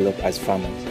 develop as farmers.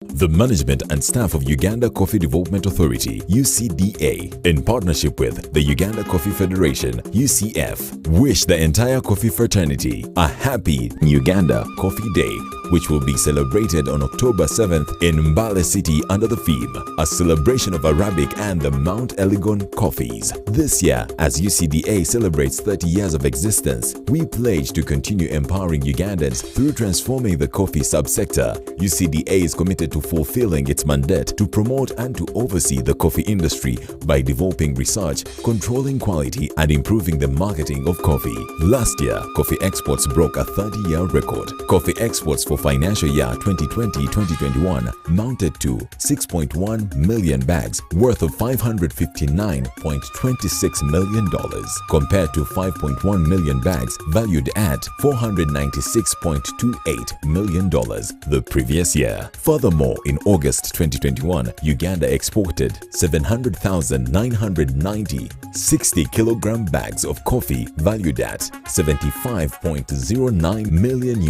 The management and staff of Uganda Coffee Development Authority (UCDA), in partnership with the Uganda Coffee Federation (UCF), wish the entire coffee fraternity a happy Uganda Coffee Day, which will be celebrated on October 7th in Mbale City under the theme "A Celebration of Arabic and the Mount Elgon Coffees." This year, as UCDA celebrates 30 years of existence, we pledge to continue empowering Ugandans through transforming the coffee subsector. UCDA is committed to fulfilling its mandate to promote and to oversee the coffee industry by developing research, controlling quality, and improving the marketing of coffee. Last year, coffee exports broke a 30-year record. Coffee exports for financial year 2020-2021 mounted to 6.1 million bags worth of $559.26 million, compared to 5.1 million bags valued at $496.28 million the previous year. Furthermore, in August 2021, Uganda exported 700,990 60-kilogram bags of coffee valued at $75.09 million.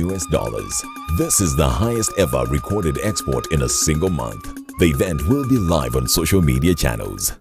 This is the highest ever recorded export in a single month. The event will be live on social media channels.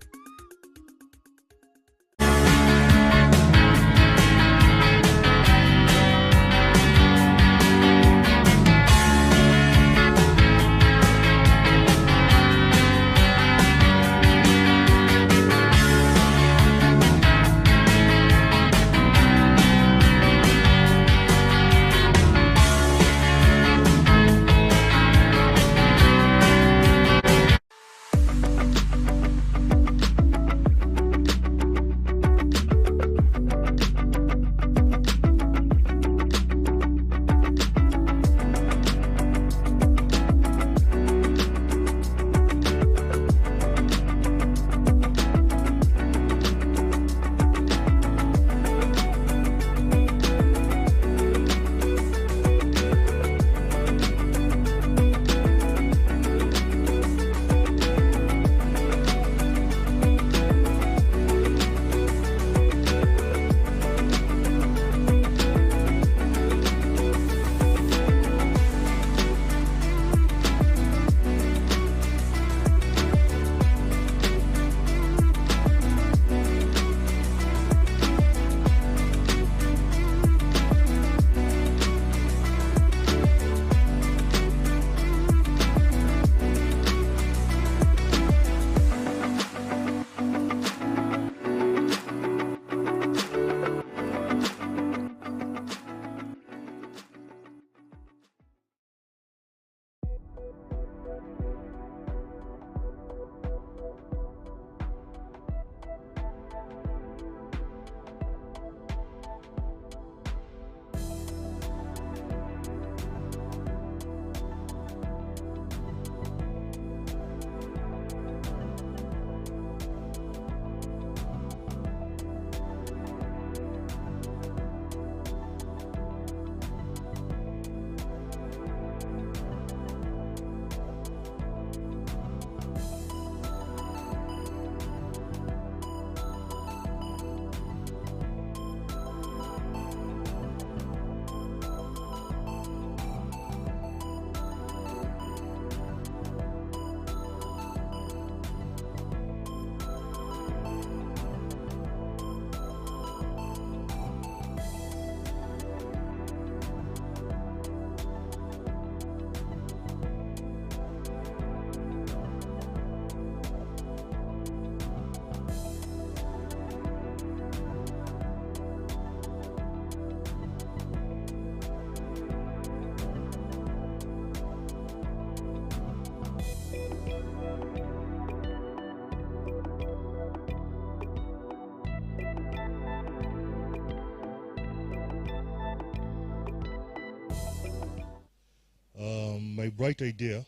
My bright idea,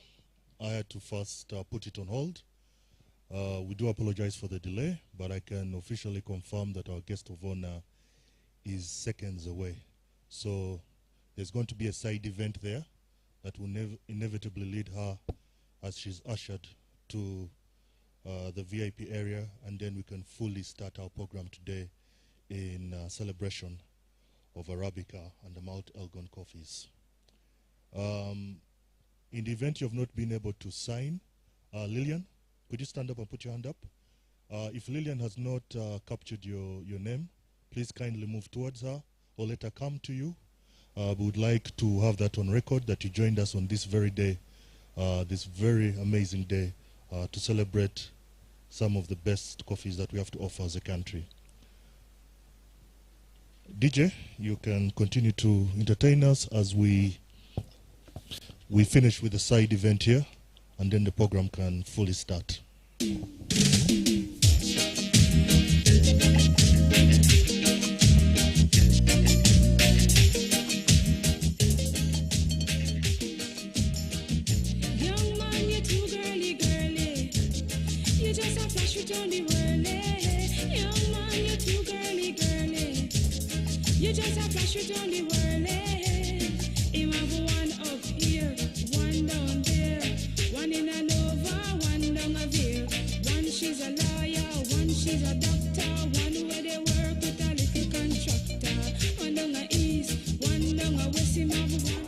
I had to first put it on hold. We do apologize for the delay, but I can officially confirm that our guest of honor is seconds away. So there's going to be a side event there that will inevitably lead her as she's ushered to the VIP area, and then we can fully start our program today in celebration of Arabica and the Mount Elgon coffees. In the event you have not been able to sign, Lillian, could you stand up and put your hand up? If Lillian has not captured your name, please kindly move towards her or let her come to you. We would like to have that on record that you joined us on this very day, this very amazing day, to celebrate some of the best coffees that we have to offer as a country. DJ, you can continue to entertain us as we finish with the side event here, and then the program can fully start. You just a flash it on the world, him have one up here, one down there, one in a Nova, one down a Veer. One she's a lawyer, one she's a doctor, one where they work with a little contractor. One down a East, one down a West, him have one.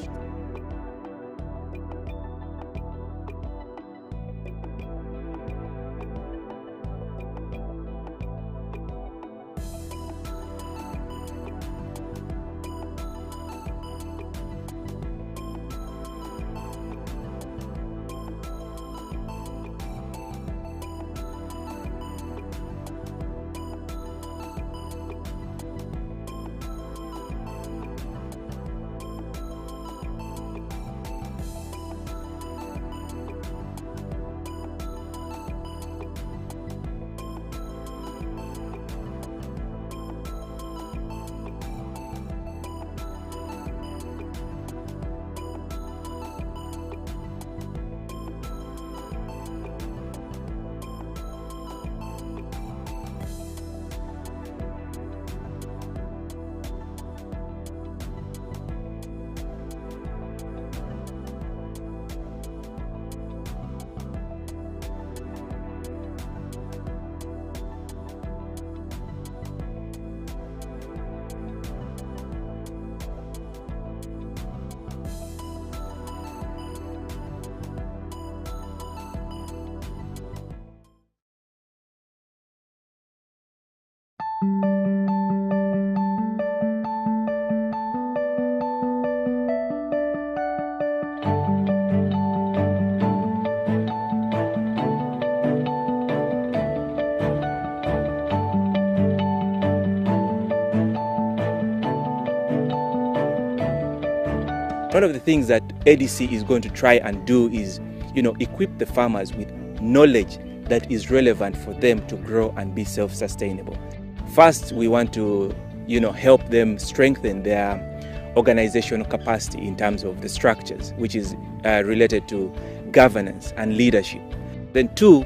One of the things that ADC is going to try and do is, equip the farmers with knowledge that is relevant for them to grow and be self-sustainable. First, we want to, help them strengthen their organizational capacity in terms of the structures, which is related to governance and leadership. Then two,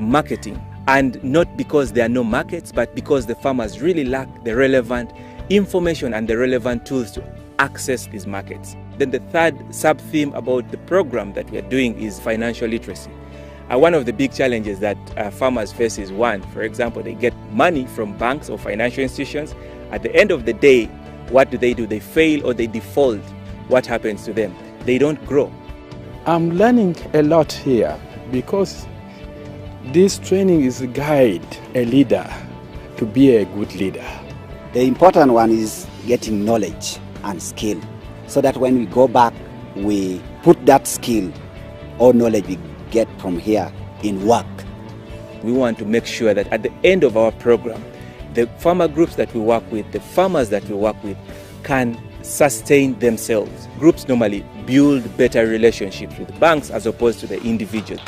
marketing. And not because there are no markets, but because the farmers really lack the relevant information and the relevant tools to access these markets. Then the third sub-theme about the program that we are doing is financial literacy. One of the big challenges that farmers face is one, for example, they get money from banks or financial institutions. At the end of the day, what do? They fail or they default. What happens to them? They don't grow. I'm learning a lot here because this training is a guide a leader to be a good leader. The important one is getting knowledge and skill, so that when we go back, we put that skill or knowledge we get from here in work. We want to make sure that at the end of our program, the farmer groups that we work with, the farmers that we work with, can sustain themselves. Groups normally build better relationships with banks as opposed to the individuals.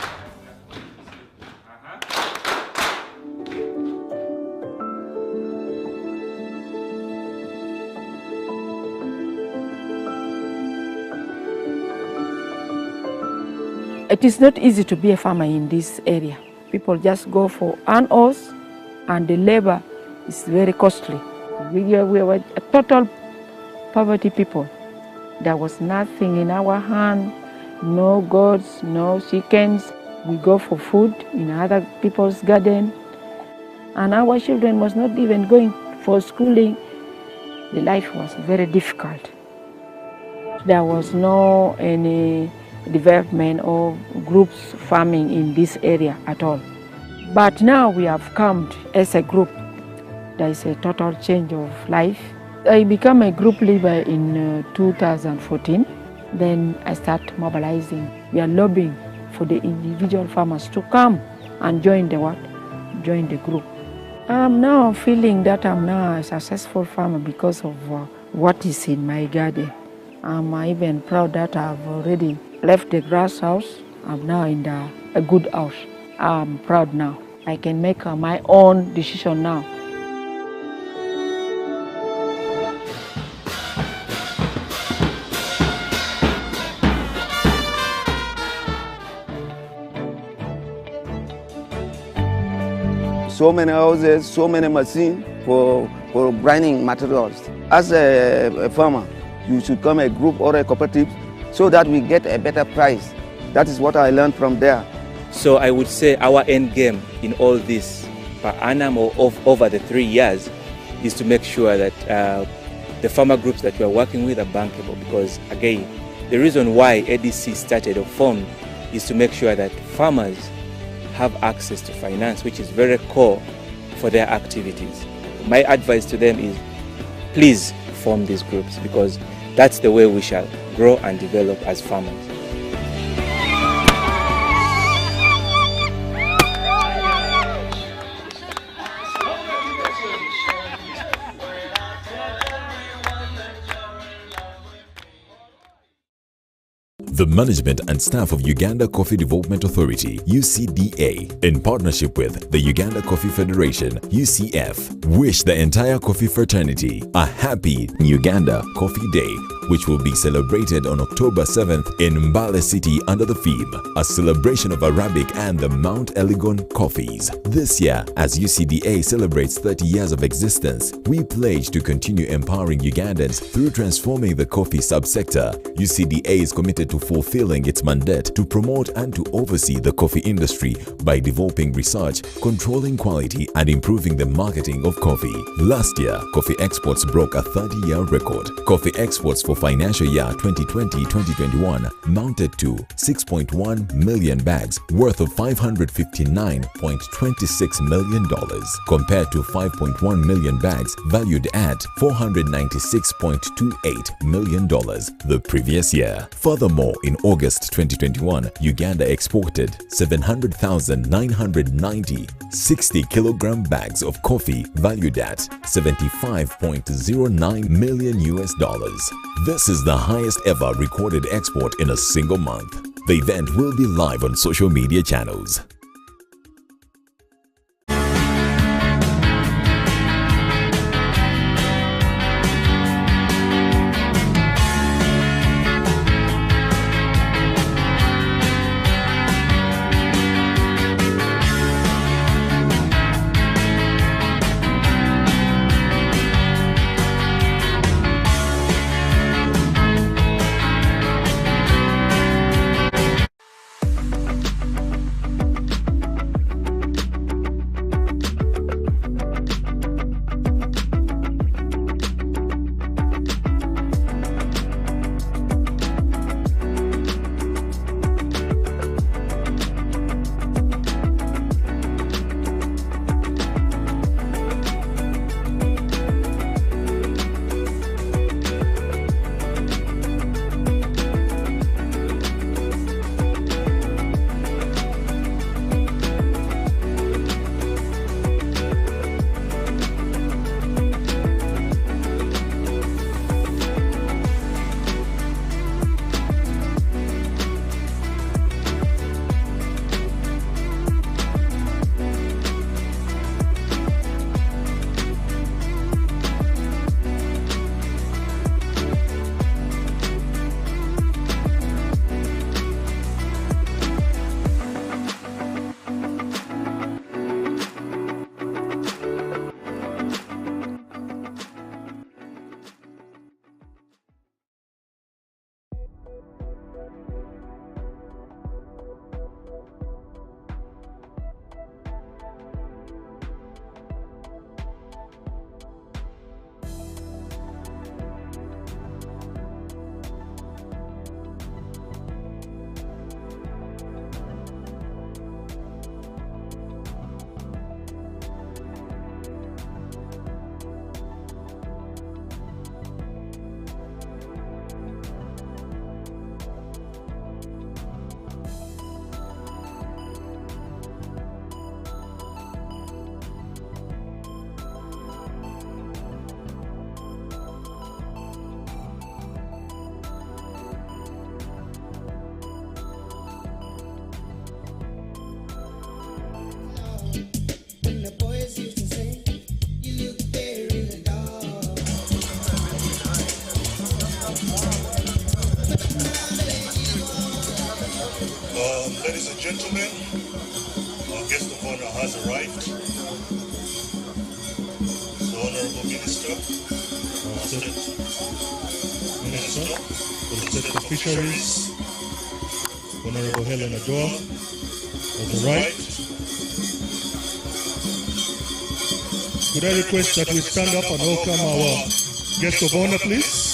It is not easy to be a farmer in this area. People just go for an horse, and the labor is very costly. We were a total poverty people. There was nothing in our hand, no goats, no chickens. We go for food in other people's garden. And our children was not even going for schooling. The life was very difficult. There was no any development or groups farming in this area at all. But now we have come as a group. There is a total change of life. I became a group leader in 2014. Then I start mobilizing. We are lobbying for the individual farmers to come and join the what? Join the group. I'm now feeling that I'm now a successful farmer because of what is in my garden. I'm even proud that I've already left the grass house. I'm now in a good house. I'm proud now. I can make my own decision now. So many houses, so many machines for grinding materials. As a farmer, you should come a group or a cooperative so that we get a better price. That is what I learned from there. So I would say our end game in all this per annum or over the 3 years is to make sure that the farmer groups that we are working with are bankable, because again, the reason why ADC started or formed is to make sure that farmers have access to finance, which is very core for their activities. My advice to them is please form these groups, because that's the way we shall grow and develop as farmers. The management and staff of Uganda Coffee Development Authority, UCDA, in partnership with the Uganda Coffee Federation, UCF, wish the entire coffee fraternity a happy Uganda Coffee Day, which will be celebrated on October 7th in Mbale City under the theme, a celebration of Arabic and the Mount Elgon coffees. This year, as UCDA celebrates 30 years of existence, we pledge to continue empowering Ugandans through transforming the coffee subsector. UCDA is committed to fulfilling its mandate to promote and to oversee the coffee industry by developing research, controlling quality, and improving the marketing of coffee. Last year, coffee exports broke a 30-year record. Coffee exports for financial year 2020-2021 mounted to 6.1 million bags worth of $559.26 million, compared to 5.1 million bags valued at $496.28 million the previous year. Furthermore, in August 2021, Uganda exported 700,990 60-kilogram bags of coffee valued at $75.09 million US. This is the highest ever recorded export in a single month. The event will be live on social media channels. Ladies and gentlemen, our guest of honor has arrived. The Honorable Minister, State Minister for the State of Fisheries, Honorable Helen Adoa, has arrived. Could I request that we stand up and welcome our guest of honor, please?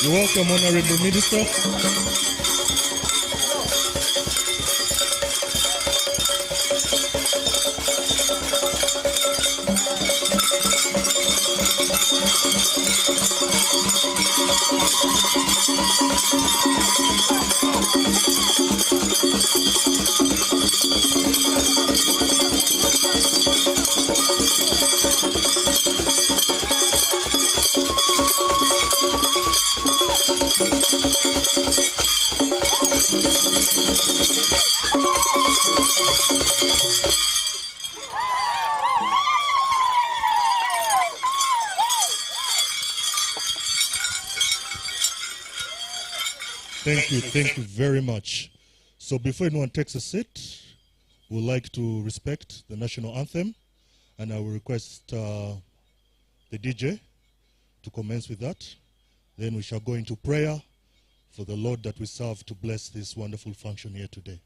You're welcome, Honorable Minister. Thank you very much. So before anyone takes a seat, we'd like to respect the national anthem, and I will request the DJ to commence with that. Then we shall go into prayer for the Lord that we serve to bless this wonderful function here today.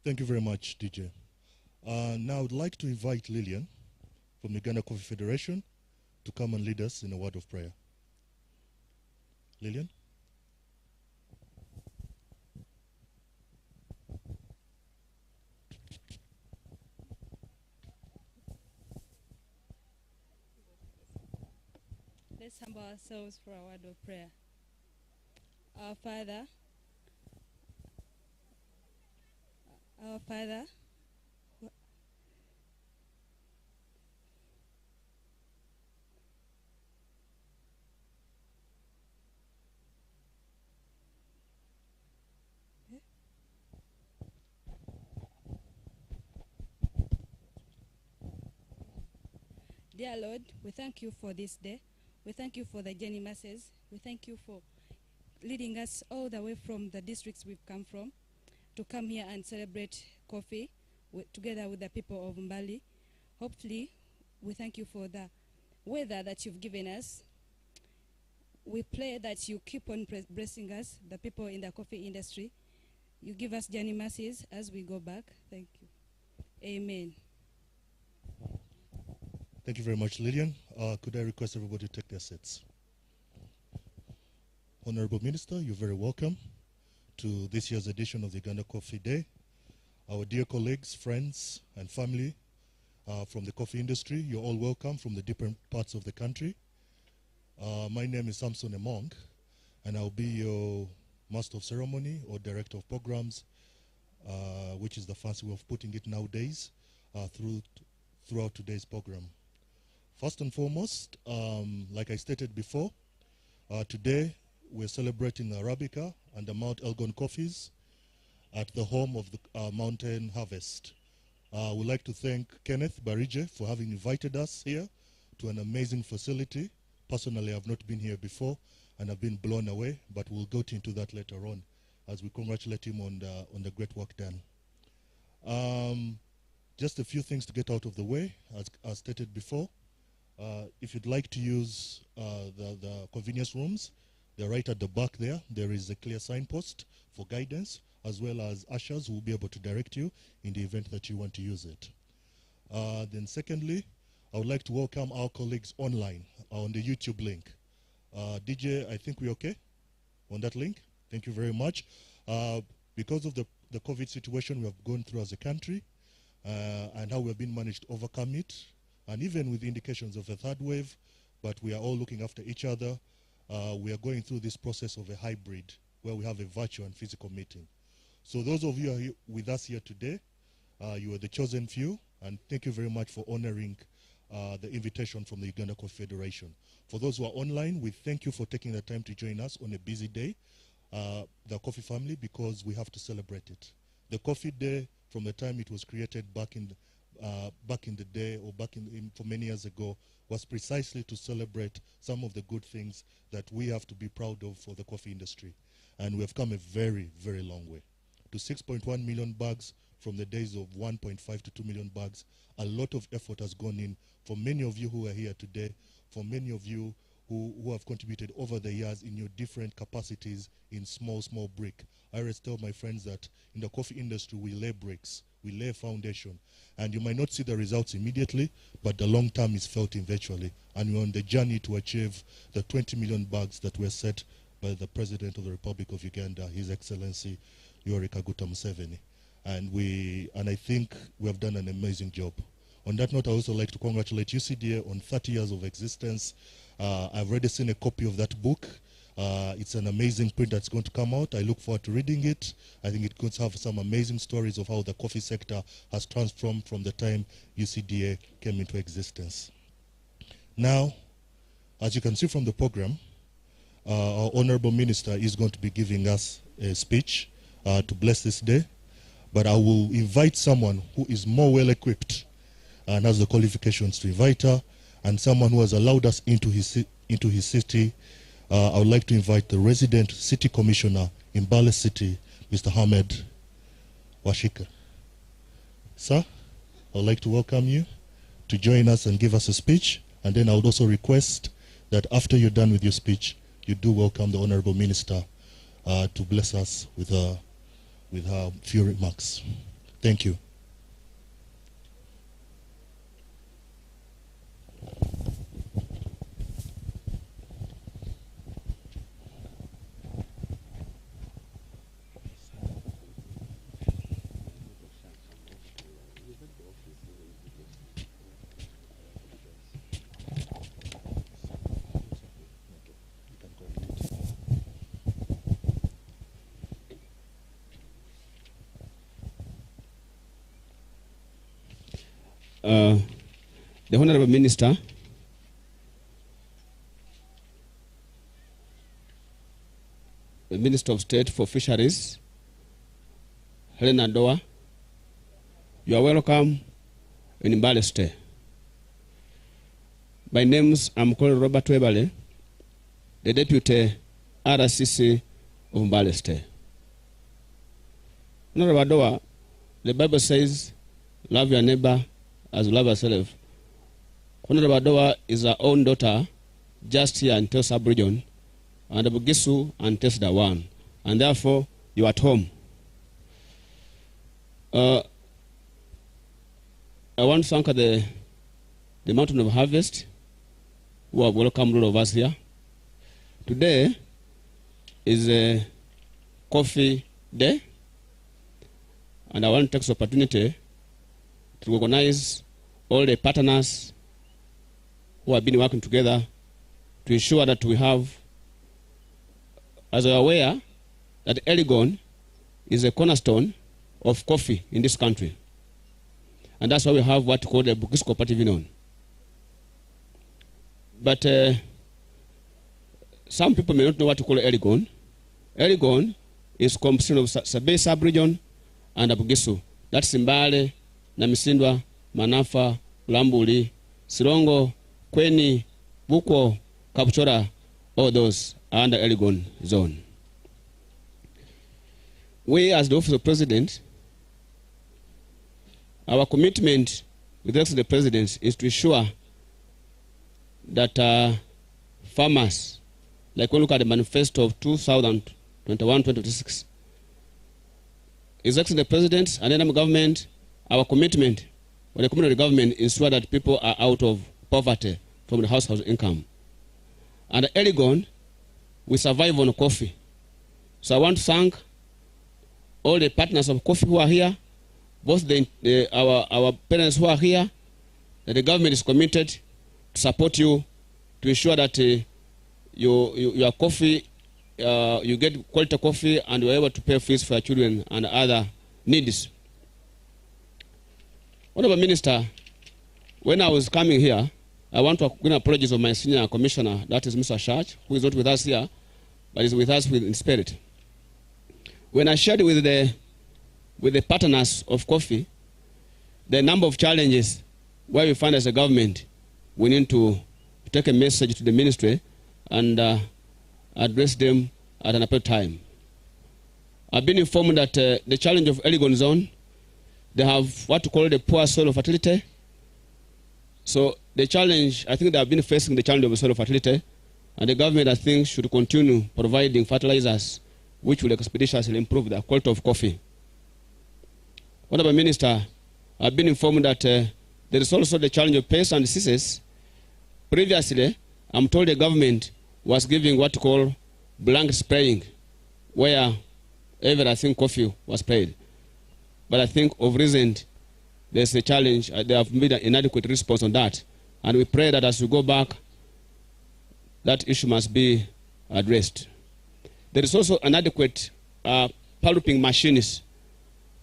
Thank you very much, DJ. Now I would like to invite Lillian from the Uganda Coffee Federation to come and lead us in a word of prayer. Lillian? Let's humble ourselves for a word of prayer. Our Father, dear Lord, we thank you for this day. We thank you for the journey masses. We thank you for leading us all the way from the districts we've come from to come here and celebrate coffee together with the people of Mbali. Hopefully, we thank you for the weather that you've given us. We pray that you keep on blessing us, the people in the coffee industry. You give us journey mercies as we go back. Thank you. Amen. Thank you very much, Lillian. Could I request everybody to take their seats? Honorable Minister, you're very welcome to this year's edition of the Uganda Coffee Day. Our dear colleagues, friends, and family from the coffee industry, you're all welcome from the different parts of the country. My name is Samson Emong, and I'll be your Master of Ceremony or Director of Programs, which is the fancy way of putting it nowadays, throughout today's program. First and foremost, like I stated before, today we're celebrating Arabica and the Mount Elgon coffees at the home of the Mountain Harvest. We'd like to thank Kenneth Barije for having invited us here to an amazing facility. Personally, I've not been here before and I've been blown away, but we'll go into that later on as we congratulate him on the great work done. Just a few things to get out of the way, as stated before. If you'd like to use the convenience rooms, they're right at the back there. There is a clear signpost for guidance, as well as ushers who will be able to direct you in the event that you want to use it. Then secondly, I would like to welcome our colleagues online on the YouTube link. DJ, I think we're okay on that link. Thank you very much. Because of the the COVID situation we have gone through as a country and how we have been managed to overcome it, and even with indications of a third wave, but we are all looking after each other. We are going through this process of a hybrid where we have a virtual and physical meeting. So those of you who are here with us here today, you are the chosen few, and thank you very much for honoring the invitation from the Uganda Coffee Federation. For those who are online, we thank you for taking the time to join us on a busy day, the Coffee family, because we have to celebrate it. The Coffee Day, from the time it was created back in the day, or for many years ago, was precisely to celebrate some of the good things that we have to be proud of for the coffee industry. And we have come a very, very long way. To 6.1 million bags from the days of 1.5 to 2 million bags, a lot of effort has gone in for many of you who are here today, for many of you who have contributed over the years in your different capacities in small brick. I always tell my friends that in the coffee industry, we lay bricks, we lay a foundation, and you might not see the results immediately, but the long term is felt eventually. And we're on the journey to achieve the 20 million bags that were set by the President of the Republic of Uganda, His Excellency Yoweri Kaguta Museveni. And I think we have done an amazing job. On that note, I also like to congratulate UCDA on 30 years of existence. I've already seen a copy of that book. It's an amazing print that's going to come out. I look forward to reading it. I think it's going to have some amazing stories of how the coffee sector has transformed from the time UCDA came into existence. Now, as you can see from the program, our Honorable Minister is going to be giving us a speech to bless this day. But I will invite someone who is more well equipped and has the qualifications to invite her, and someone who has allowed us into his city. I would like to invite the resident city commissioner in Mbale City, Mr. Ahmed Washika. Sir, I would like to welcome you to join us and give us a speech. And then I would also request that after you're done with your speech, you do welcome the Honorable Minister to bless us with her few remarks. Thank you. The Honorable Minister, the Minister of State for Fisheries, Helena Doa, you are welcome in Mbale State. By names, I'm called Robert Webale, the Deputy RCC of Mbale State. Honorable Doa, the Bible says, love your neighbor as you love yourself. Honorable Doa is our own daughter, just here in Tel Sub-region, and Bugisu and Tesda 1. And therefore, you are at home. I want to thank the Mountain of Harvest, who have welcomed all of us here. Today is a coffee day, and I want to take this opportunity to recognize all the partners who have been working together to ensure that we have, as we are aware, that Elgon is a cornerstone of coffee in this country. And that's why we have what we call the Bugis Cooperative Union. But some people may not know what to call Elgon. Elgon is composed of Sabay sub-region and Bugisu. That's Mbale, Namisindwa, Manafa, Ulambuli, Sirongo, Kweni, Buko, Kabuchora, all those are under Elgon zone. We, as the Office of President, our commitment with the President is to ensure that farmers, like when we look at the manifesto of 2021-2026, His Excellency the President and the government, our commitment with the community government ensure that people are out of poverty from the household income. And at Elgon, we survive on coffee. So I want to thank all the partners of coffee who are here, both our parents who are here, that the government is committed to support you to ensure that your coffee, you get quality coffee and you're able to pay fees for your children and other needs. Honorable Minister, when I was coming here, I want to bring apologies of my senior commissioner, that is Mr. Shach, who is not with us here, but is with us in spirit. When I shared with the partners of coffee the number of challenges where we find as a government, we need to take a message to the ministry and address them at an appropriate time. I've been informed that the challenge of Elgon Zone, they have what to call the poor soil fertility. So the challenge, I think they have been facing the challenge of soil fertility, and the government, I think, should continue providing fertilizers which will expeditiously improve the quality of coffee. Honorable Minister, I've been informed that there is also the challenge of pests and diseases. Previously, I'm told the government was giving what to call blank spraying, where ever I think coffee was sprayed. But I think of recent, there's a challenge. They have made an inadequate response on that. And we pray that as we go back, that issue must be addressed. There is also inadequate pulping machines.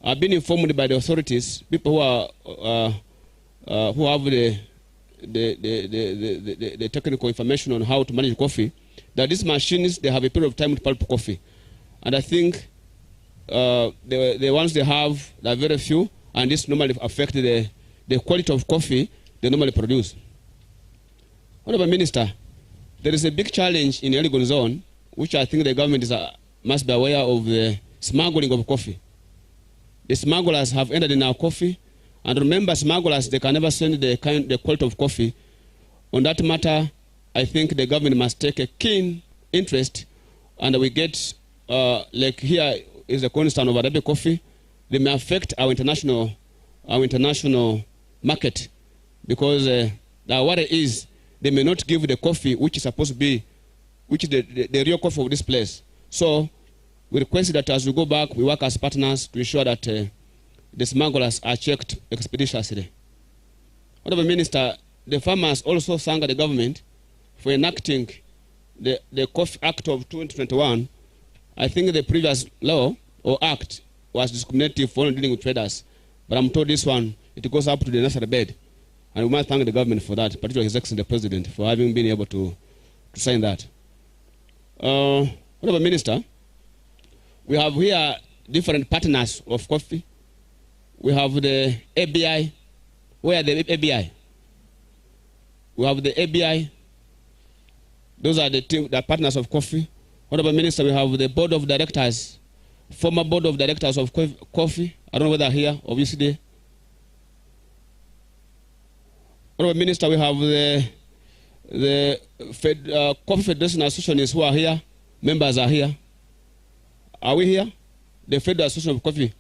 I've been informed by the authorities, people who have the technical information on how to manage coffee, that these machines, they have a period of time to pulp coffee. And I think the ones they have, they are very few, and this normally affects the quality of coffee they normally produce. Honorable Minister, there is a big challenge in the Elgon Zone, which I think the government must be aware of, the smuggling of coffee. The smugglers have entered in our coffee, and remember, smugglers, they can never send the quality of coffee. On that matter, I think the government must take a keen interest, and we get, like here is the cornerstone of Arabic coffee. They may affect our international market, because the worry is they may not give the coffee which is supposed to be, which is the real coffee of this place. So we request that as we go back, we work as partners to ensure that the smugglers are checked expeditiously. Honorable Minister, the farmers also thank the government for enacting the Coffee Act of 2021. I think the previous law or act was discriminative for dealing with traders, but I'm told this one, it goes up to the necessary bed. And we must thank the government for that, particularly His Excellency the President, for having been able to sign that. Honorable Minister, we have here different partners of coffee. We have the ABI. Where are the ABI? We have the ABI. Those are the partners of coffee. Honorable Minister, we have the board of directors, former board of directors of coffee. I don't know whether here or UCD. Honorable Minister, we have the Coffee Federation Associations who are here. Members are here. Are we here? The Federal Association of Coffee.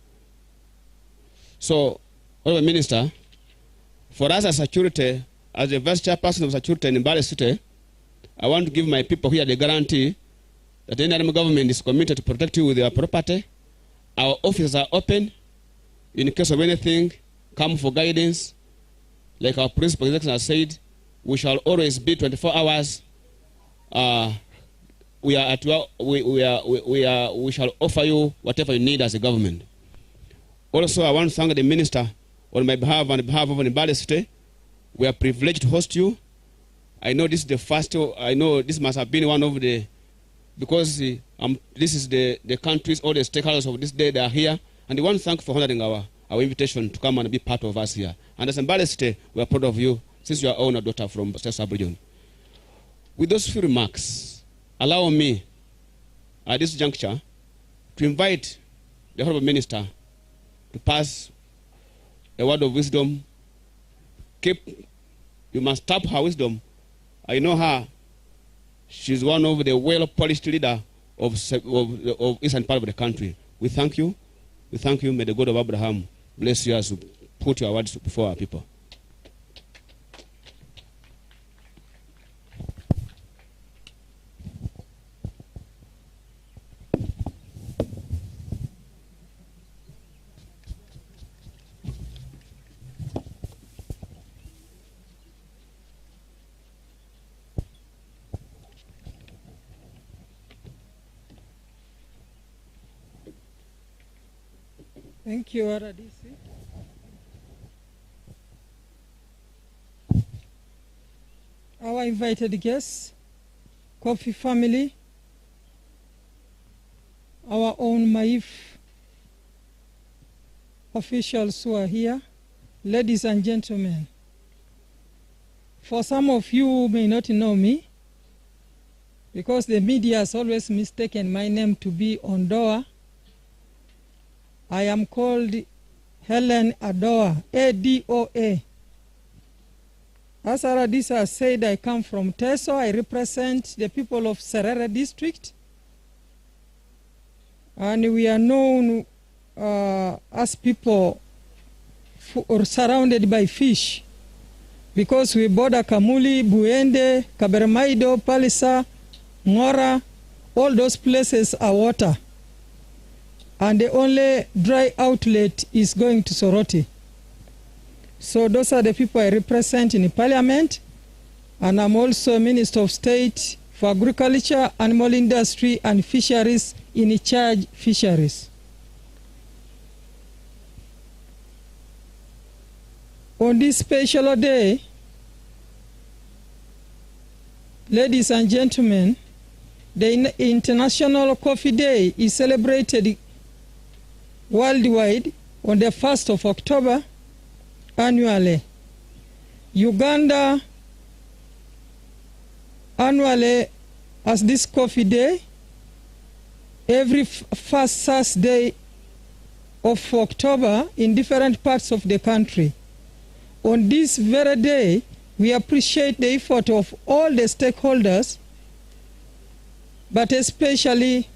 So, Honorable Minister, for us as security, as the vice chairperson of security in Mbale City, I want to give my people here the guarantee that the NRM government is committed to protect you with your property. Our offices are open. In case of anything, come for guidance. Like our principal executive has said, we shall always be 24 hours. We shall offer you whatever you need as a government. Also, I want to thank the minister on my behalf and on behalf of Mbale City. We are privileged to host you. I know this is the first. I know this must have been one of the, because this is the countries, all the stakeholders of this day, they are here, and we want to thank you for honoring our invitation to come and be part of us here. And as Mbale City, we are proud of you, since you are our daughter from State Sub-Region. With those few remarks, allow me, at this juncture, to invite the Honorable Minister to pass a word of wisdom. You must tap her wisdom. I know her. She's one of the well-polished leaders of eastern part of the country. We thank you. We thank you. May the God of Abraham bless you as you put your words before our people. Thank you, RDC. Our invited guests, Coffee family, our own MAIF officials who are here, ladies and gentlemen. For some of you who may not know me, because the media has always mistaken my name to be Ondoa, I am called Helen Adoa, A-D-O-A. As Aradisa said, I come from Teso. I represent the people of Serere district. And we are known as people surrounded by fish, because we border Kamuli, Buende, Kabermaido, Palisa, Ngora. All those places are water. And the only dry outlet is going to Soroti. So those are the people I represent in the parliament. And I'm also Minister of State for Agriculture, Animal Industry and Fisheries, in charge fisheries. On this special day, ladies and gentlemen, the International Coffee Day is celebrated worldwide on the 1st of October annually. Uganda annually has this coffee day every first Thursday of October in different parts of the country. On this very day, we appreciate the effort of all the stakeholders, but especially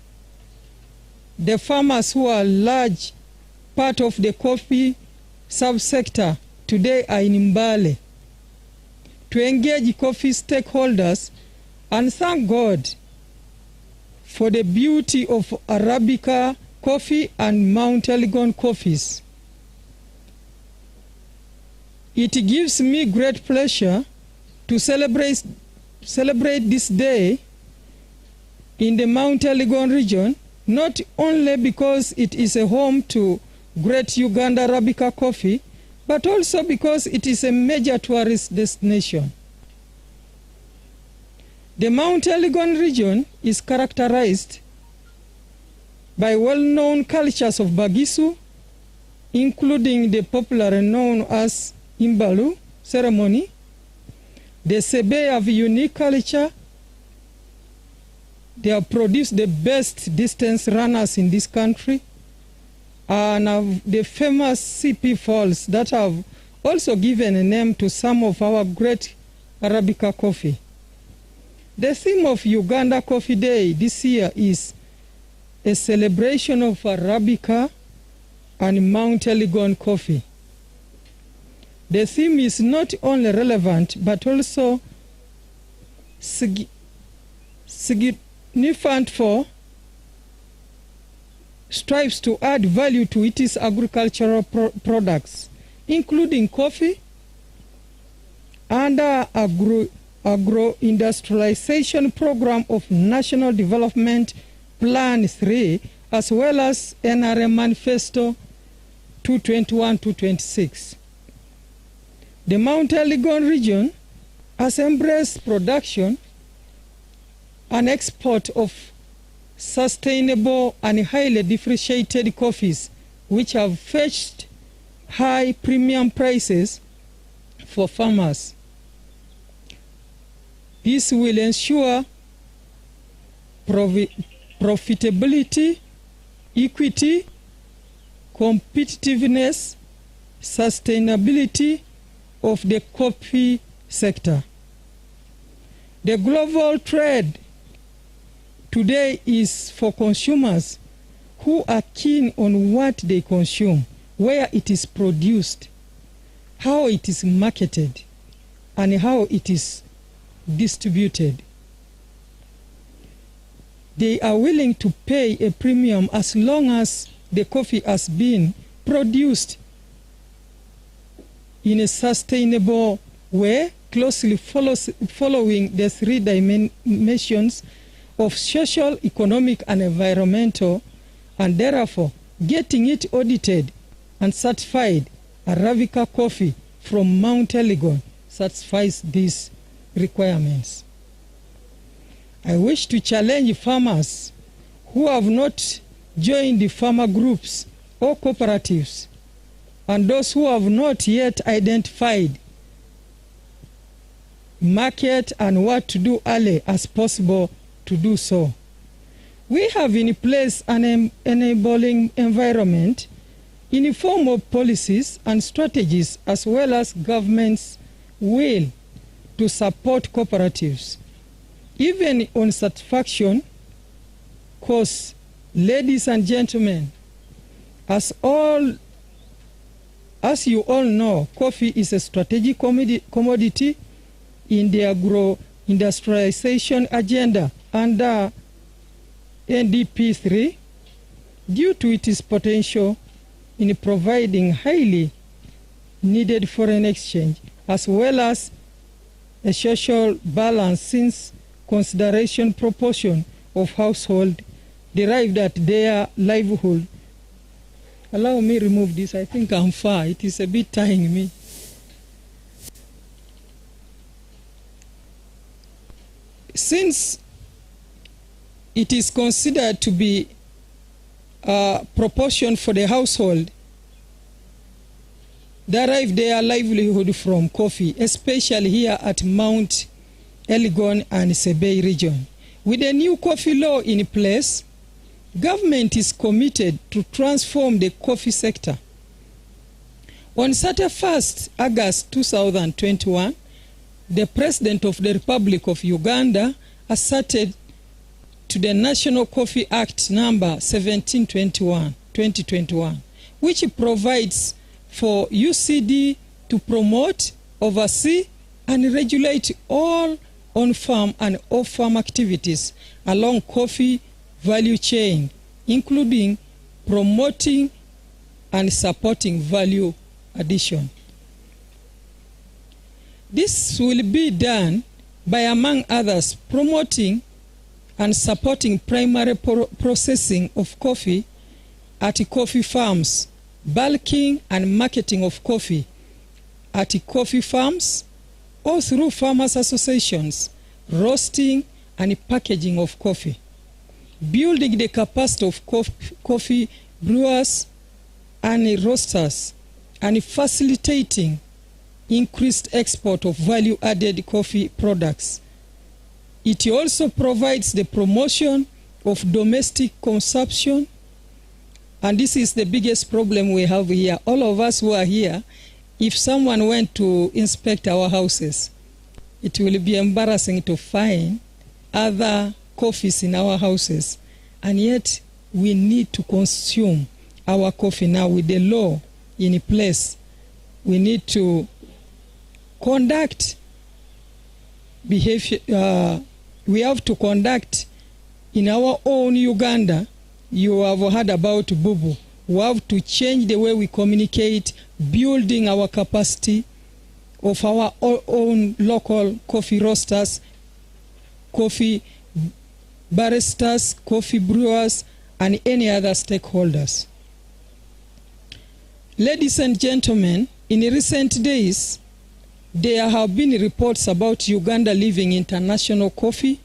the farmers who are large part of the coffee subsector today are in Mbale, to engage coffee stakeholders and thank God for the beauty of Arabica coffee and Mount Elgon coffees. It gives me great pleasure to celebrate this day in the Mount Elgon region, not only because it is a home to great Uganda Arabica coffee, but also because it is a major tourist destination. The Mount Elgon region is characterized by well-known cultures of Bagisu, including the popularly known as Imbalu ceremony. The Sebe have unique culture. They have produced the best distance runners in this country, and the famous CP Falls that have also given a name to some of our great Arabica coffee. The theme of Uganda Coffee Day this year is a celebration of Arabica and Mount Elgon coffee. The theme is not only relevant but also significant for strives to add value to its agricultural products, including coffee under agro-industrialization program of National Development Plan 3, as well as NRM Manifesto 221-226. The Mount Elgon region has embraced production and export of sustainable and highly differentiated coffees, which have fetched high premium prices for farmers. This will ensure profitability, equity, competitiveness, sustainability of the coffee sector. The global trade today is for consumers who are keen on what they consume, where it is produced, how it is marketed, and how it is distributed. They are willing to pay a premium as long as the coffee has been produced in a sustainable way, closely following the three dimensions of social, economic, and environmental, and therefore getting it audited and certified Arabica coffee from Mount Elgon satisfies these requirements. I wish to challenge farmers who have not joined the farmer groups or cooperatives and those who have not yet identified market and what to do early as possible to do so. We have in place an enabling environment in the form of policies and strategies as well as government's will to support cooperatives. Even on satisfaction, because, ladies and gentlemen, as you all know, coffee is a strategic commodity in the agro-industrialization agenda under NDP 3 due to its potential in providing highly needed foreign exchange as well as a social balance, since consideration proportion of household derived at their livelihood. Allow me remove this. I think I'm far. It is a bit tying me. Since it is considered to be a proportion for the household derive their livelihood from coffee, especially here at Mount Elgon and Sebei region. With a new coffee law in place, government is committed to transform the coffee sector. On 31st August 2021, the President of the Republic of Uganda asserted to the National Coffee Act number 1721, which provides for UCD to promote, oversee, and regulate all on-farm and off-farm activities along coffee value chain, including promoting and supporting value addition. This will be done by, among others, promoting and supporting primary processing of coffee at coffee farms, bulking and marketing of coffee at coffee farms or through farmers associations, roasting and packaging of coffee, building the capacity of coffee brewers and roasters, and facilitating increased export of value-added coffee products. It also provides the promotion of domestic consumption, and this is the biggest problem we have here. All of us who are here, if someone went to inspect our houses, it will be embarrassing to find other coffees in our houses, and yet we need to consume our coffee now with the law in place. We need to conduct behavior. We have to conduct in our own Uganda. You have heard about Bubu. We have to change the way we communicate, building our capacity of our own local coffee roasters, coffee baristas, coffee brewers, and any other stakeholders. Ladies and gentlemen, in recent days, there have been reports about Uganda leaving International Coffee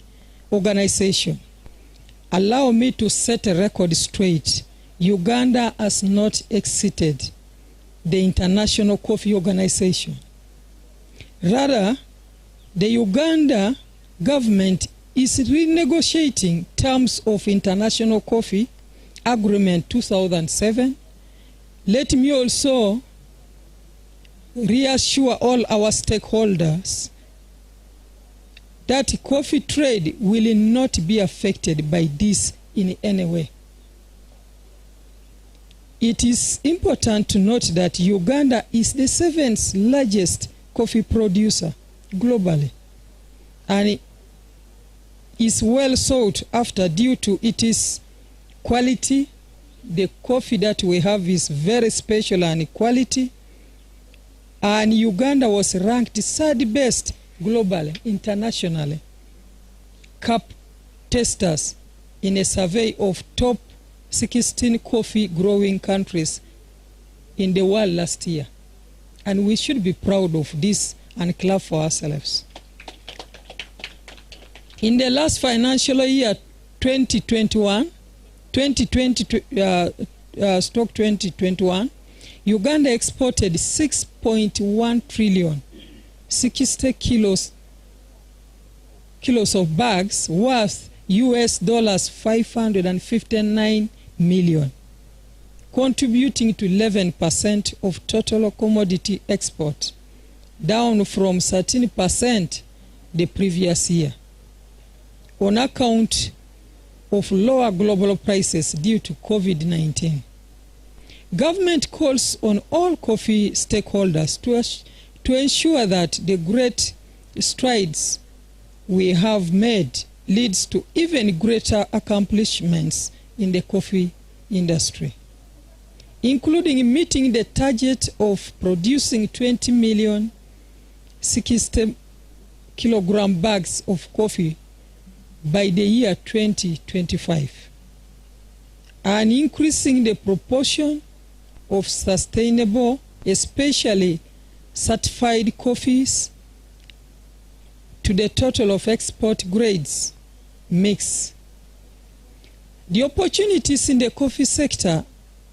Organization. Allow me to set a record straight. Uganda has not exited the International Coffee Organization. Rather, the Uganda government is renegotiating terms of International Coffee Agreement 2007. Let me also reassure all our stakeholders that coffee trade will not be affected by this in any way. It is important to note that Uganda is the 7th largest coffee producer globally, and is well sought after due to its quality. The coffee that we have is very special and quality, and Uganda was ranked 3rd best globally, internationally. CAP testers in a survey of top 16 coffee growing countries in the world last year. And we should be proud of this and clap for ourselves. In the last financial year, 2021, Uganda exported 6.1 trillion, 60 kilos of bags worth US dollars 559 million, contributing to 11% of total commodity export, down from 13% the previous year, on account of lower global prices due to COVID-19. Government calls on all coffee stakeholders to ensure that the great strides we have made leads to even greater accomplishments in the coffee industry, including meeting the target of producing 20 million 60 kilogram bags of coffee by the year 2025, and increasing the proportion of sustainable, especially certified coffees, to the total of export grades mix. The opportunities in the coffee sector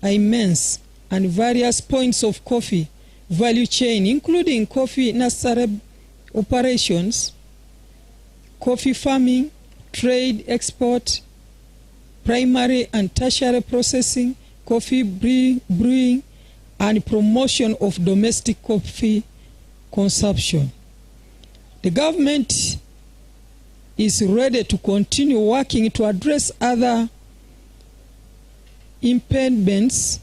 are immense, and various points of coffee value chain, including coffee nursery operations, coffee farming, trade, export, primary and tertiary processing, coffee brewing, and promotion of domestic coffee consumption. The government is ready to continue working to address other impediments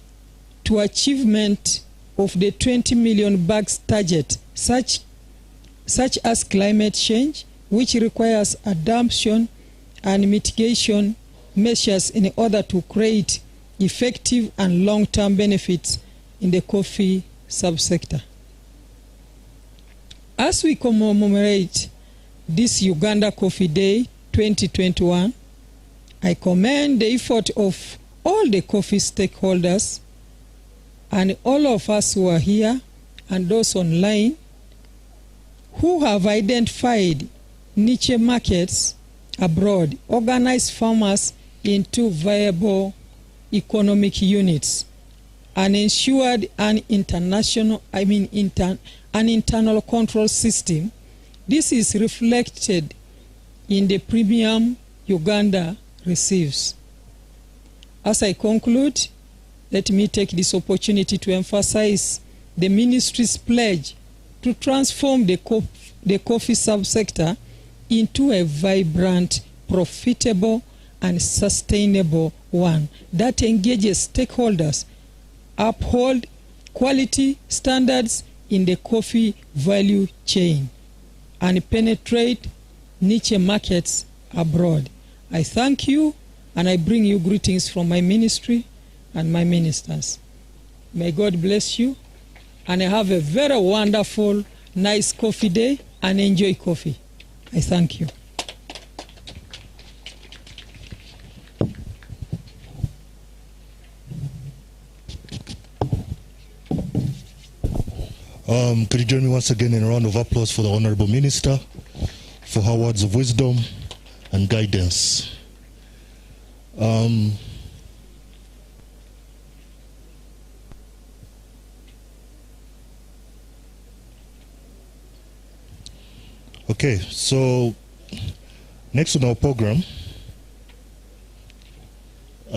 to achievement of the 20 million bags target, such as climate change, which requires adaptation and mitigation measures in order to create effective and long-term benefits in the coffee subsector. As we commemorate this Uganda Coffee Day 2021, I commend the effort of all the coffee stakeholders and all of us who are here and those online who have identified niche markets abroad, organized farmers into viable economic units, and ensured an internal control system. This is reflected in the premium Uganda receives. As I conclude, let me take this opportunity to emphasize the ministry's pledge to transform the coffee subsector into a vibrant, profitable, and sustainable one that engages stakeholders, uphold quality standards in the coffee value chain, and penetrate niche markets abroad. I thank you, and I bring you greetings from my ministry and my ministers. May God bless you, and have a very wonderful, nice coffee day, and enjoy coffee. I thank you. Could you join me once again in a round of applause for the Honorable Minister for her words of wisdom and guidance. Okay, so next on our program,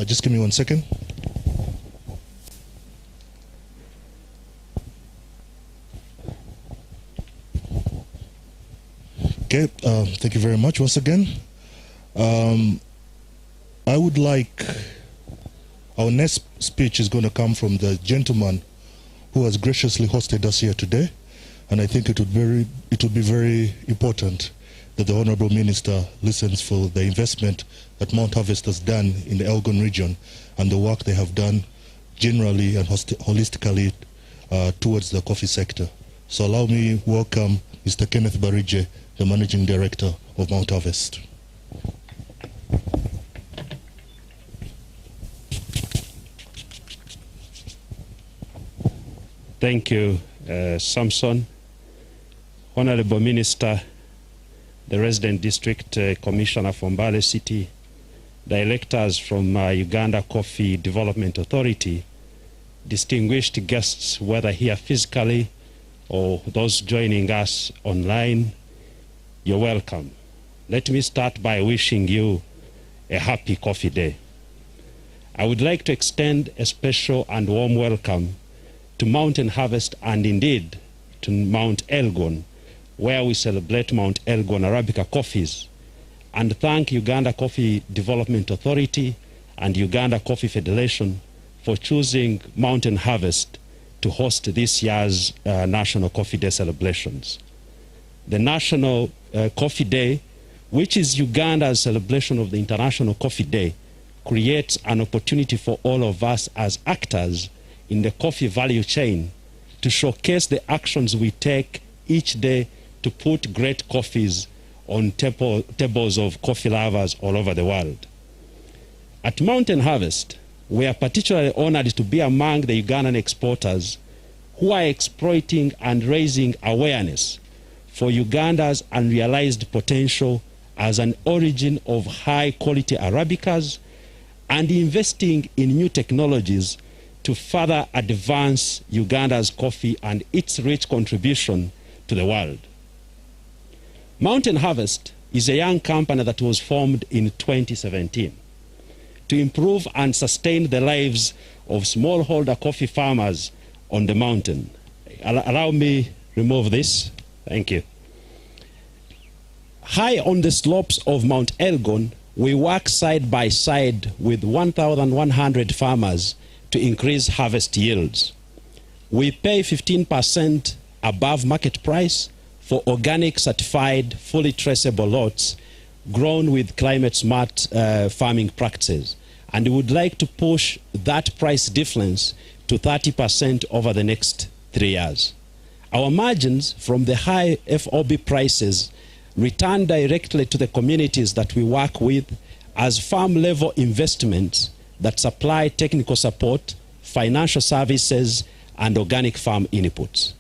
just give me 1 second. Okay, thank you very much once again. I would like, our next speech is going to come from the gentleman who has graciously hosted us here today, and I think it would be very important that the Honorable Minister listens for the investment that Mount Harvest has done in the Elgon region and the work they have done generally and holistically towards the coffee sector. So allow me welcome Mr. Kenneth Barije, the Managing Director of Mount Harvest. Thank you, Samson. Honorable Minister, the resident district commissioner from Mbale City, the electors from Uganda Coffee Development Authority, distinguished guests, whether here physically or those joining us online, you're welcome. Let me start by wishing you a happy Coffee Day. I would like to extend a special and warm welcome to Mountain Harvest and indeed to Mount Elgon, where we celebrate Mount Elgon Arabica coffees, and thank Uganda Coffee Development Authority and Uganda Coffee Federation for choosing Mountain Harvest to host this year's National Coffee Day celebrations. The National Coffee Day, which is Uganda's celebration of the International Coffee Day, creates an opportunity for all of us as actors in the coffee value chain to showcase the actions we take each day to put great coffees on tables of coffee lovers all over the world. At Mountain Harvest, we are particularly honored to be among the Ugandan exporters who are exploiting and raising awareness for Uganda's unrealized potential as an origin of high-quality Arabicas and investing in new technologies to further advance Uganda's coffee and its rich contribution to the world. Mountain Harvest is a young company that was formed in 2017 to improve and sustain the lives of smallholder coffee farmers on the mountain. Allow me remove this. Thank you. High on the slopes of Mount Elgon, we work side by side with 1,100 farmers to increase harvest yields. We pay 15% above market price for organic certified, fully traceable lots grown with climate-smart farming practices. And we would like to push that price difference to 30% over the next 3 years. Our margins from the high FOB prices return directly to the communities that we work with as farm-level investments that supply technical support, financial services, and organic farm inputs.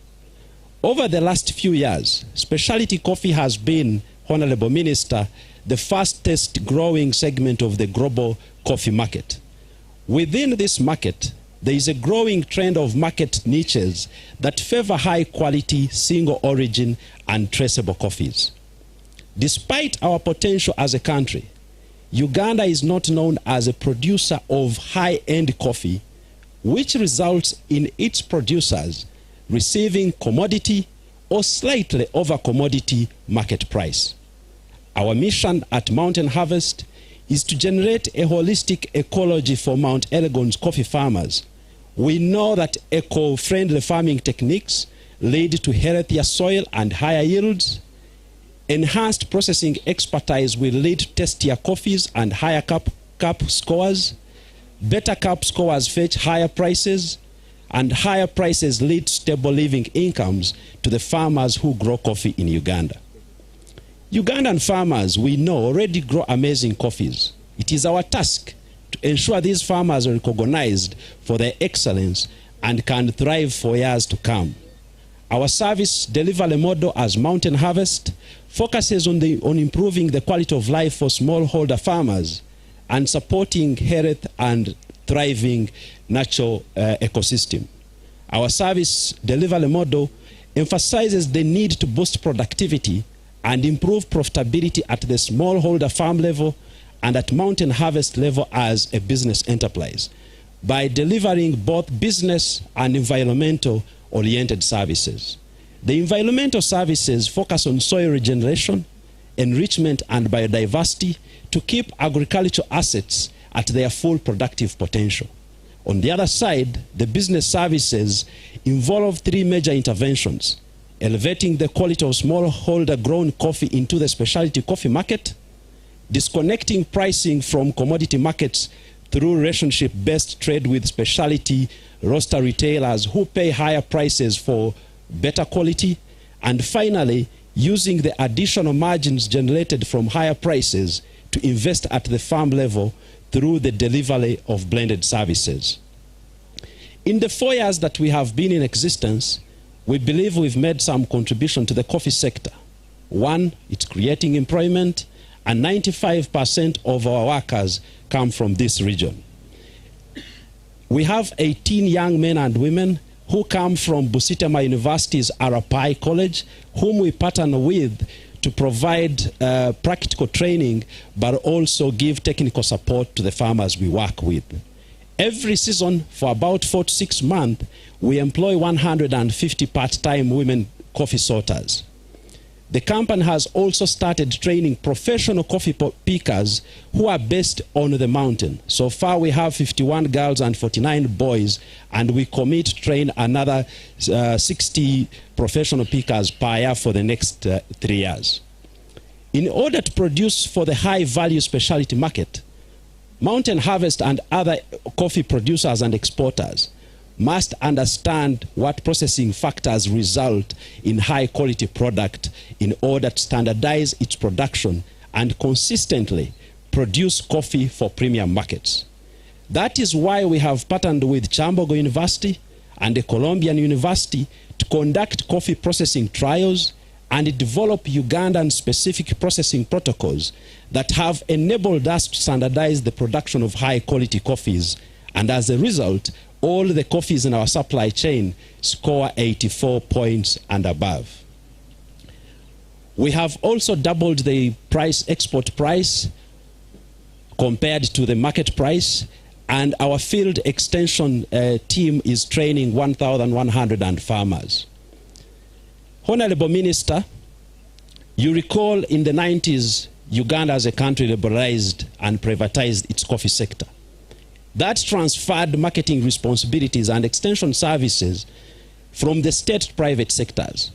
Over the last few years, specialty coffee has been, Honorable Minister, the fastest growing segment of the global coffee market. Within this market, there is a growing trend of market niches that favor high quality, single origin, and traceable coffees. Despite our potential as a country, Uganda is not known as a producer of high-end coffee, which results in its producers receiving commodity or slightly over commodity market price. Our mission at Mountain Harvest is to generate a holistic ecology for Mount Elgon's coffee farmers. We know that eco-friendly farming techniques lead to healthier soil and higher yields. Enhanced processing expertise will lead to tastier coffees and higher cup scores. Better cup scores fetch higher prices, and higher prices lead to stable living incomes to the farmers who grow coffee in Uganda. Ugandan farmers, we know, already grow amazing coffees. It is our task to ensure these farmers are recognized for their excellence and can thrive for years to come. Our service delivery model as Mountain Harvest focuses on improving the quality of life for smallholder farmers and supporting health and thriving natural ecosystem. Our service delivery model emphasizes the need to boost productivity and improve profitability at the smallholder farm level and at Mountain Harvest level as a business enterprise by delivering both business and environmental oriented services. The environmental services focus on soil regeneration, enrichment, and biodiversity to keep agricultural assets at their full productive potential. On the other side, the business services involve 3 major interventions: elevating the quality of smallholder grown coffee into the specialty coffee market, disconnecting pricing from commodity markets through relationship-based trade with specialty roaster retailers who pay higher prices for better quality, and finally, using the additional margins generated from higher prices to invest at the farm level through the delivery of blended services. In the 4 years that we have been in existence, we believe we've made some contribution to the coffee sector. One, it's creating employment, and 95% of our workers come from this region. We have 18 young men and women who come from Busitama University's Arapai College, whom we partner with to provide practical training, but also give technical support to the farmers we work with. Every season, for about 4 to 6 months, we employ 150 part-time women coffee sorters. The company has also started training professional coffee pickers who are based on the mountain. So far, we have 51 girls and 49 boys, and we commit to train another 60 professional pickers per year for the next 3 years. In order to produce for the high-value specialty market, Mountain Harvest and other coffee producers and exporters must understand what processing factors result in high-quality product in order to standardize its production and consistently produce coffee for premium markets. That is why we have partnered with Chambogo University and the Colombian University to conduct coffee processing trials and develop Ugandan-specific processing protocols that have enabled us to standardize the production of high-quality coffees, and as a result, all the coffees in our supply chain score 84 points and above. We have also doubled the export price compared to the market price, and our field extension team is training 1,100 farmers. Honorable Minister, you recall in the 90s, Uganda as a country liberalized and privatized its coffee sector. That transferred marketing responsibilities and extension services from the state to private sectors.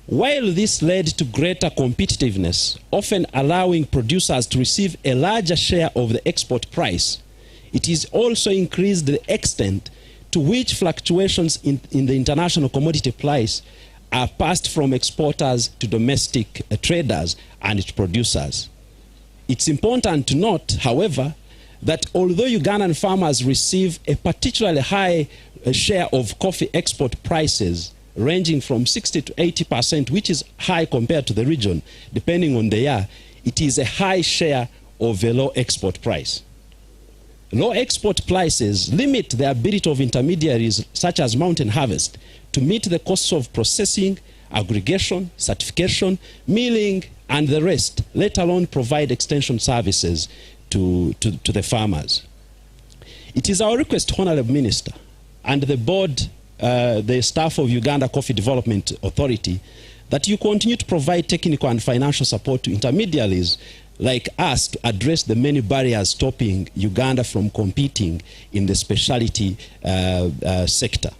While this led to greater competitiveness, often allowing producers to receive a larger share of the export price, it has also increased the extent to which fluctuations in the international commodity price are passed from exporters to domestic traders and its producers. It's important to note, however, that although Ugandan farmers receive a particularly high share of coffee export prices, ranging from 60 to 80%, which is high compared to the region, depending on the year, it is a high share of a low export price. Low export prices limit the ability of intermediaries such as Mountain Harvest to meet the costs of processing, aggregation, certification, milling, and the rest, let alone provide extension services to the farmers. It is our request, Honorable Minister, and the board, the staff of Uganda Coffee Development Authority, that you continue to provide technical and financial support to intermediaries like us to address the many barriers stopping Uganda from competing in the specialty sector.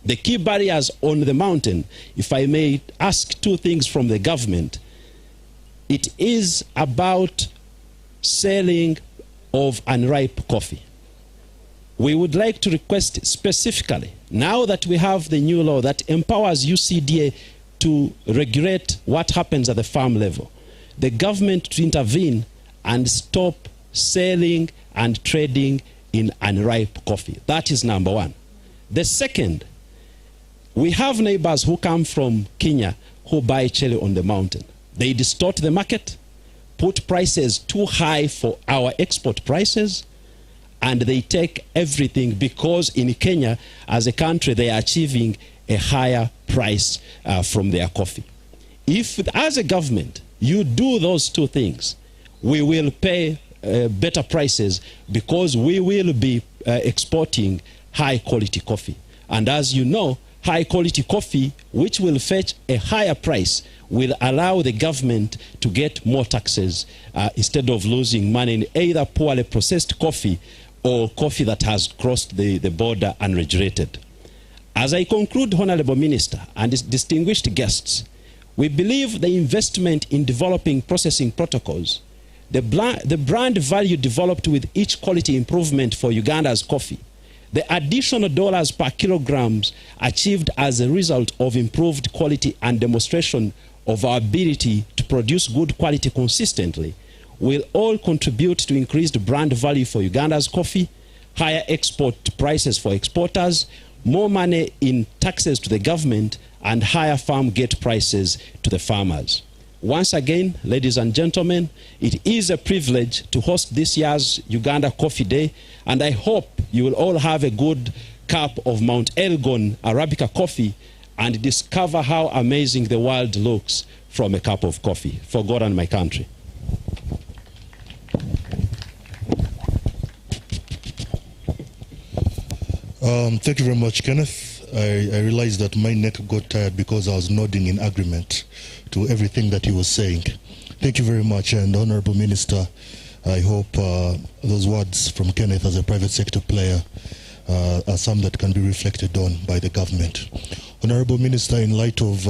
The key barriers on the mountain, if I may ask two things from the government, it is about selling of unripe coffee. We would like to request specifically, now that we have the new law that empowers UCDA to regulate what happens at the farm level, the government to intervene and stop selling and trading in unripe coffee. That is number one. The second, we have neighbors who come from Kenya who buy chili on the mountain. They distort the market, put prices too high for our export prices, and they take everything because in Kenya, as a country, they are achieving a higher price from their coffee. If, as a government, you do those two things, we will pay better prices because we will be exporting high-quality coffee. And as you know, high-quality coffee, which will fetch a higher price, will allow the government to get more taxes instead of losing money in either poorly processed coffee or coffee that has crossed the border unregulated. As I conclude, Honorable Minister and distinguished guests, we believe the investment in developing processing protocols, the brand value developed with each quality improvement for Uganda's coffee, the additional dollars per kilograms achieved as a result of improved quality and demonstration of our ability to produce good quality consistently will all contribute to increased brand value for Uganda's coffee, higher export prices for exporters, more money in taxes to the government, and higher farm gate prices to the farmers. Once again, ladies and gentlemen, it is a privilege to host this year's Uganda Coffee Day, and I hope you will all have a good cup of Mount Elgon Arabica coffee and discover how amazing the world looks from a cup of coffee. For God and my country. Thank you very much, Kenneth. I realized that my neck got tired because I was nodding in agreement to everything that he was saying. Thank you very much, and Honorable Minister, I hope those words from Kenneth as a private sector player are some that can be reflected on by the government. Honorable Minister, in light of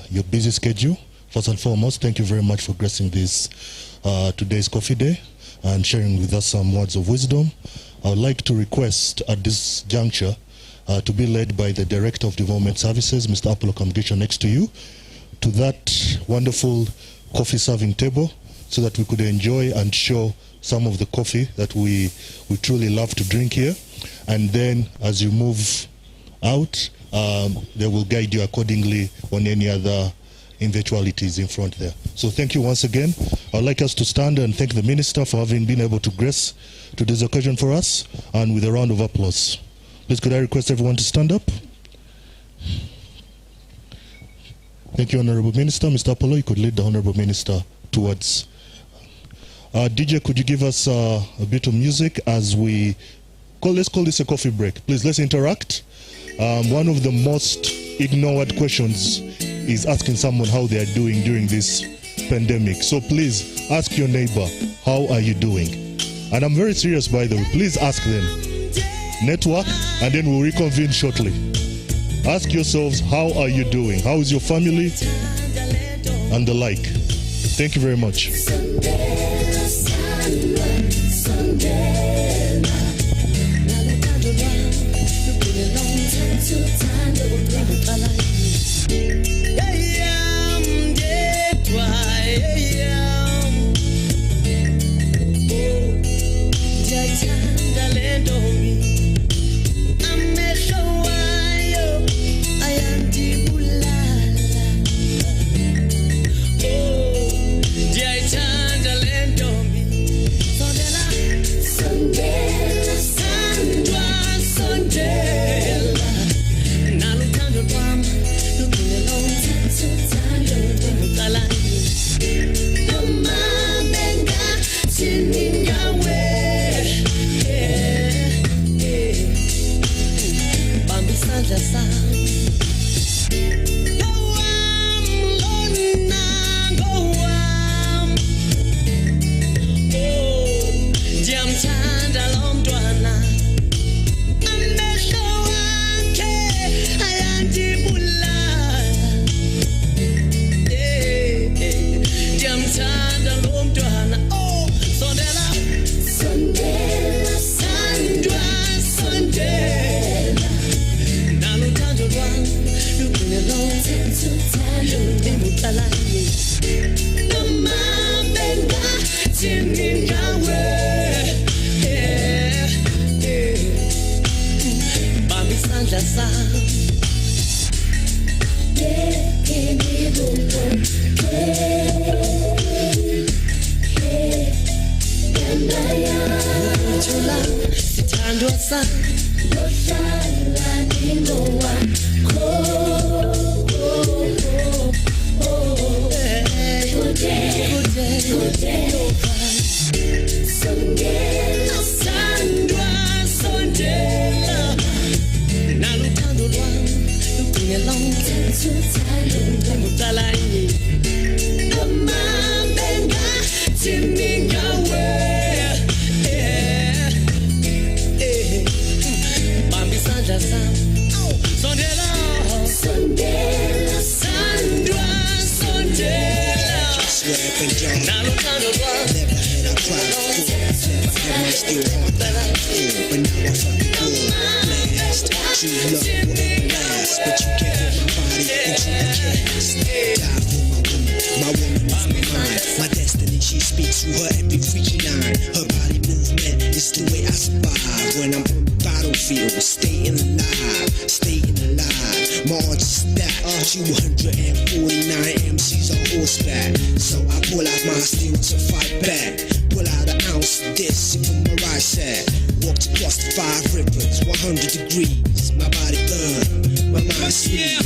your busy schedule, first and foremost, thank you very much for gracing this today's Coffee Day and sharing with us some words of wisdom. I would like to request at this juncture to be led by the Director of Development Services, Mr. Apollo Kamgisha, next to you, to that wonderful coffee serving table so that we could enjoy and show some of the coffee that we truly love to drink here. And then as you move out, they will guide you accordingly on any other eventualities in front there. So thank you once again. I'd like us to stand and thank the Minister for having been able to grace today's occasion for us, and with a round of applause. Please could I request everyone to stand up? Thank you, Honorable Minister. Mr. Apollo, you could lead the Honorable Minister towards. DJ, could you give us a bit of music as we let's call this a coffee break. Please, let's interact. One of the most ignored questions is asking someone how they are doing during this pandemic. So please ask your neighbor, how are you doing? And I'm very serious, by the way. Please ask them. Network, and then we'll reconvene shortly. Ask yourselves, how are you doing? How is your family? And the like. Thank you very much. My destiny, she speaks through her epic freaky line. Her body movement is the way I survive when I'm march that 249 MCs on horseback. So I pull out my steel to fight back. Pull out an ounce of this from my right side. Walked across the 5 rivers, 100 degrees. My body burned, my mind sweet.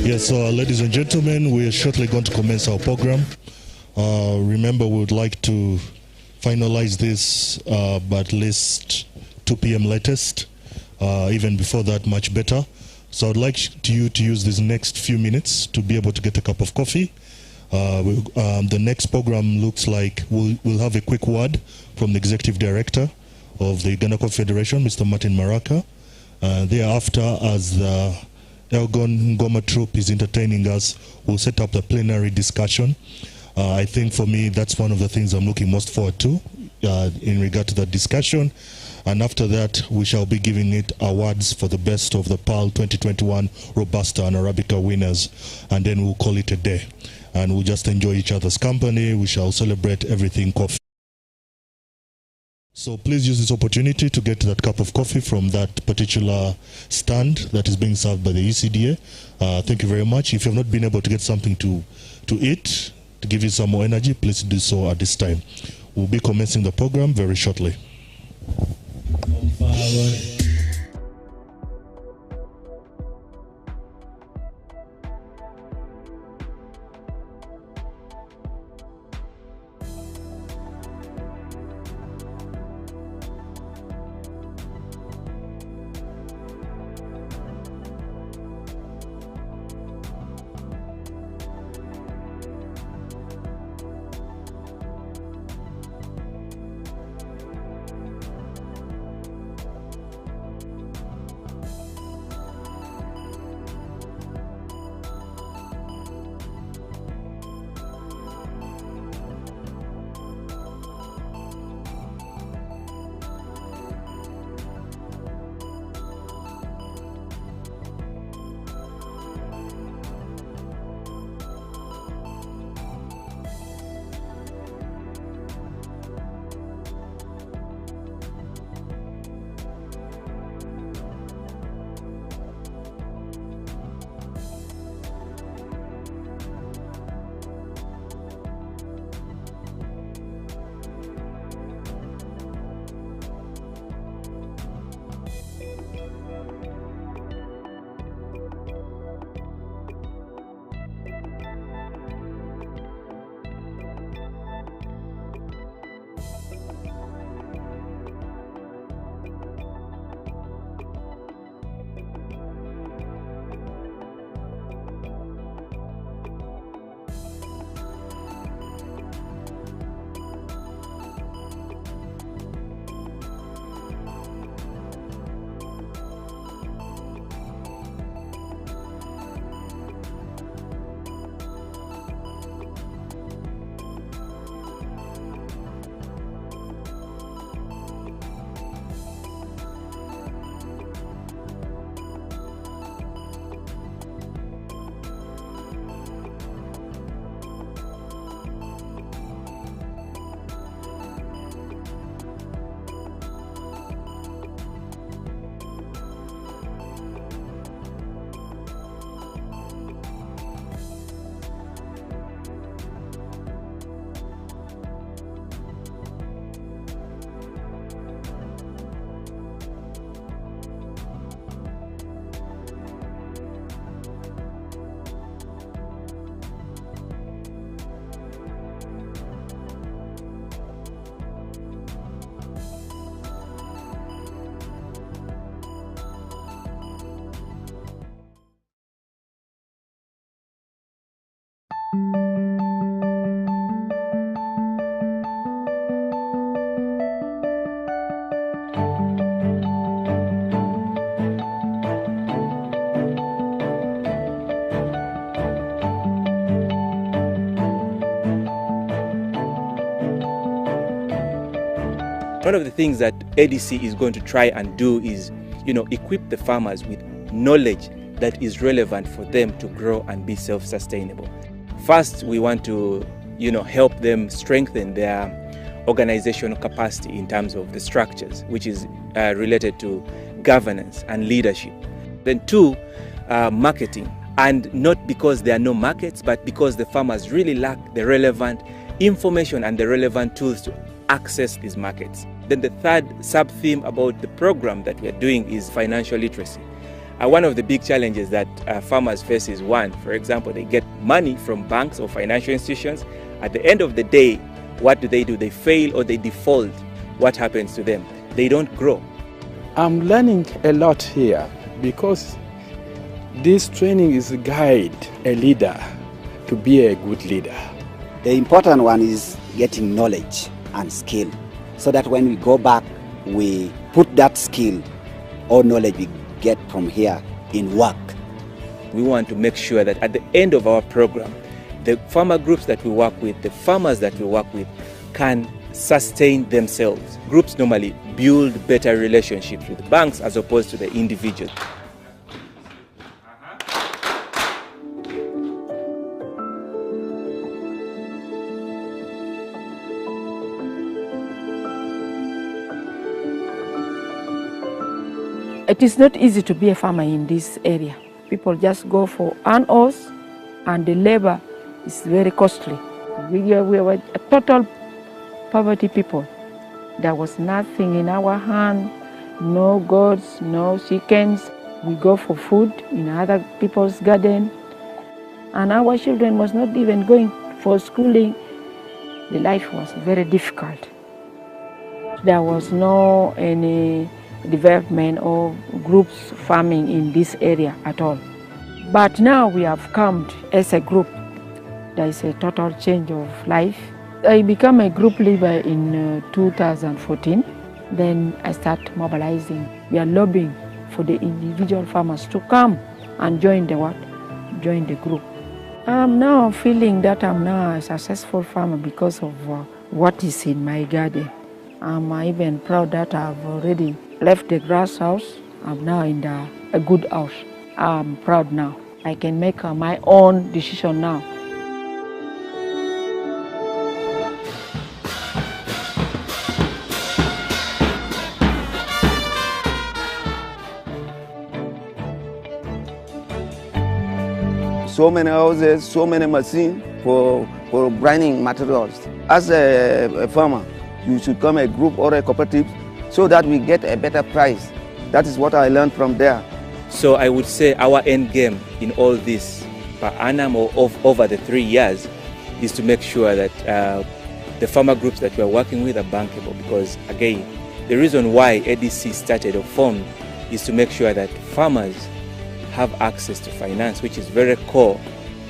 Yes, ladies and gentlemen, we are shortly going to commence our program. Remember, we would like to finalize this by at least 2 p.m. latest. Even before that, much better. So I'd like you to use these next few minutes to be able to get a cup of coffee The next program looks like we'll have a quick word from the Executive Director of the Uganda Coffee Federation, Mr. Martin Maraka. Thereafter, as the Elgon Ngoma Troupe is entertaining us, we'll set up the plenary discussion. I think for me, that's one of the things I'm looking most forward to in regard to that discussion. And after that, we shall be giving it awards for the best of the PAL 2021 Robusta and Arabica winners. And then we'll call it a day. And we'll just enjoy each other's company. We shall celebrate everything coffee. So please use this opportunity to get that cup of coffee from that particular stand that is being served by the ECDA. Thank you very much. If you have not been able to get something to eat, to give you some more energy, please do so at this time. We'll be commencing the program very shortly. One of the things that ADC is going to try and do is, equip the farmers with knowledge that is relevant for them to grow and be self-sustainable. First, we want to, help them strengthen their organizational capacity in terms of the structures, which is related to governance and leadership. Then two, marketing. And not because there are no markets, but because the farmers really lack the relevant information and the relevant tools to access these markets. Then the third sub-theme about the program that we are doing is financial literacy. One of the big challenges that farmers face is one, for example, they get money from banks or financial institutions. At the end of the day, what do? They fail or they default. What happens to them? They don't grow. I'm learning a lot here because this training is a guide, a leader, to to be a good leader. The important one is getting knowledge and skill, so that when we go back, we put that skill or knowledge we get from here in work. We want to make sure that at the end of our program, the farmer groups that we work with, the farmers that we work with, can sustain themselves. Groups normally build better relationships with banks as opposed to the individuals. It is not easy to be a farmer in this area. People just go for an horse, and the labor is very costly. We were a total poverty people. There was nothing in our hand, no goats, no chickens. We go for food in other people's garden, and our children was not even going for schooling. The life was very difficult. There was no any development or groups farming in this area at all. But now we have come as a group. There is a total change of life. I became a group leader in 2014. Then I start mobilizing. We are lobbying for the individual farmers to come and join the what? Join the group. I'm now feeling that I'm now a successful farmer because of what is in my garden. I'm even proud that I've already left the grass house. I'm now in a good house. I'm proud now. I can make my own decision now. So many houses, so many machines for grinding materials. As a farmer, you should come a group or a cooperative so that we get a better price. That is what I learned from there. So I would say our end game in all this per annum or over the 3 years is to make sure that the farmer groups that we are working with are bankable, because again, the reason why ADC started or formed is to make sure that farmers have access to finance, which is very core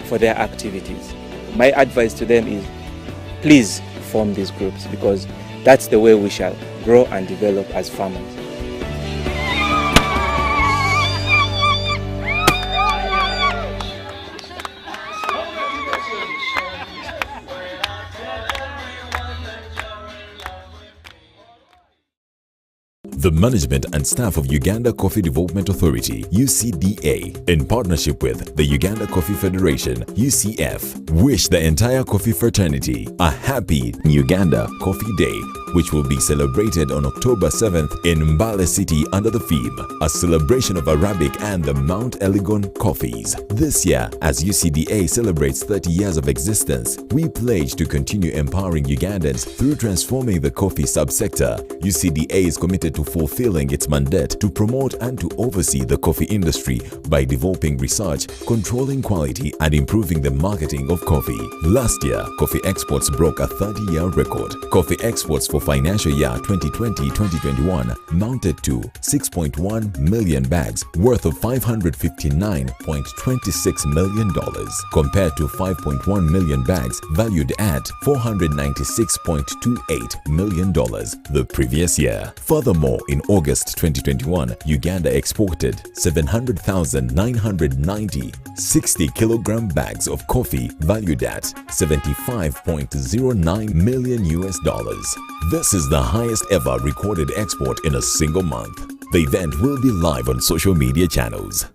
for their activities. My advice to them is please form these groups, because that's the way we shall grow and develop as farmers. The management and staff of Uganda Coffee Development Authority, UCDA, in partnership with the Uganda Coffee Federation, UCF, wish the entire coffee fraternity a happy Uganda Coffee Day, which will be celebrated on October 7th in Mbale City under the theme, a celebration of Arabic and the Mount Elgon coffees. This year, as UCDA celebrates 30 years of existence, we pledge to continue empowering Ugandans through transforming the coffee subsector. UCDA is committed to fulfilling its mandate to promote and to oversee the coffee industry by developing research, controlling quality, and improving the marketing of coffee. Last year, coffee exports broke a 30-year record. Coffee exports for financial year 2020-2021 mounted to 6.1 million bags worth of $559.26 million compared to 5.1 million bags valued at $496.28 million the previous year. Furthermore, in August 2021, Uganda exported 700,990 60-kilogram bags of coffee valued at $75.09 million. This is the highest ever recorded export in a single month. The event will be live on social media channels.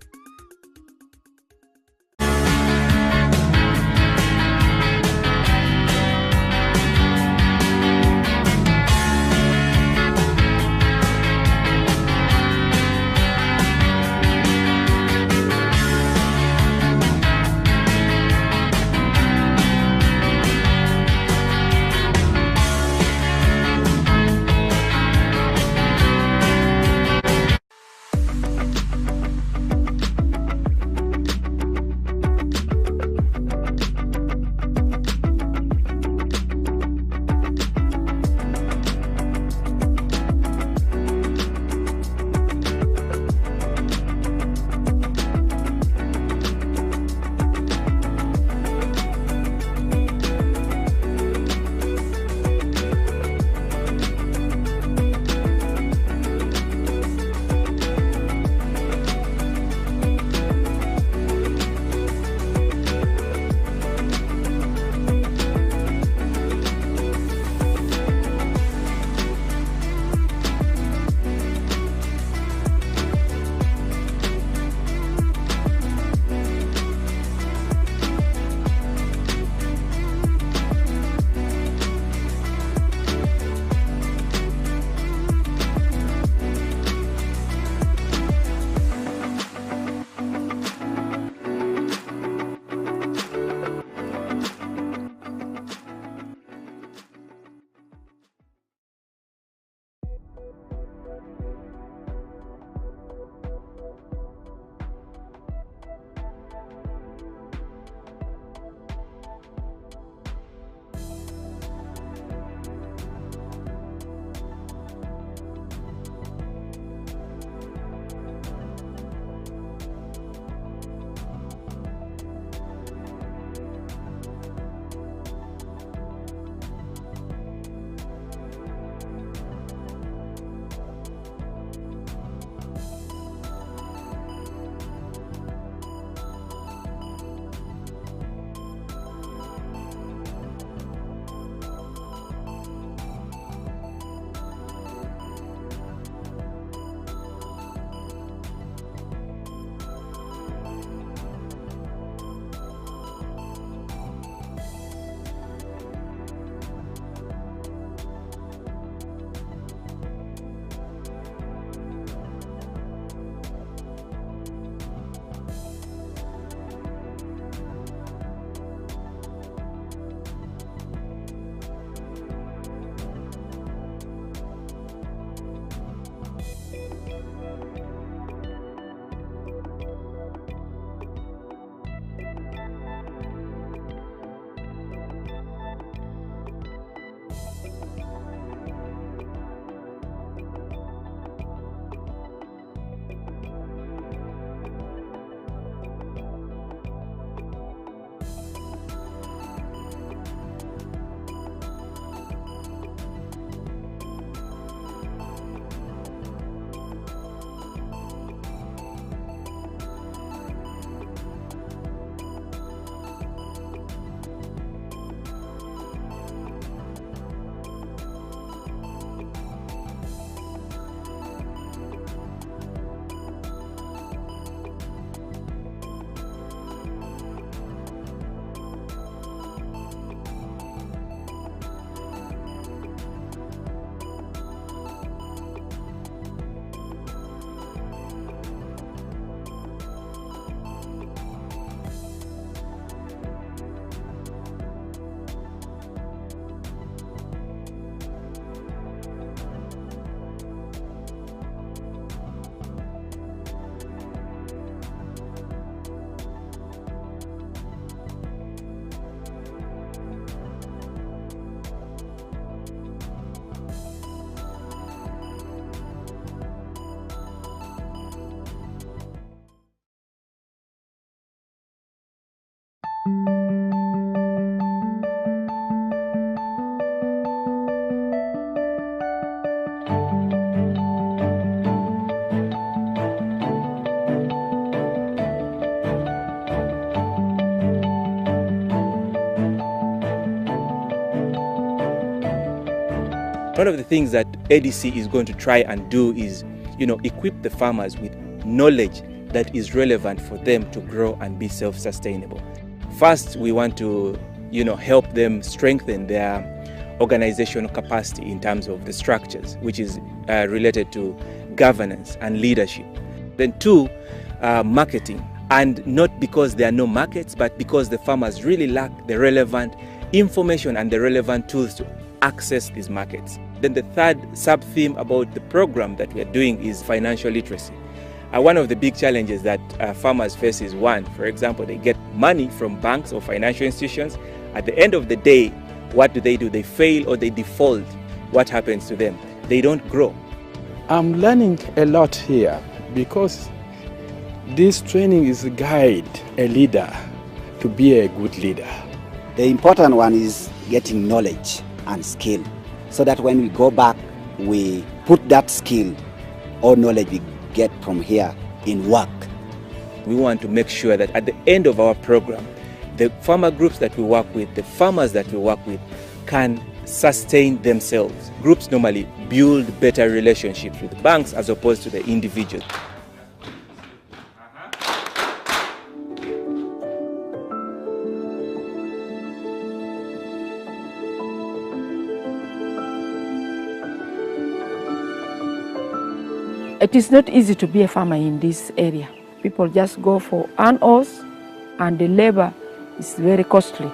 One of the things that ADC is going to try and do is, equip the farmers with knowledge that is relevant for them to grow and be self-sustainable. First, we want to, help them strengthen their organizational capacity in terms of the structures, which is related to governance and leadership. Then two, marketing. And not because there are no markets, but because the farmers really lack the relevant information and the relevant tools to access these markets. Then the third sub-theme about the program that we are doing is financial literacy. One of the big challenges that farmers face is one, for example, they get money from banks or financial institutions. At the end of the day, what do? They fail or they default. What happens to them? They don't grow. I'm learning a lot here because this training is a guide a leader to be a good leader. The important one is getting knowledge and skill, so that when we go back, we put that skill or knowledge we get from here in work. We want to make sure that at the end of our program, the farmer groups that we work with, the farmers that we work with, can sustain themselves. Groups normally build better relationships with banks as opposed to the individuals. It is not easy to be a farmer in this area. People just go for an horse and the labor is very costly.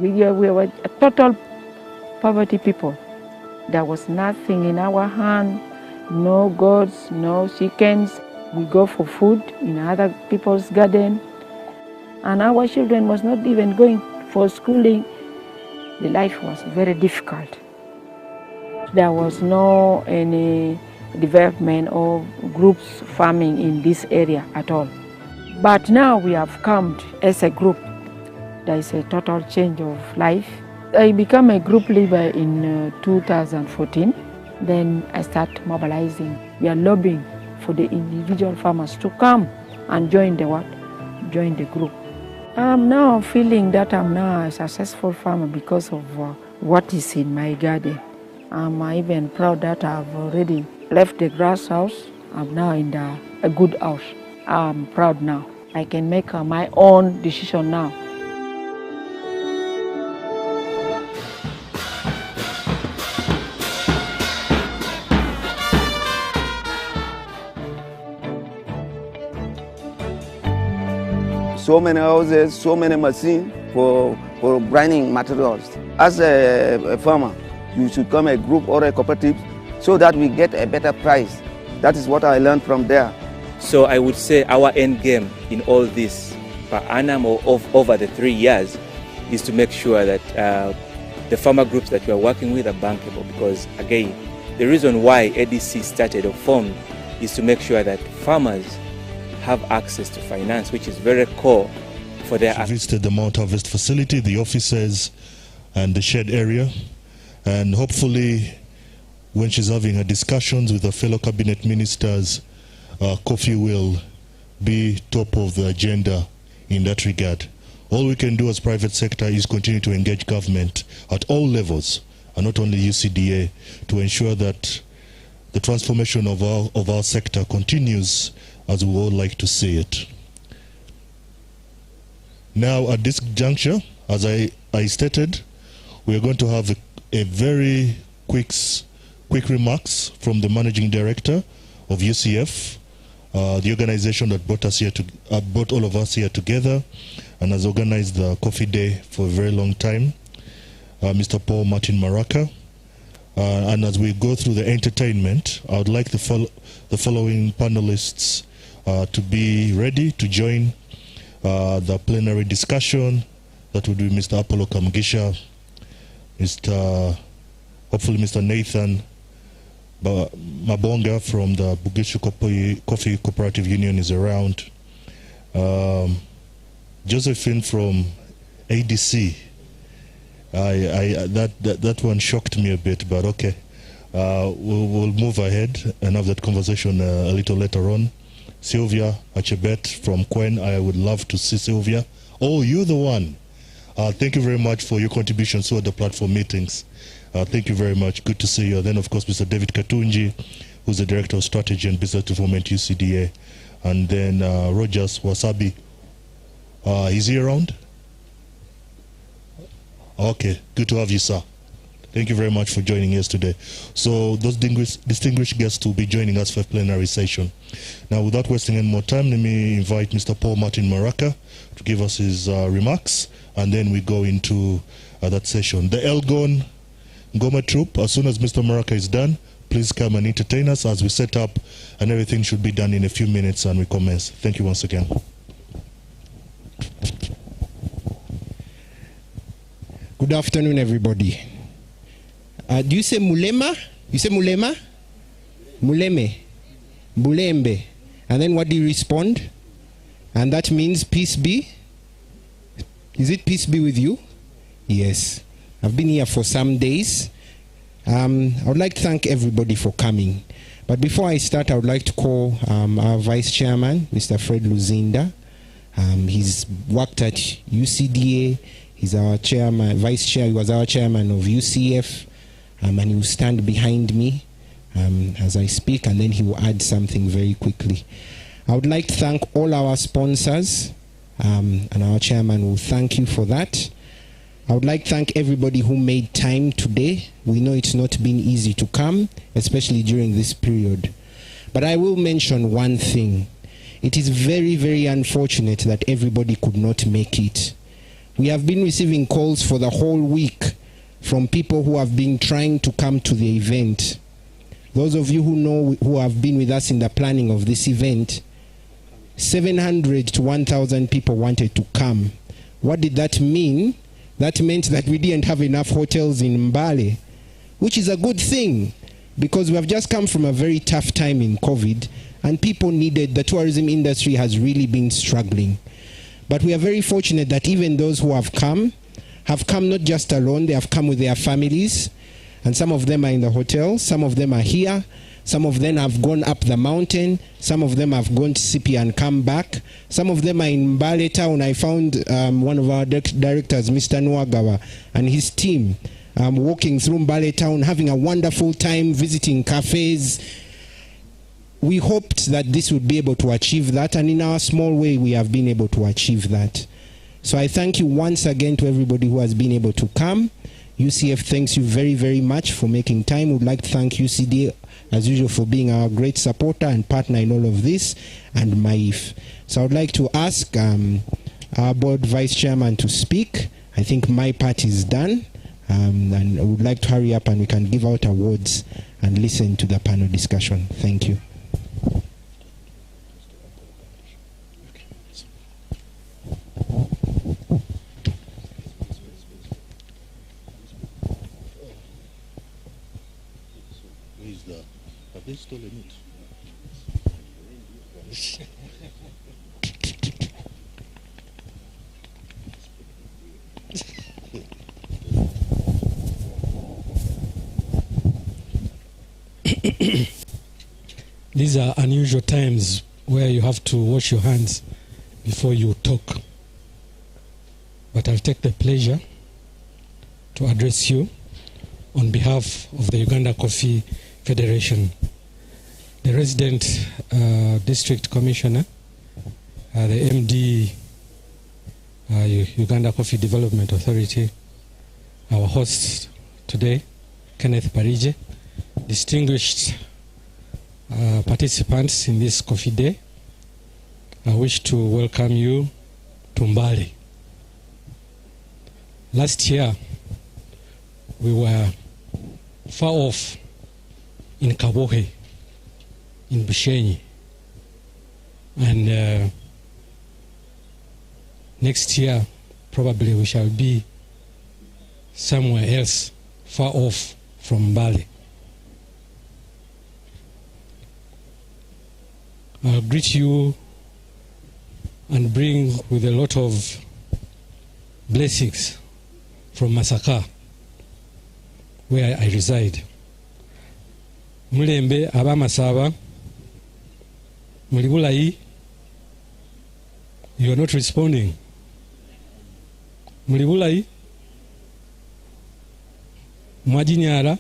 We were a total poverty people. There was nothing in our hand, no goats, no chickens. We go for food in other people's garden. And our children was not even going for schooling. The life was very difficult. There was no any development or groups farming in this area at all. But now we have come as a group. There is a total change of life. I became a group leader in 2014. Then I start mobilizing. We are lobbying for the individual farmers to come and join the what? Join the group. I'm now feeling that I'm now a successful farmer because of what is in my garden. I'm even proud that I've already left the grass house. I'm now in a good house. I'm proud now. I can make my own decision now. So many houses, so many machines for grinding materials. As a farmer, you should come a group or a cooperative so that we get a better price. That is what I learned from there. So I would say our end game in all this per annum or over the 3 years is to make sure that the farmer groups that we are working with are bankable, because again, the reason why ADC started or formed is to make sure that farmers have access to finance, which is very core for their... She visited the Mount Harvest facility, the offices and the shed area, and hopefully when she's having her discussions with her fellow cabinet ministers, coffee will be top of the agenda in that regard. All we can do as private sector is continue to engage government at all levels, and not only UCDA, to ensure that the transformation of our sector continues as we would like to see it. Now at this juncture, as I stated, we are going to have a very quick remarks from the managing director of UCF, the organization that brought us here brought all of us here together and has organized the coffee day for a very long time, Mr. Paul Martin Maraka. And as we go through the entertainment, I would like the following panelists to be ready to join the plenary discussion. That would be Mr. Apollo Kamgisha, hopefully Mr. Nathan Mabonga from the Bugishu Coffee Cooperative Union is around. Josephine from ADC. That one shocked me a bit, but okay. We'll move ahead and have that conversation a little later on. Sylvia Achebet from Quen. I would love to see Sylvia. Oh, you're the one. Thank you very much for your contributions to the platform meetings. Thank you very much. Good to see you. Then, of course, Mr. David Katunji, who's the Director of Strategy and Business Development, UCDA. And then Rogers Wasabi. Is he around? Okay, good to have you, sir. Thank you very much for joining us today. So those distinguished guests will be joining us for a plenary session. Now, without wasting any more time, let me invite Mr. Paul Martin Maraka to give us his remarks, and then we go into that session. The Elgon Ngoma Troop, as soon as Mr. Maraka is done, please come and entertain us as we set up, and everything should be done in a few minutes and we commence. Thank you once again. Good afternoon, everybody. Do you say Mulema? You say Mulema? Muleme. Bulembe. And then what do you respond? And that means peace be? Is it peace be with you? Yes. I've been here for some days. I would like to thank everybody for coming. But before I start, I would like to call our Vice Chairman, Mr. Fred Luzinda. He's worked at UCDA. He's our chairman, vice chair. He was our chairman of UCF, and he will stand behind me as I speak, and then he will add something very quickly. I would like to thank all our sponsors, and our chairman will thank you for that. I would like to thank everybody who made time today. We know it's not been easy to come, especially during this period. But I will mention one thing. It is very, very unfortunate that everybody could not make it. We have been receiving calls for the whole week from people who have been trying to come to the event. Those of you who know, who have been with us in the planning of this event, 700 to 1,000 people wanted to come. What did that mean? That meant that we didn't have enough hotels in Mbale, which is a good thing because we have just come from a very tough time in COVID, and people needed, the tourism industry has really been struggling. But we are very fortunate that even those who have come not just alone, they have come with their families, and some of them are in the hotel, some of them are here, some of them have gone up the mountain, some of them have gone to Sipi and come back, some of them are in Mbale town. I found one of our directors, Mr. Nwagawa, and his team walking through Mbale town, having a wonderful time, visiting cafes. We hoped that this would be able to achieve that, and in our small way, we have been able to achieve that. So I thank you once again to everybody who has been able to come. UCF thanks you very, very much for making time. We'd like to thank UCD, as usual, for being our great supporter and partner in all of this, and MAIF. So I would like to ask our board vice chairman to speak. I think my part is done, and I would like to hurry up and we can give out awards and listen to the panel discussion. Thank you. Have they stolen it? These are unusual times where you have to wash your hands before you talk. But I'll take the pleasure to address you on behalf of the Uganda Coffee Federation. The resident district commissioner, the MD, Uganda Coffee Development Authority, our host today, Kenneth Parije, distinguished participants in this coffee day, I wish to welcome you to Mbale. Last year, we were far off in Kabohe, in Bushenyi, and next year probably we shall be somewhere else far off from Mbale. I'll greet you and bring with a lot of blessings from Masaka, where I reside. Mulembe abamasaba mulibulayi, you are not responding. Mulibulayi, Mwajinyara.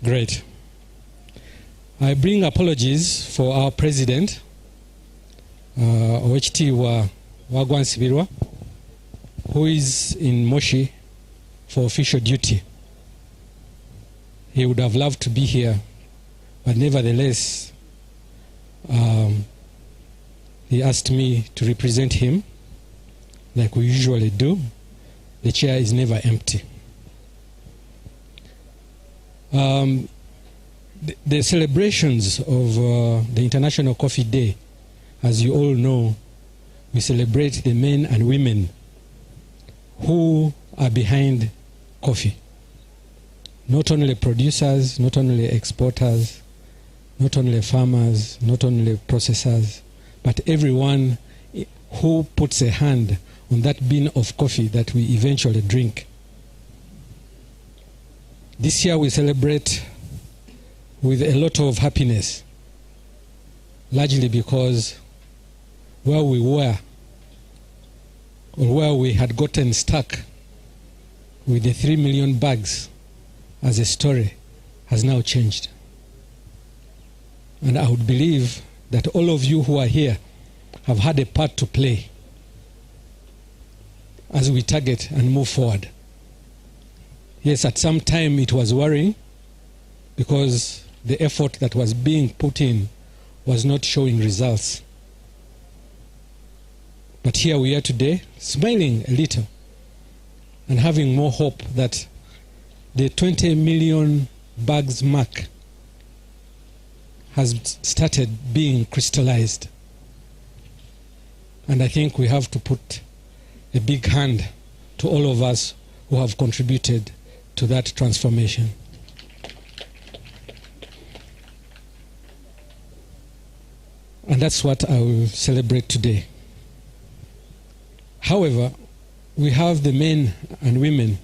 Great. I bring apologies for our president, OHT Wagwansibirwa, who is in Moshi for official duty. He would have loved to be here, but nevertheless, he asked me to represent him like we usually do. The chair is never empty. The celebrations of the International Coffee Day, as you all know, we celebrate the men and women who are behind coffee. Not only producers, not only exporters, not only farmers, not only processors, but everyone who puts a hand on that bin of coffee that we eventually drink. This year we celebrate with a lot of happiness, largely because where we were, or where we had gotten stuck with the 3 million bags as a story, has now changed. And I would believe that all of you who are here have had a part to play as we target and move forward. Yes, at some time it was worrying because the effort that was being put in was not showing results. But here we are today, smiling a little and having more hope that the 20 million bags mark has started being crystallized. And I think we have to put a big hand to all of us who have contributed to that transformation. And that's what I will celebrate today. However, we have the men and women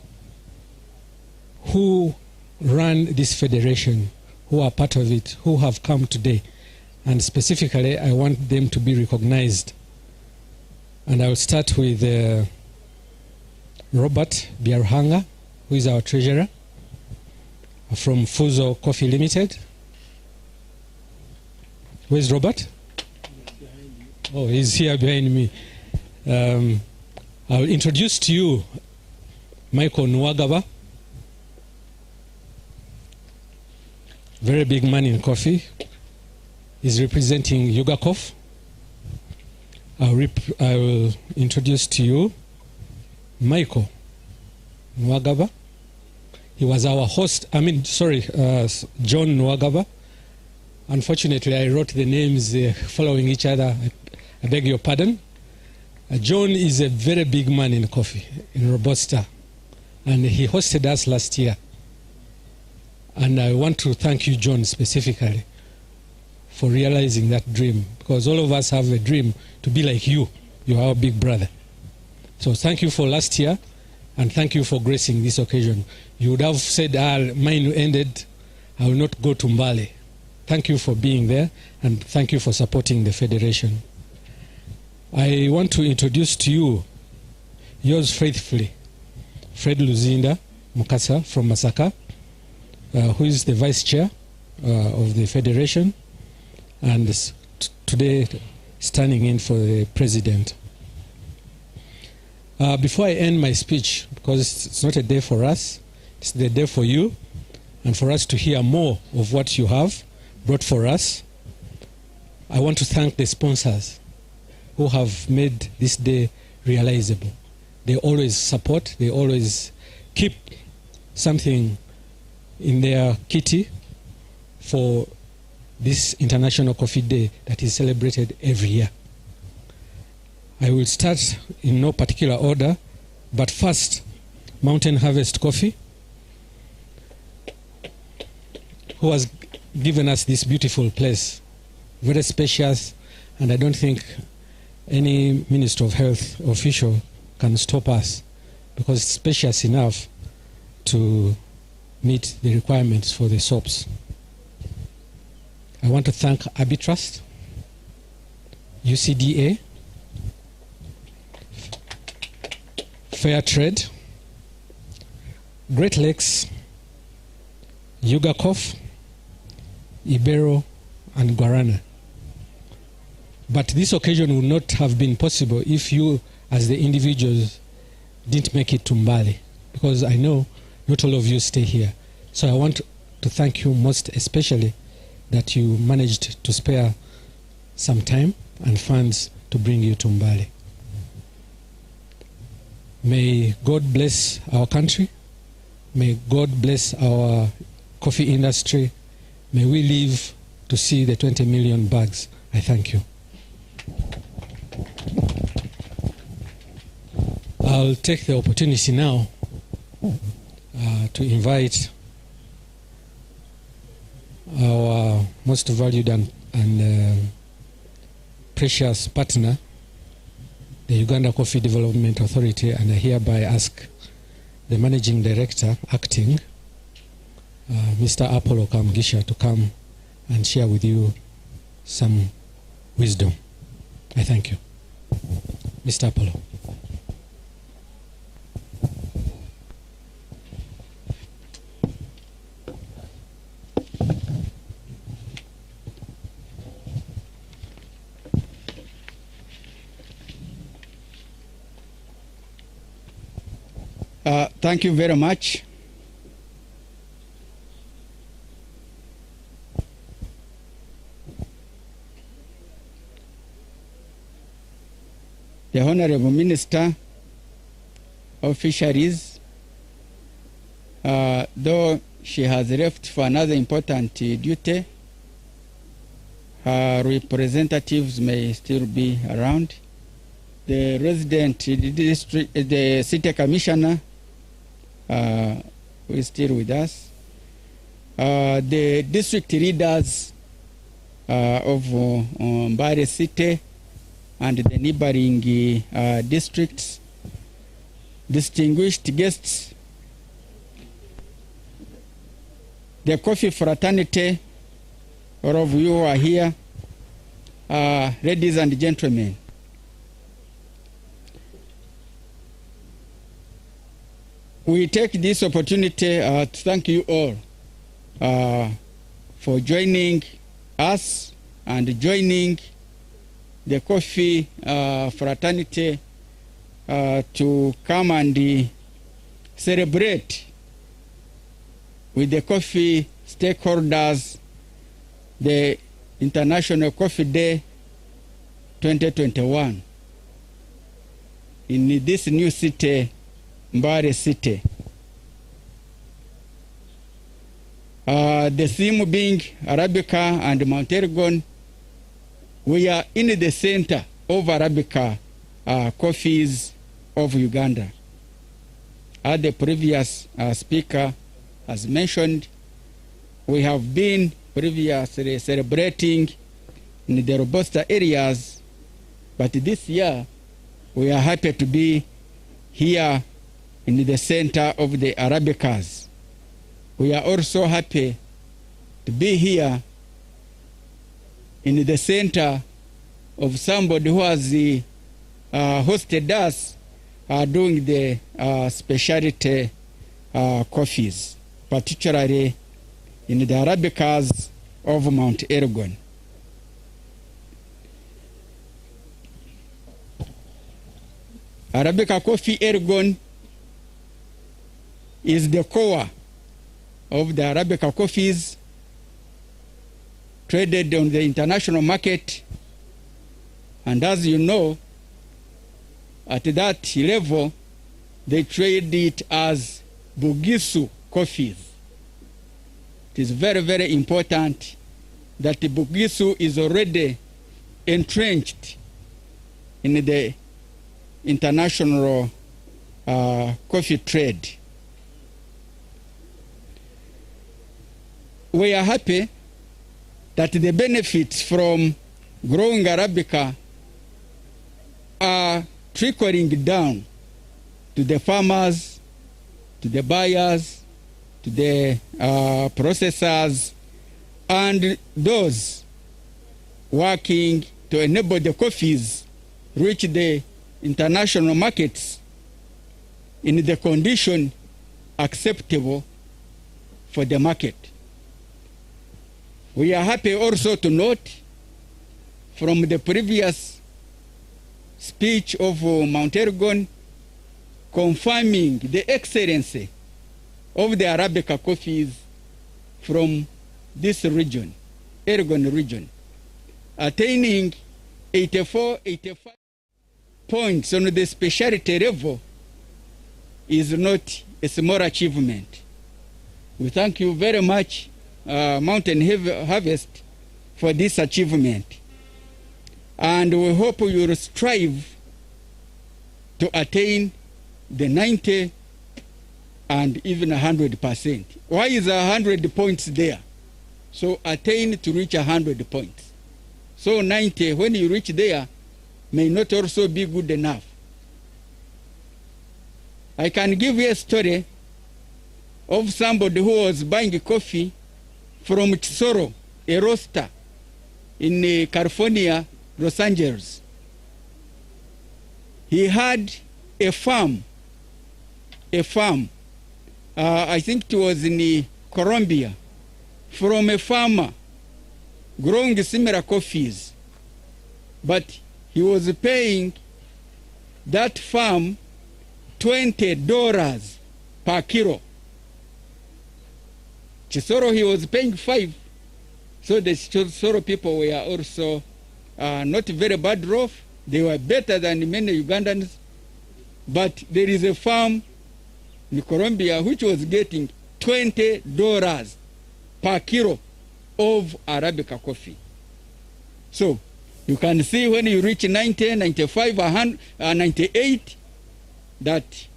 who run this federation, who are part of it, who have come today. And specifically, I want them to be recognized. And I will start with Robert Biarhanga, who is our treasurer from Fuzo Coffee Limited. Where's Robert? Oh, he's here behind me. I'll introduce to you Michael Nwagaba, very big man in coffee. He's representing Uganda Coffee. I will introduce to you Michael Nwagaba. He was our host, John Nwagaba. Unfortunately, I wrote the names following each other. I beg your pardon. John is a very big man in coffee, in Robusta, and he hosted us last year. And I want to thank you, John, specifically for realizing that dream, because all of us have a dream to be like you. You are our big brother. So thank you for last year, and thank you for gracing this occasion. You would have said, mine ended, I will not go to Mbale. Thank you for being there, and thank you for supporting the Federation. I want to introduce to you yours faithfully, Fred Luzinda Mukasa from Masaka, who is the Vice Chair of the Federation, and today standing in for the President. Before I end my speech, because it's not a day for us, it's the day for you, and for us to hear more of what you have brought for us, I want to thank the sponsors who have made this day realizable. They always support, they always keep something in their kitty for this International Coffee Day that is celebrated every year. I will start in no particular order, but first, Mountain Harvest Coffee, who has given us this beautiful place, very spacious, and I don't think any Minister of Health official can stop us because it's spacious enough to meet the requirements for the soaps. I want to thank Abitrust, UCDA, Fair Trade, Great Lakes, Uganda Coffee, Ibero, and Guarana. But this occasion would not have been possible if you, as the individuals, didn't make it to Mbale, because I know not all of you stay here. So I want to thank you most especially that you managed to spare some time and funds to bring you to Mbale. May God bless our country. May God bless our coffee industry. May we live to see the 20 million bags. I thank you. I'll take the opportunity now to invite our most valued and precious partner, the Uganda Coffee Development Authority, and I hereby ask the Managing Director, acting, Mr. Apollo Kamgisha, to come and share with you some wisdom. I thank you. Mr. Apollo. Thank you very much. The Honorable Minister of Fisheries, though she has left for another important duty, her representatives may still be around. The resident district, the city commissioner, who is still with us. The district leaders of Mbale City and the neighboring districts, distinguished guests, the coffee fraternity, all of you who are here, ladies and gentlemen. We take this opportunity to thank you all for joining us and joining the coffee fraternity to come and celebrate with the coffee stakeholders the International Coffee Day 2021 in this new city, Mbale City. The theme being Arabica and Mount Elgon. We are in the center of Arabica coffees of Uganda. As the previous speaker has mentioned, we have been previously celebrating in the Robusta areas, but this year we are happy to be here in the center of the Arabicas. We are also happy to be here in the center of somebody who has hosted us doing the specialty coffees, particularly in the Arabicas of Mount Elgon. Arabica Coffee Elgon is the core of the Arabica coffees traded on the international market, and as you know, at that level they trade it as Bugisu coffees. It is very, very important that the Bugisu is already entrenched in the international coffee trade. We are happy that the benefits from growing Arabica are trickling down to the farmers, to the buyers, to the processors, and those working to enable the coffees reach the international markets in the condition acceptable for the market. We are happy also to note from the previous speech of Mount Elgon confirming the excellency of the Arabica coffees from this region, Elgon region, attaining 85 points on the specialty level is not a small achievement. We thank you very much, Mountain Harvest, for this achievement. And we hope you will strive to attain the 90 and even 100%. Why is 100 points there? So attain to reach 100 points. So 90, when you reach there, may not also be good enough. I can give you a story of somebody who was buying coffee from Chisoro, a roaster in California, Los Angeles. He had a farm, I think it was in Colombia, from a farmer growing similar coffees. But he was paying that farm $20 per kilo. Chisoro, he was paying 5. So the Chisoro people were also not very bad off. They were better than many Ugandans. But there is a farm in Colombia which was getting $20 per kilo of Arabica coffee. So you can see when you reach 90, 95, 98, that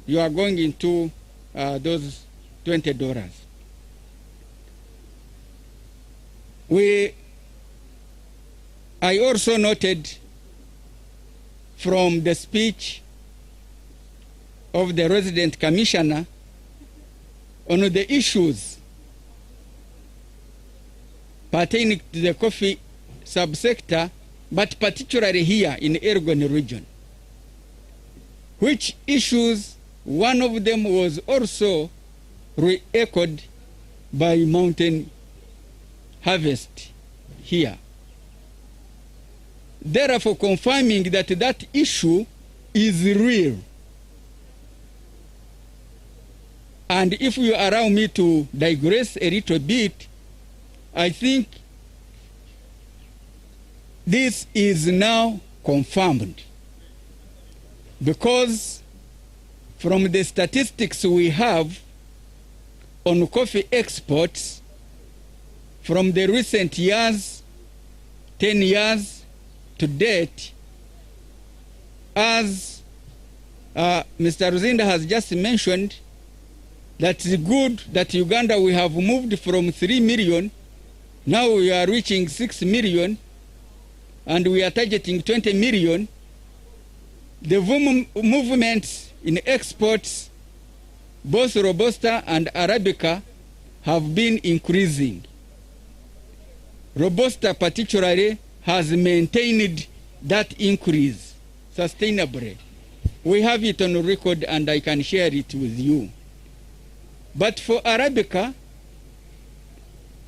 you are going into those $20. I also noted from the speech of the resident commissioner on the issues pertaining to the coffee subsector, but particularly here in Elgon region. Which issues, one of them was also re-echoed by Mountain Harvest here. Therefore confirming that that issue is real. And if you allow me to digress a little bit, I think this is now confirmed, because from the statistics we have on coffee exports from the recent years, 10 years to date, as Mr. Ruzinda has just mentioned, that it's good that Uganda, we have moved from 3 million, now we are reaching 6 million, and we are targeting 20 million. The movements in exports, both Robusta and Arabica, have been increasing. Robusta particularly has maintained that increase sustainably. We have it on record and I can share it with you. But for Arabica,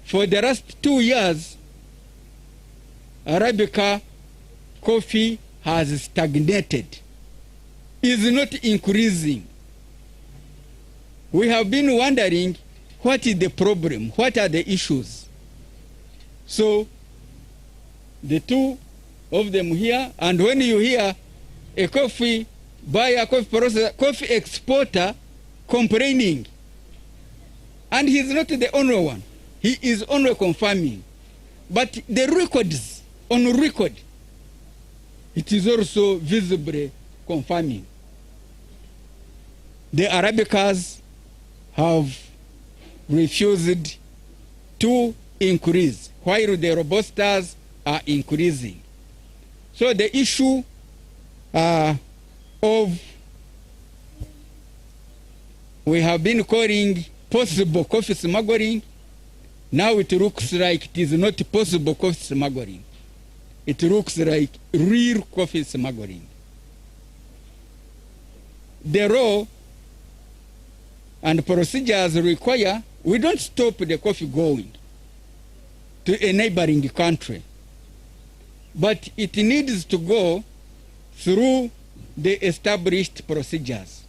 for the last 2 years, Arabica coffee has stagnated, is not increasing. We have been wondering what is the problem, what are the issues. So the two of them here, and when you hear a coffee buyer, coffee processor, coffee exporter complaining, and he's not the only one, he is only confirming. But the records, on record, it is also visibly confirming. The Arabicas have refused to increase, while the Robustas are increasing. So the issue of we have been calling possible coffee smuggling, now it looks like it is not possible coffee smuggling. It looks like real coffee smuggling. The and procedures require, we don't stop the coffee going to a neighboring country. But it needs to go through the established procedures.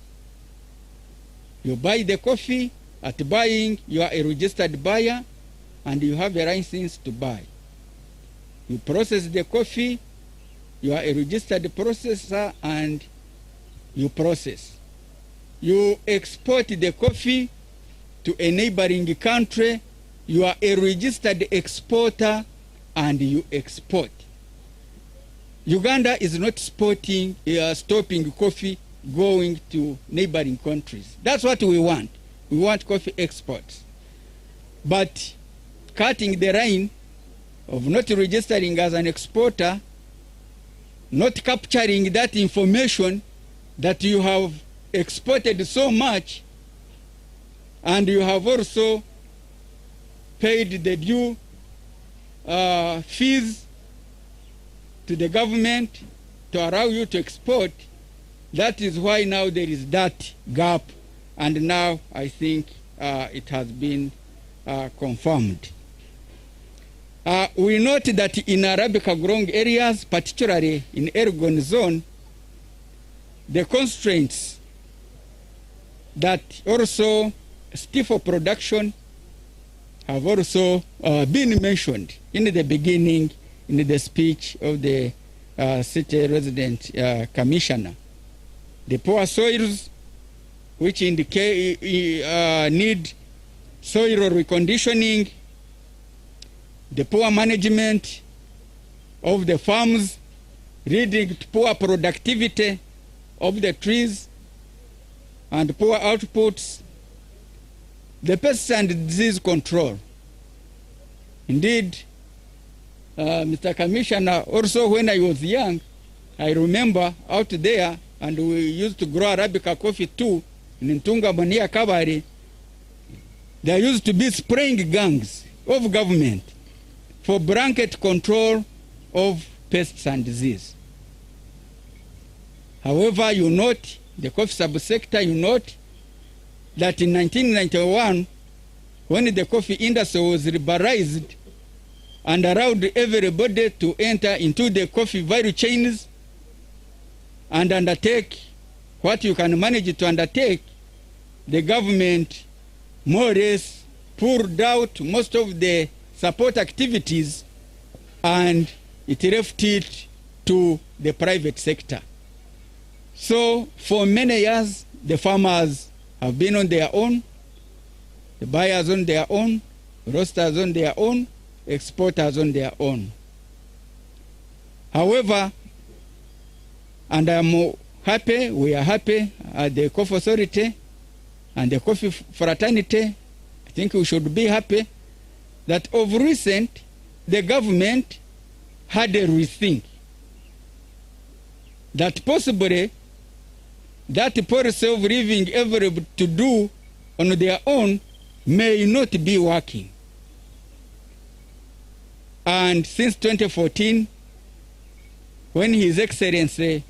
You buy the coffee, at buying you are a registered buyer and you have a license to buy. You process the coffee, you are a registered processor and you process. You export the coffee to a neighboring country, you are a registered exporter and you export. Uganda is not stopping coffee going to neighboring countries. That's what we want. We want coffee exports. But cutting the line of not registering as an exporter, not capturing that information that you have exported so much, and you have also paid the due fees to the government to allow you to export. That is why now there is that gap, and now I think it has been confirmed. We note that in Arabica growing areas, particularly in Elgon zone, the constraints that also stifle production have also been mentioned in the beginning in the speech of the city resident commissioner. The poor soils, which indicate need soil reconditioning, the poor management of the farms, leading to poor productivity of the trees and poor outputs, the pest and disease control. Indeed, Mr. Commissioner, also when I was young, I remember out there, and we used to grow Arabica coffee too, in Ntunga Mania Kabari, there used to be spraying gangs of government for blanket control of pests and disease. However, you note, the coffee subsector, you note that in 1991, when the coffee industry was liberalized and allowed everybody to enter into the coffee value chains and undertake what you can manage to undertake, the government more or less pulled out most of the support activities and it left it to the private sector. So for many years, the farmers have been on their own, the buyers on their own, roasters on their own, exporters on their own. However, and I'm happy, we are happy at the Coffee Authority and the Coffee Fraternity, I think we should be happy that of recent, the government had a rethink that possibly that policy of leaving everybody to do on their own may not be working. And since 2014, when His Excellency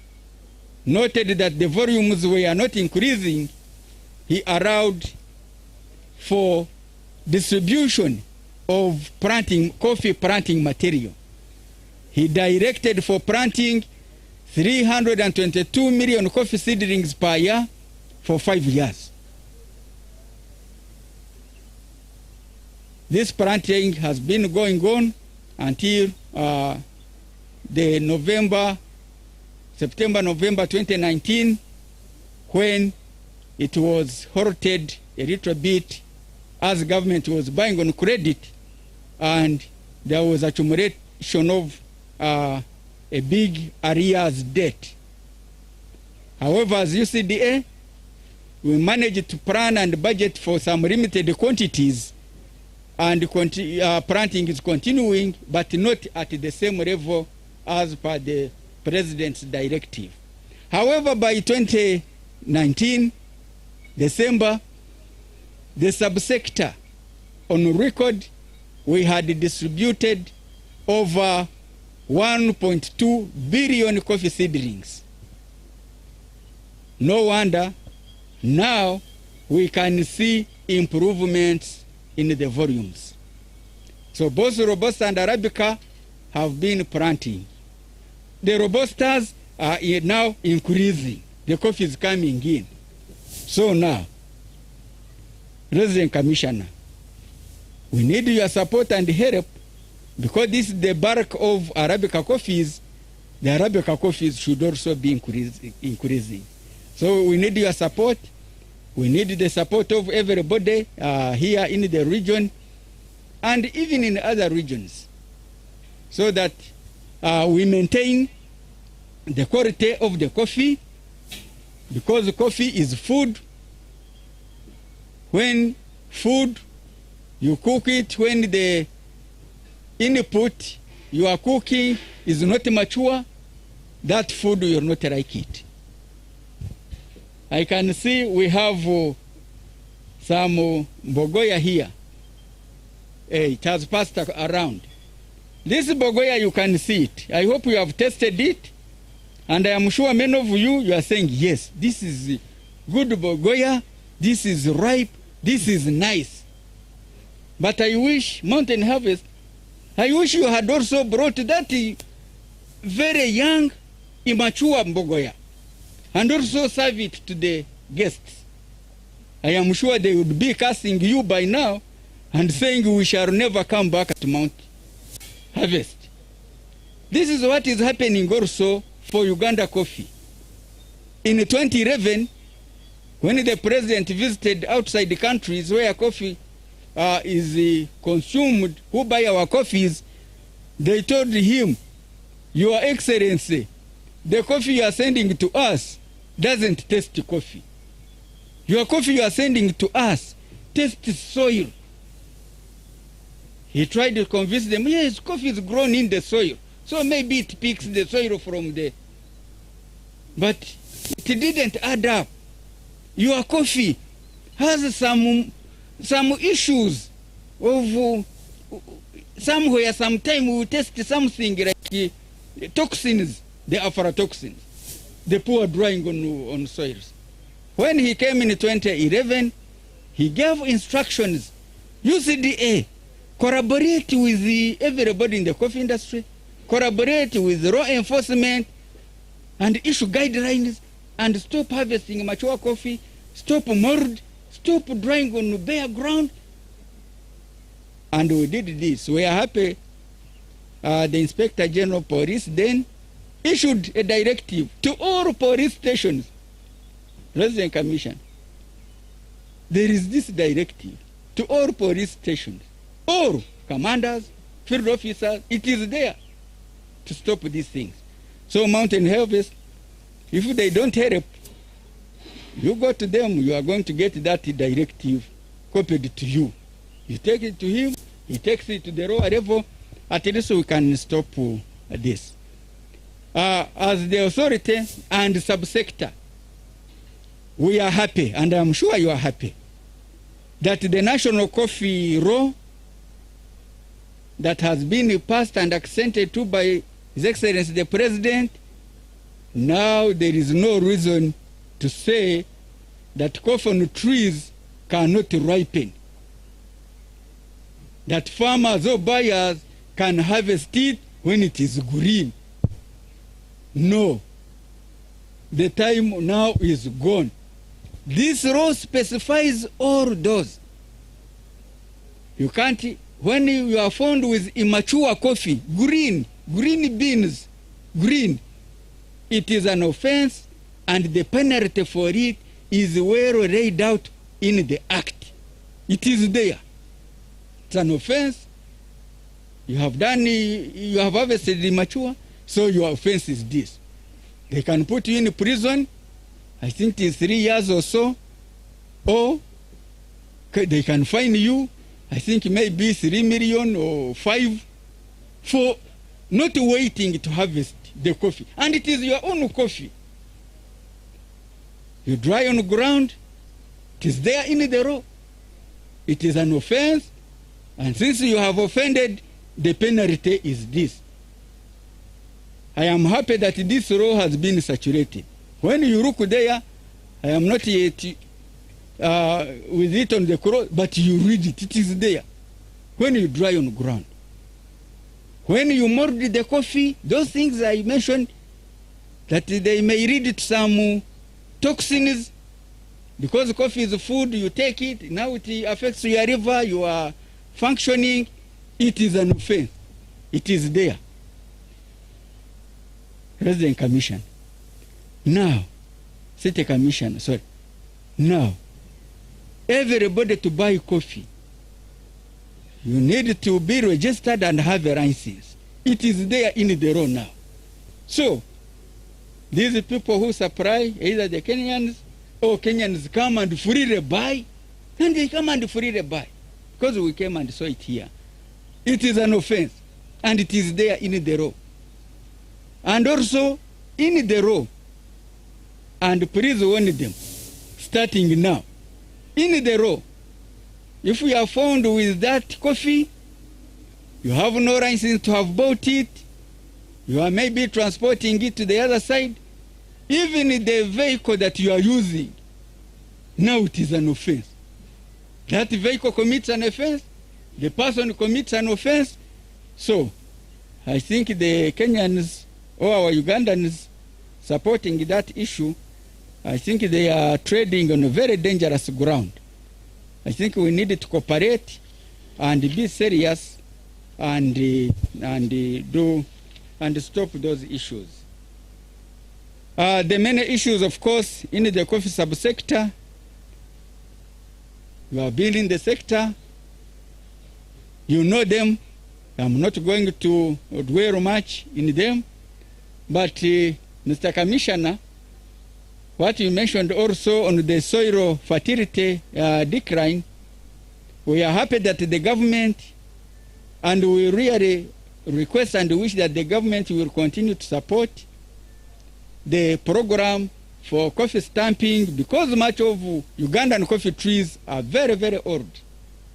noted that the volumes were not increasing, he allowed for distribution of coffee planting material. He directed for planting 322 million coffee seedlings per year for 5 years. This planting has been going on until the September-November 2019, when it was halted a little bit as government was buying on credit, and there was accumulation of a big arrears debt. However, as UCDA, we managed to plan and budget for some limited quantities, and planting is continuing, but not at the same level as per the President's directive. However, by 2019, December, the subsector on record, we had distributed over 1.2 billion coffee seedlings. No wonder now we can see improvements in the volumes. So both Robusta and Arabica have been planting. The Robustas are now increasing. The coffee is coming in. So now, Resident Commissioner, we need your support and help, because this is the bulk of Arabica coffees. The Arabica coffees should also be increasing. So we need your support. We need the support of everybody here in the region and even in other regions, so that we maintain the quality of the coffee, because coffee is food. When food, you cook it, when the input you are cooking is not mature, that food will not like it. I can see we have some bogoya here. It has passed around. This bogoya, you can see it. I hope you have tested it. And I am sure many of you are saying, yes, this is good bogoya, this is ripe, this is nice. But I wish, Mountain Harvest, I wish you had also brought that very young, immature bogoya, and also serve it to the guests. I am sure they would be cursing you by now and saying we shall never come back to Mount Harvest. This is what is happening also for Uganda Coffee. In 2011, when the president visited outside the countries where coffee is consumed, who buy our coffees, they told him, Your Excellency, the coffee you are sending to us doesn't taste coffee. Your coffee you are sending to us tastes soil. He tried to convince them, yes, coffee is grown in the soil, so maybe it picks the soil from the... But it didn't add up. Your coffee has some issues of somewhere, sometime we will test something like toxins, the aflatoxins, the poor drying on soils. When he came in 2011, he gave instructions, UCDA, collaborate with everybody in the coffee industry, collaborate with law enforcement, and issue guidelines, and stop harvesting mature coffee, stop mold, stop drying on bare ground. And we did this. We are happy. The Inspector General of Police then issued a directive to all police stations. Resident Commission, there is this directive to all police stations, all commanders, field officers, it is there to stop these things. So Mountain Harvest, if they don't help, you go to them, you are going to get that directive copied to you. You take it to him, he takes it to the lower level, at least we can stop this. As the authority and subsector, we are happy, and I'm sure you are happy, that the national coffee law that has been passed and accented to by His Excellency the President, now there is no reason to say that coffee on trees cannot ripen, that farmers or buyers can harvest it when it is green. No, the time now is gone. This law specifies all those. You can't, when you are found with immature coffee, green beans, green, it is an offense, and the penalty for it is well laid out in the act. It is there. It's an offense. You have harvested immature, so your offense is this. They can put you in prison, I think it is 3 years or so, or they can fine you, I think maybe 3 million or 5, for not waiting to harvest the coffee. And it is your own coffee. You dry on the ground, it is there in the law. It is an offense, and since you have offended, the penalty is this. I am happy that this law has been saturated. When you look there, I am not yet with it on the cloth, but you read it, it is there. When you dry on the ground. When you mold the coffee, those things I mentioned, that they may read some toxins, because coffee is food, you take it, now it affects your liver, you are functioning, it is an offense. It is there. President Commission. Now, City Commission, sorry. Now, everybody to buy coffee, you need to be registered and have a license. It is there in the law now. So, these people who supply, either the Kenyans or Kenyans come and freely buy, then they come and freely buy. Because we came and saw it here. It is an offense, and it is there in the law. And also, in the law, and please warn them, starting now, in the law, if you are found with that coffee, you have no license to have bought it, you are maybe transporting it to the other side, even the vehicle that you are using, now it is an offense. That vehicle commits an offense, the person commits an offense. So, I think the Kenyans or our Ugandans supporting that issue, I think they are trading on a very dangerous ground. I think we need to cooperate and be serious and stop those issues. The many issues, of course, in the coffee subsector. You have been in the sector. You know them. I'm not going to dwell much in them. But, Mr. Commissioner, what you mentioned also on the soil fertility decline, we are happy that the government, and we really request and wish that the government will continue to support the program for coffee stamping, because much of Ugandan coffee trees are very, very old.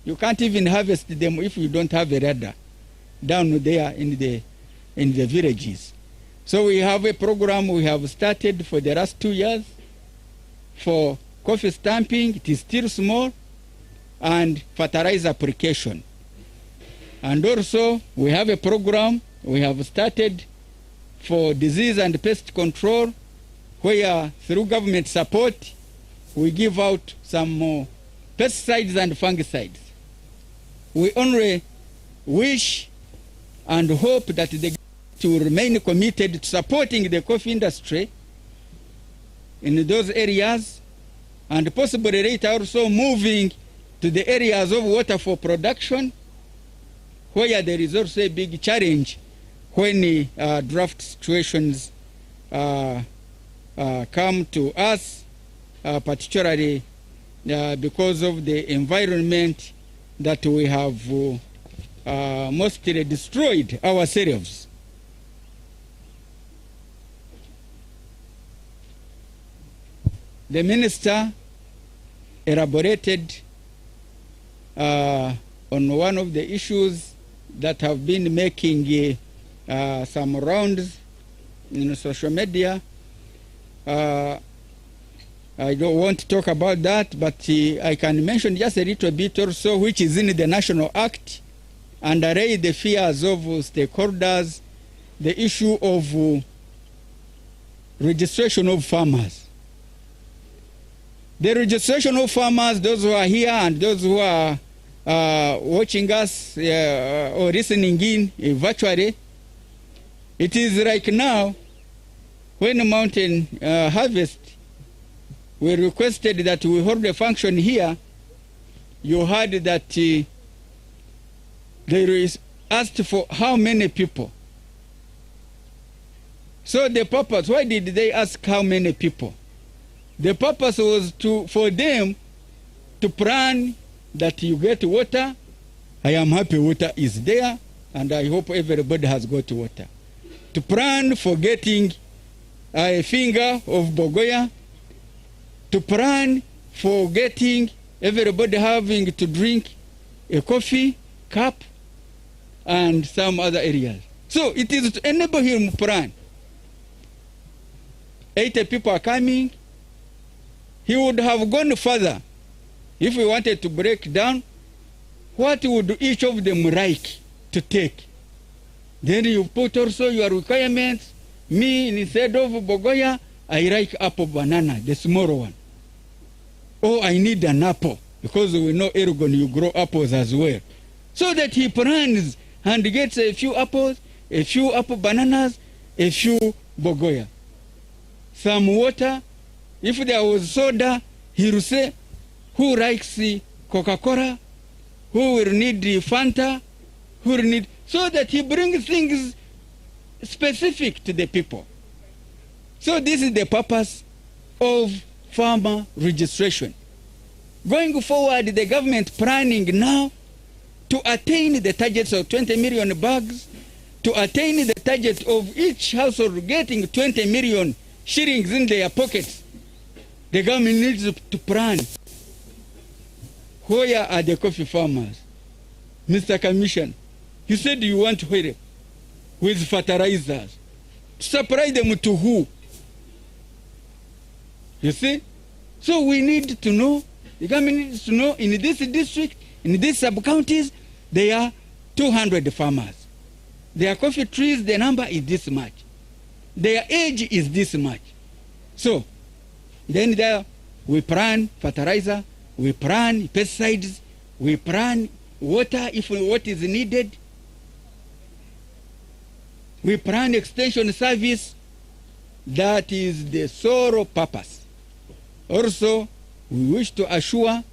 You can't even harvest them if you don't have a radar down there in the villages. So we have a program we have started for the last 2 years for coffee stamping. It is still small, and fertilizer application. And also we have a program we have started for disease and pest control, where through government support we give out some more pesticides and fungicides. We only wish and hope that the government will remain committed to supporting the coffee industry in those areas, and possibly later also moving to the areas of water for production, where there is also a big challenge when drought situations come to us, particularly because of the environment that we have mostly destroyed ourselves. The minister elaborated on one of the issues that have been making some rounds in social media. I don't want to talk about that, but I can mention just a little bit also, which is in the National Act, and array the fears of stakeholders, the issue of registration of farmers. The registration of farmers, those who are here and those who are watching us or listening in virtually, it is like now, when Mountain Harvest, we requested that we hold a function here, you heard that there is asked for how many people. So the purpose, why did they ask how many people? The purpose was for them to plan that you get water. I am happy water is there, and I hope everybody has got water. To plan for getting a finger of Bogoya, to plan for getting everybody having to drink a coffee cup and some other areas. So it is to enable him to plan. 80 people are coming. He would have gone further If we wanted to break down, what would each of them like to take? Then you put also your requirements. Me, instead of Bogoya, I like apple banana, the smaller one. Oh, I need an apple, because we know Ergon, you grow apples as well. So that he plans and gets a few apples, a few apple bananas, a few Bogoya. Some water. If there was soda, he will say, who likes Coca-Cola? Who will need Fanta? Who will need... So that he brings things specific to the people. So this is the purpose of farmer registration. Going forward, the government planning now to attain the targets of 20 million bags, to attain the target of each household getting 20 million shillings in their pockets. The government needs to plan. Where are the coffee farmers? Mr. Commissioner, you said you want help with fertilizers. Supply them to who? You see? So we need to know, the government needs to know, in this district, in these sub-counties, there are 200 farmers. Their coffee trees, the number is this much. Their age is this much. So, then there we plan fertilizer, we plan pesticides, we plan water if what is needed. We plan extension service. That is the sole purpose. Also, we wish to assure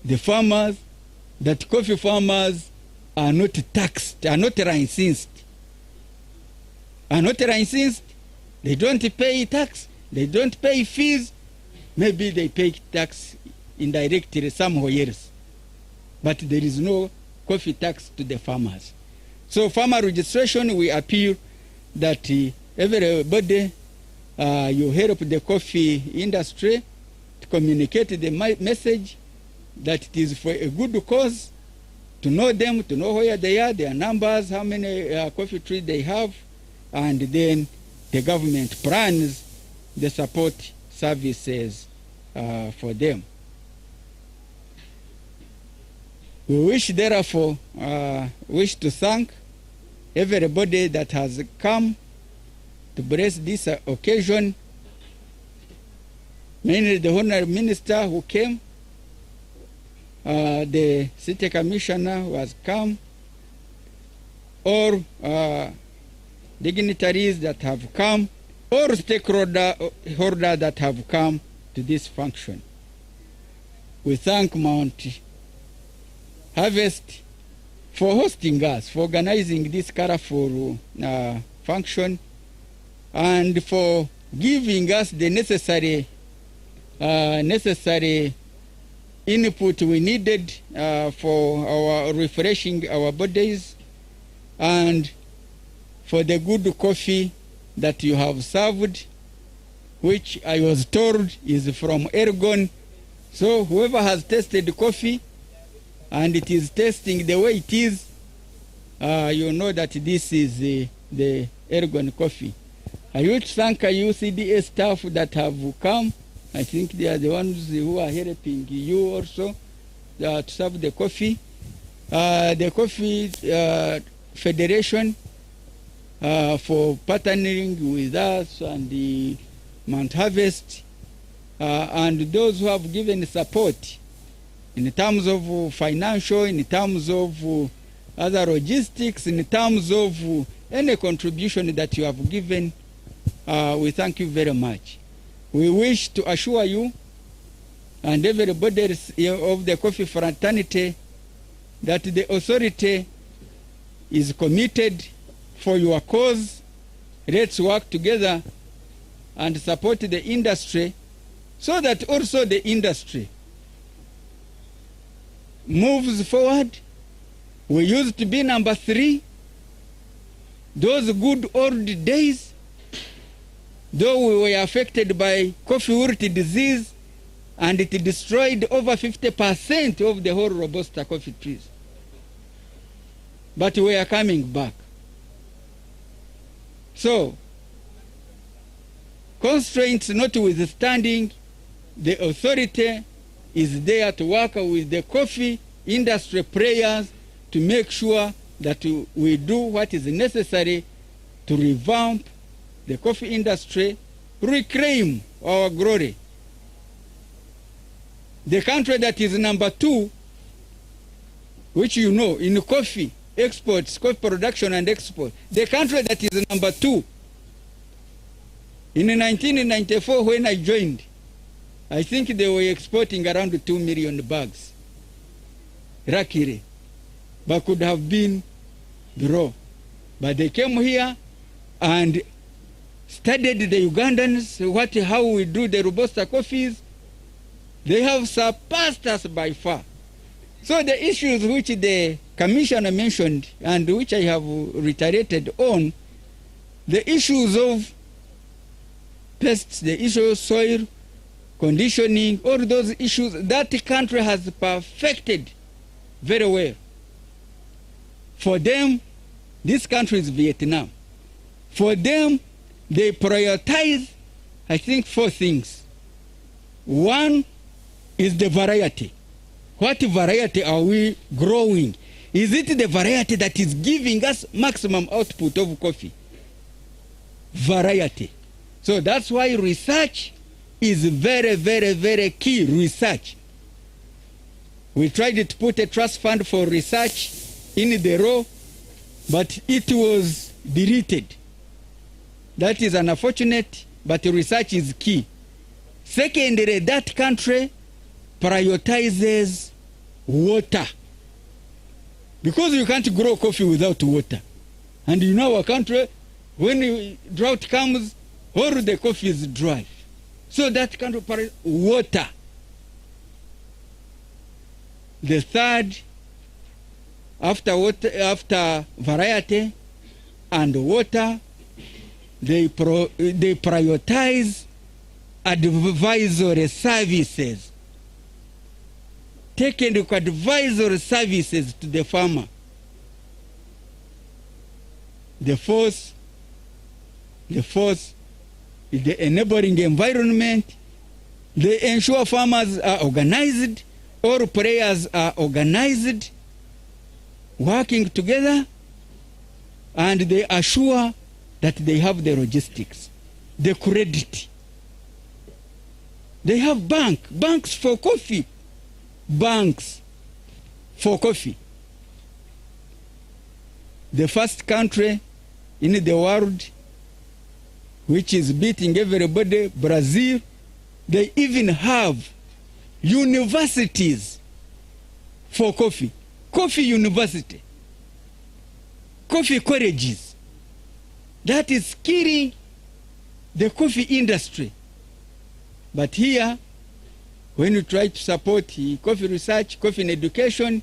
the farmers that coffee farmers are not taxed, are not licensed. Are not licensed. They don't pay tax. They don't pay fees. Maybe they pay tax indirectly somewhere else. But there is no coffee tax to the farmers. So farmer registration, we appeal that everybody, you help the coffee industry to communicate the message that it is for a good cause, to know them, to know where they are, their numbers, how many coffee trees they have, and then the government plans the support services for them. We wish, therefore, wish to thank everybody that has come to bless this occasion, mainly the Honorable Minister who came, the City Commissioner who has come, all dignitaries that have come, all stakeholders that have come to this function. We thank Mount Harvest for hosting us, for organizing this colorful function, and for giving us the necessary input we needed for our refreshing our bodies, and for the good coffee that you have served, which I was told is from Ergon. So whoever has tasted coffee and it is tasting the way it is, you know that this is the Ergon coffee. I would thank UCDA staff that have come. I think they are the ones who are helping you also to serve the coffee. The Coffee Federation for partnering with us, and the Mount Harvest, and those who have given support in terms of financial, in terms of other logistics, in terms of any contribution that you have given. We thank you very much. We wish to assure you and everybody of the coffee fraternity that the authority is committed for your cause. Let's work together and support the industry so that also the industry moves forward. We used to be number 3. Those good old days, though we were affected by coffee wilt disease, and it destroyed over 50% of the whole Robusta coffee trees. But we are coming back. So, constraints notwithstanding, the authority is there to work with the coffee industry players to make sure that we do what is necessary to revamp the coffee industry, reclaim our glory. The country that is number 2, which you know, in coffee exports, coffee production and export, the country that is number 2, in 1994 when I joined, I think they were exporting around 2 million bags. Luckily, but could have been below. But they came here and studied the Ugandans, how we do the Robusta coffees. They have surpassed us by far. So the issues which the commissioner mentioned and which I have reiterated on, the issues of pests, the issue of soil conditioning, all those issues, that country has perfected very well. For them, this country is Vietnam. For them, they prioritize, I think, 4 things. One is the variety. What variety are we growing? Is it the variety that is giving us maximum output of coffee? Variety. So that's why research is very, very, very key. Research. We tried to put a trust fund for research in the row, but it was deleted. That is unfortunate, but research is key. Secondly, that country prioritizes water, because you can't grow coffee without water. And in our country, when drought comes, all the coffee is dry. So that country prioritizes water. The third, after variety and water, they prioritize advisory services. Technical advisory services to the farmer. The fourth is the enabling environment. They ensure farmers are organized, all players are organized, working together, and they assure that they have the logistics, the credit. They have banks for coffee, banks for coffee. The first country in the world which is beating everybody, Brazil, they even have universities for coffee. Coffee university, coffee colleges. That is killing the coffee industry. But here, when you try to support coffee research, coffee and education,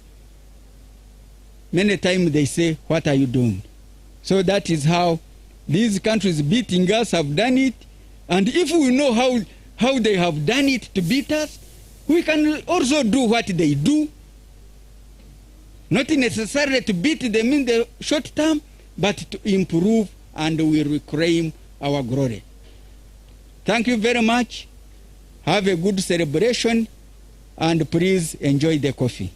many times they say, what are you doing? So that is how these countries beating us have done it. And if we know how they have done it to beat us, we can also do what they do. Not necessarily to beat them in the short term, but to improve, and we reclaim our glory. Thank you very much. Have a good celebration, and please enjoy the coffee.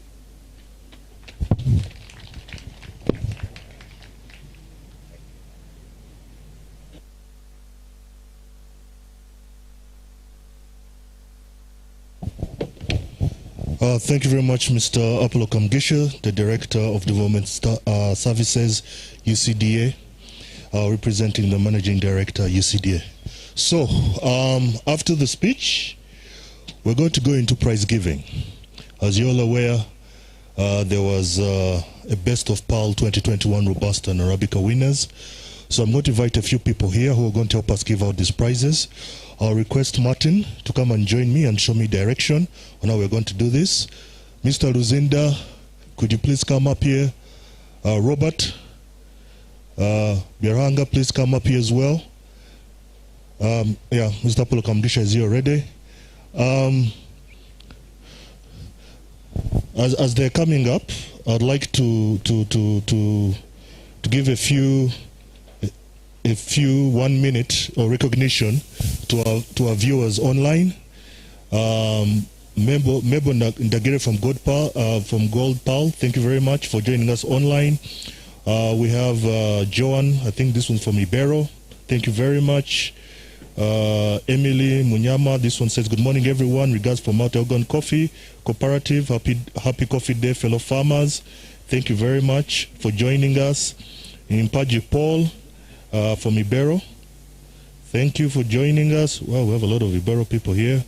Thank you very much, Mr. Apollo Kamgisha, the Director of Development Services, UCDA, representing the Managing Director, UCDA. So, after the speech, we're going to go into prize giving. As you're all aware, there was a Best of PAL 2021 Robusta and Arabica winners. So I'm going to invite a few people here who are going to help us give out these prizes. I'll request Martin to come and join me and show me direction on how we're going to do this. Mr. Luzinda, could you please come up here? Robert, Biranga, please come up here as well. Yeah, Mr. Apollo Kamgisha is here already. As they're coming up, I'd like to give a few 1 minute of recognition to our viewers online. Mebo Ndagire from Gold Pal, thank you very much for joining us online. We have Joan, I think this one's from Ibero, thank you very much. Emily Munyama, this one says, good morning everyone, regards from Mount Elgon Coffee Cooperative, happy Coffee Day fellow farmers, thank you very much for joining us. Impaji Paul from Ibero, thank you for joining us. Wow, we have a lot of Ibero people here.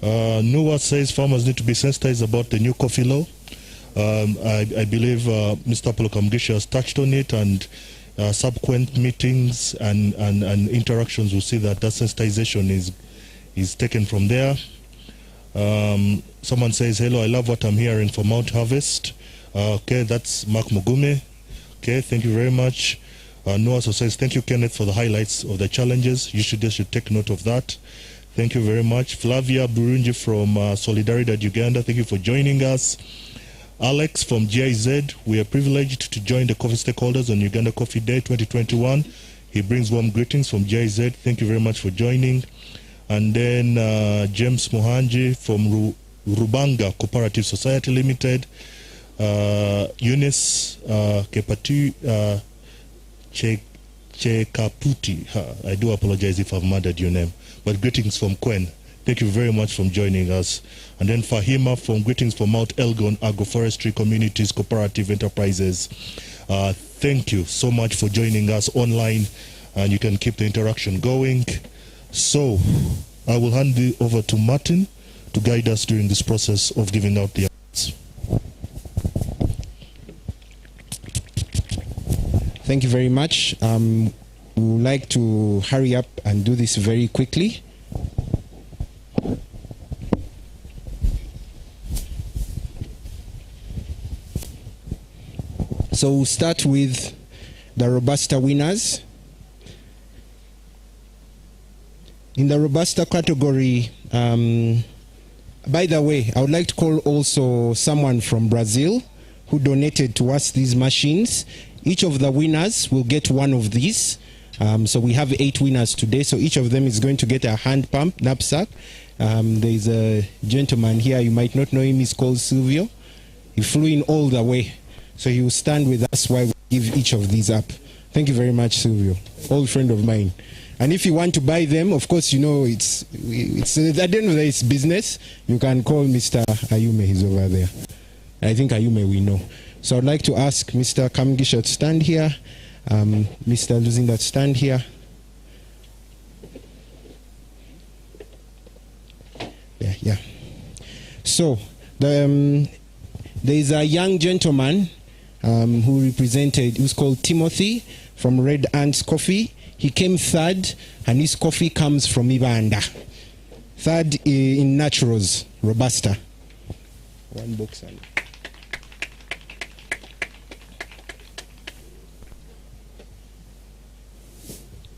Noah says farmers need to be sensitized about the new coffee law. I believe Mr. Apollo Kamgisha has touched on it, and subsequent meetings and interactions will see that sensitization is taken from there. Someone says, hello, I love what I'm hearing from Mount Harvest. Okay, that's Mark Mugume. Okay, thank you very much. Noah also says, thank you, Kenneth, for the highlights of the challenges. You should take note of that. Thank you very much. Flavia Burunji from Solidaridad Uganda, thank you for joining us. Alex from GIZ, we are privileged to join the coffee stakeholders on Uganda Coffee Day 2021. He brings warm greetings from GIZ. Thank you very much for joining. And then James Mohanji from Rubanga Cooperative Society Limited. Eunice Kepatu Chekaputi. I do apologize if I've murdered your name. But greetings from Quen. Thank you very much for joining us. And then Fahima from greetings from Mount Elgon Agroforestry Communities Cooperative Enterprises. Thank you so much for joining us online, and you can keep the interaction going. So I will hand it over to Martin to guide us during this process of giving out the awards. Thank you very much. We would like to hurry up and do this very quickly. So we'll start with the Robusta winners. In the Robusta category, by the way, I would like to call also someone from Brazil who donated to us these machines. Each of the winners will get one of these. So we have 8 winners today, so each of them is going to get a hand pump, knapsack. There's a gentleman here, you might not know him, he's called Silvio. He flew in all the way, so he will stand with us while we give each of these up. Thank you very much, Silvio, old friend of mine. And if you want to buy them, of course, you know, it's at the end of the day, it's business. You can call Mr. Ayume, he's over there. I think Ayume we know. So I'd like to ask Mr. Kamgisha to stand here. Mr. Luzinda, stand here. Yeah. So there is a young gentleman who's called Timothy from Red Ants Coffee. He came third, and his coffee comes from Uganda. Third in naturals, Robusta. One box and.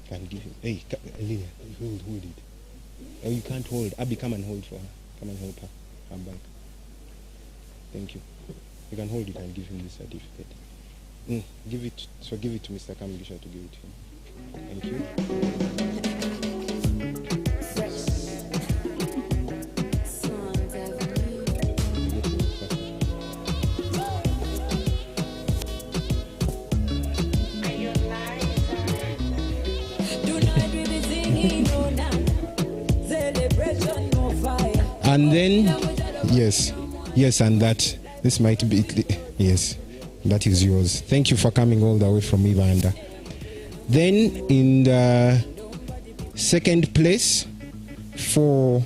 Can give him. Hey, Lilia, hold it. Oh, you can't hold. Abby, come and hold for her. Come and help her. Come back. Thank you. You can hold it and give him the certificate. Give it to Mr. Kamgisha to give it to him. Thank you. And then, yes, and that, this might be, yes, that is yours. Thank you for coming all the way from Uganda. Then in the second place for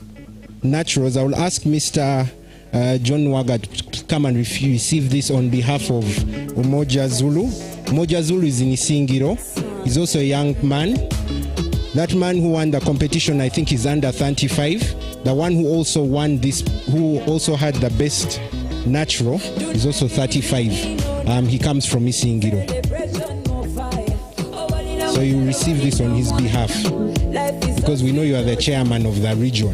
naturals, I will ask Mr. John Waga to come and receive this on behalf of Umoja Zulu. Umoja Zulu is in Isingiro. He's also a young man. That man who won the competition, I think, is under 35. The one who also won this, who also had the best natural, is also 35. He comes from Isingiro. So you receive this on his behalf, because we know you are the chairman of the region.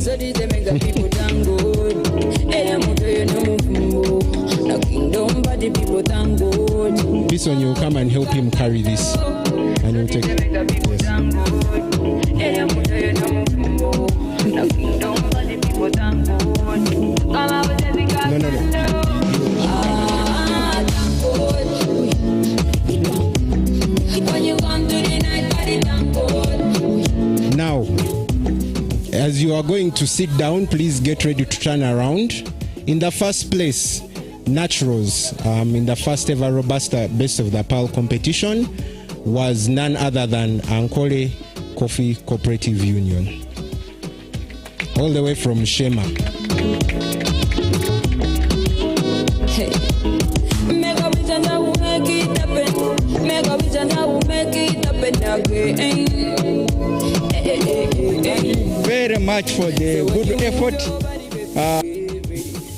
This one, you'll come and help him carry this, and you'll take it. Yes. Now, as you are going to sit down, please get ready to turn around. In the first place, Naturals, in the first ever Robusta Best of the Pearl competition, was none other than Ankole Coffee Cooperative Union, all the way from Shema. Very much for the good effort.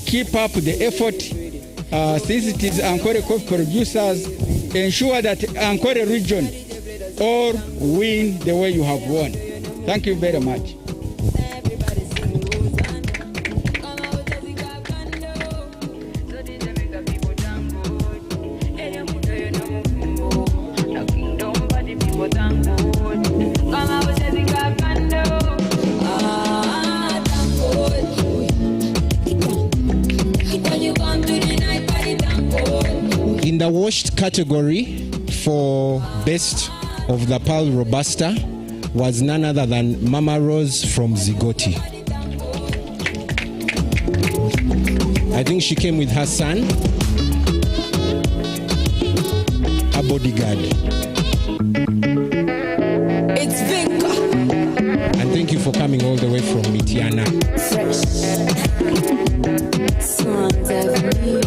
Keep up the effort. Since it is Ankole Coffee producers, ensure that Ankole region all win the way you have won. Thank you very much. In the washed category for Best of the Pearl Robusta was none other than Mama Rose from Zigoti. I think she came with her son, a bodyguard. It's Vinka. And thank you for coming all the way from Mitiana. Songs of me.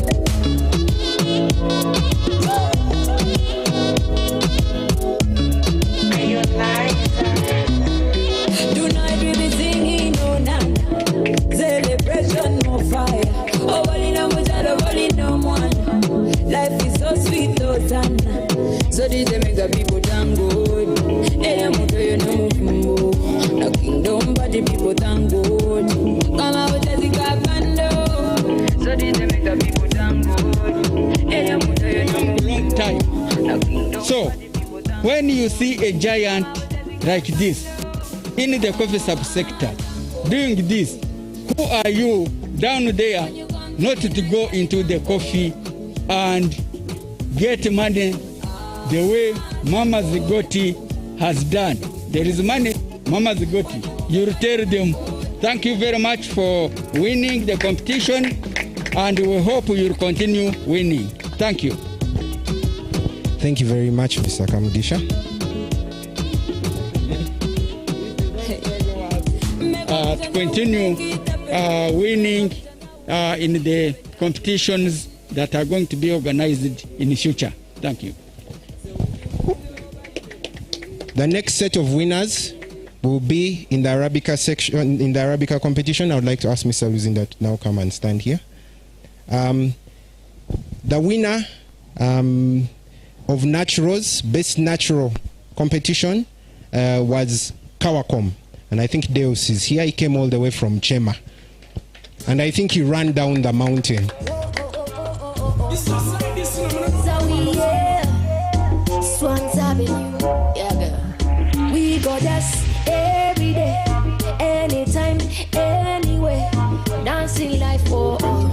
Life is so sweet, oh Sana. So did they make the people thank God? Hey, I'm going to know Mufumbo. The kingdom, but the people thank God. Come out as the Kakando. So did they make the people thank God? Hey, I'm going to know Long time. So, when you see a giant like this in the coffee subsector doing this, who are you down there not to go into the coffee and get money the way Mama Zigoti has done? There is money, Mama Zigoti. You'll tell them, thank you very much for winning the competition, and we hope you'll continue winning. Thank you. Thank you very much, Mr. Kamugisha. To continue winning in the competitions that are going to be organized in the future. Thank you. The next set of winners will be in the Arabica section, in the Arabica competition. I would like to ask Mr. Luzinda to now come and stand here. The winner of Naturals, Best Natural competition was Kawakom. And I think Deus is here. He came all the way from Chema. And I think he ran down the mountain. We go dance every day, anytime, anywhere. Dancing life for all.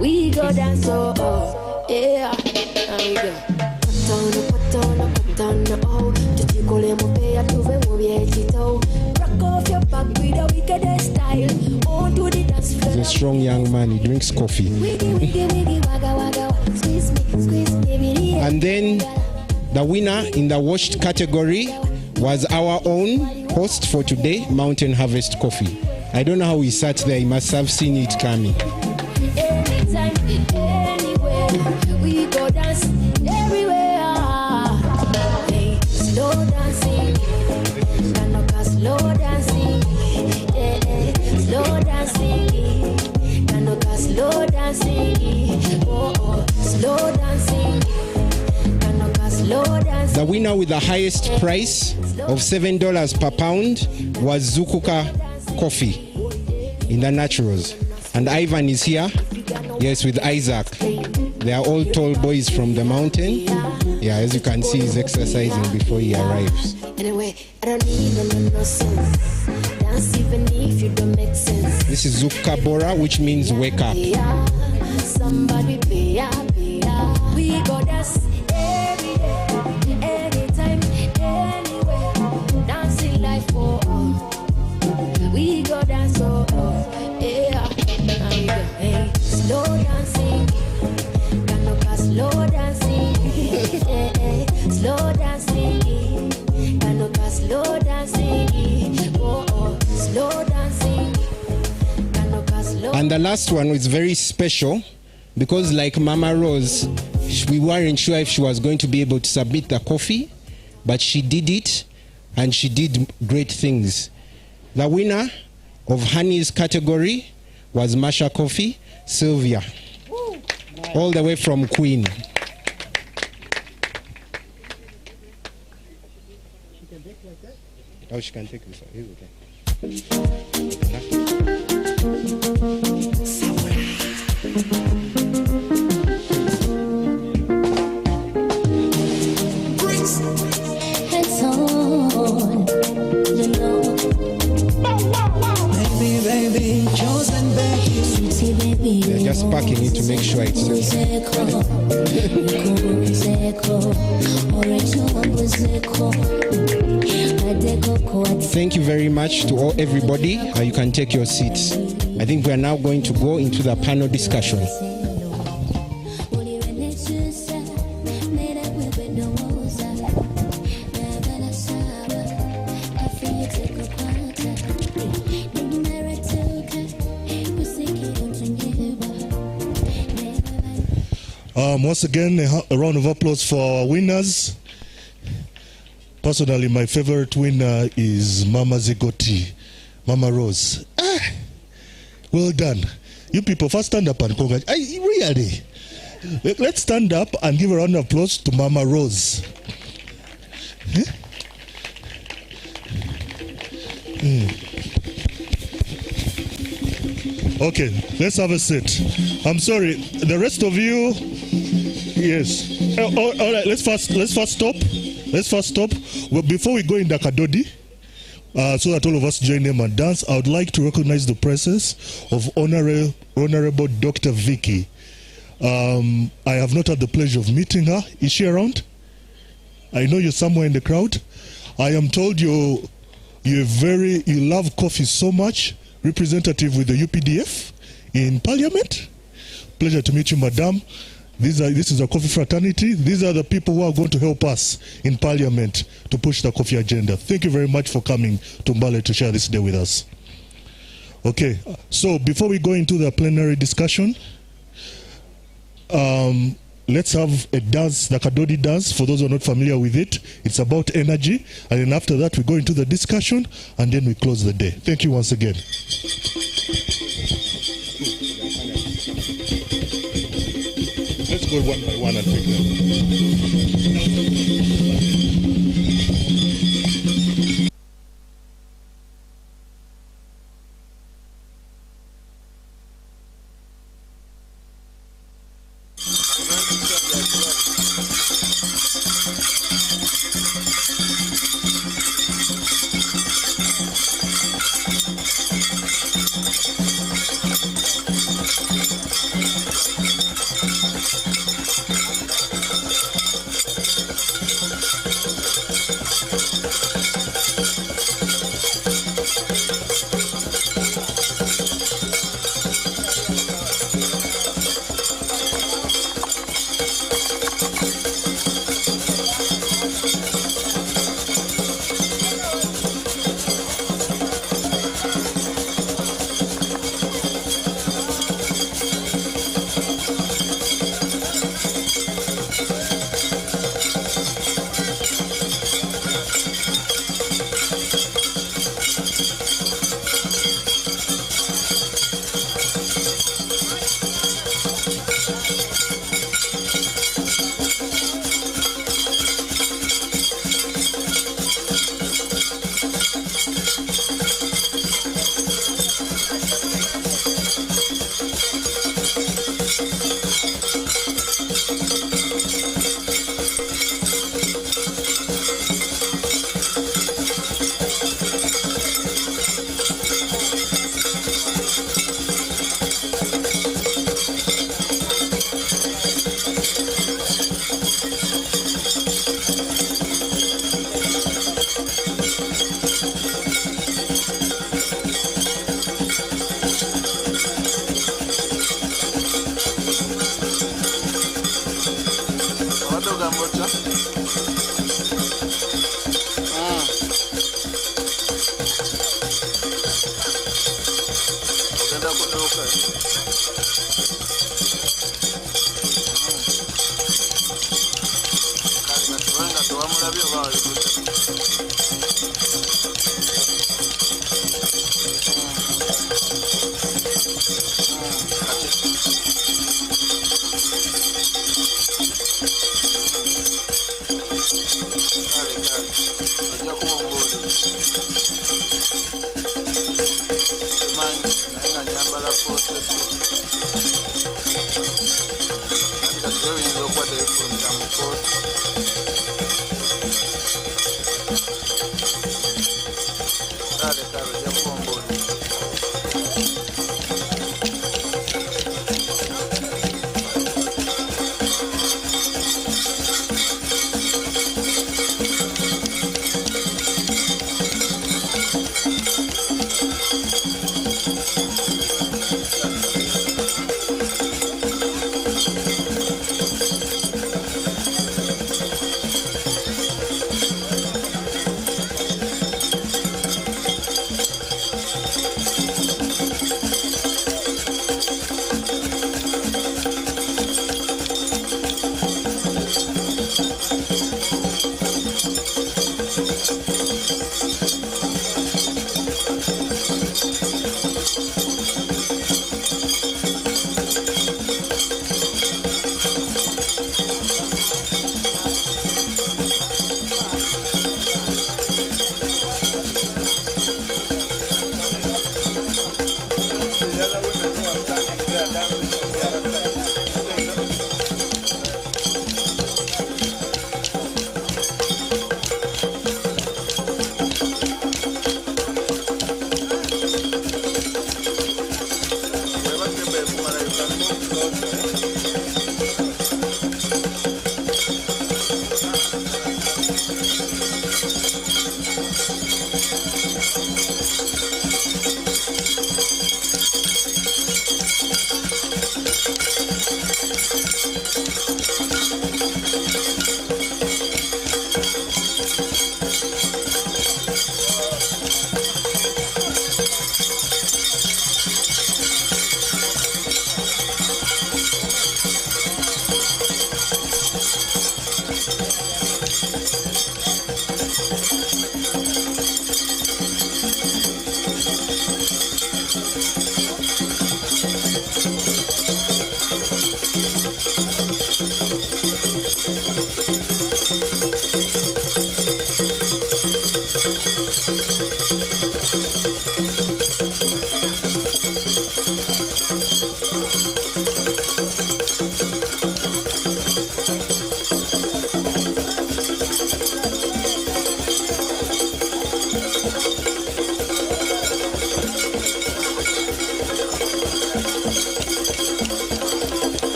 We go dance so yeah. There we go. Put on, oh. Rock off your back with a wicked style. On to the dance floor. He's a strong young man. He drinks coffee. And then the winner in the washed category was our own host for today, Mountain Harvest Coffee. I don't know how he sat there. He must have seen it coming. Anytime, anywhere, we go dance everywhere. Hey, slow dancing, Kanoka slow dancing, slow dancing, Kanoka slow dancing, oh, slow dancing, Kanoka slow dancing. The winner with the highest price of $7 per pound was Zukuka Coffee in the Naturals. And Ivan is here, yes, with Isaac. They are all tall boys from the mountain. Yeah, as you can see, he's exercising before he arrives. Anyway, I don't need no sense. dance even if you don't make sense. This is Zukabora, which means wake up. Somebody pay up. We go dance every day, anytime, anywhere. Dancing life for all. We go dance yeah. Now we go, hey, slow dancing. Kanoka slow dancing. Slow dancing. Kanoka slow dancing. Slow dancing. Kanoka slow. And the last one was very special because, like Mama Rose, we weren't sure if she was going to be able to submit the coffee, but she did it, and she did great things. The winner of Honey's category was Masha Coffee, Sylvia, all the way from Queen. Oh, she can take this one. It's okay. It's on, you know. Baby, chosen baby. Sweetie baby. They're just packing it to make sure it's Thank you very much to everybody. You can take your seats. I think we are now going to go into the panel discussion. Once again, a round of applause for our winners. Personally, my favorite winner is Mama Zigoti, Mama Rose. Well done. You people, first stand up and congratulate. Really? Let's stand up and give a round of applause to Mama Rose. Okay, let's have a seat. I'm sorry, the rest of you, yes. All right, let's first stop. Well, before we go in the Kadodi, so that all of us join them and dance, I would like to recognize the presence of Honorable Dr. Vicky. I have not had the pleasure of meeting her. Is she around? I know you're somewhere in the crowd. I am told you love coffee so much. Representative with the UPDF in Parliament. Pleasure to meet you, Madam. This is a coffee fraternity. These are the people who are going to help us in Parliament to push the coffee agenda. Thank you very much for coming to Mbale to share this day with us. Okay, so before we go into the plenary discussion, let's have a dance, the Kadodi dance, for those who are not familiar with it. It's about energy, and then after that we go into the discussion, and then we close the day. Thank you once again. Let's go one by one and take them.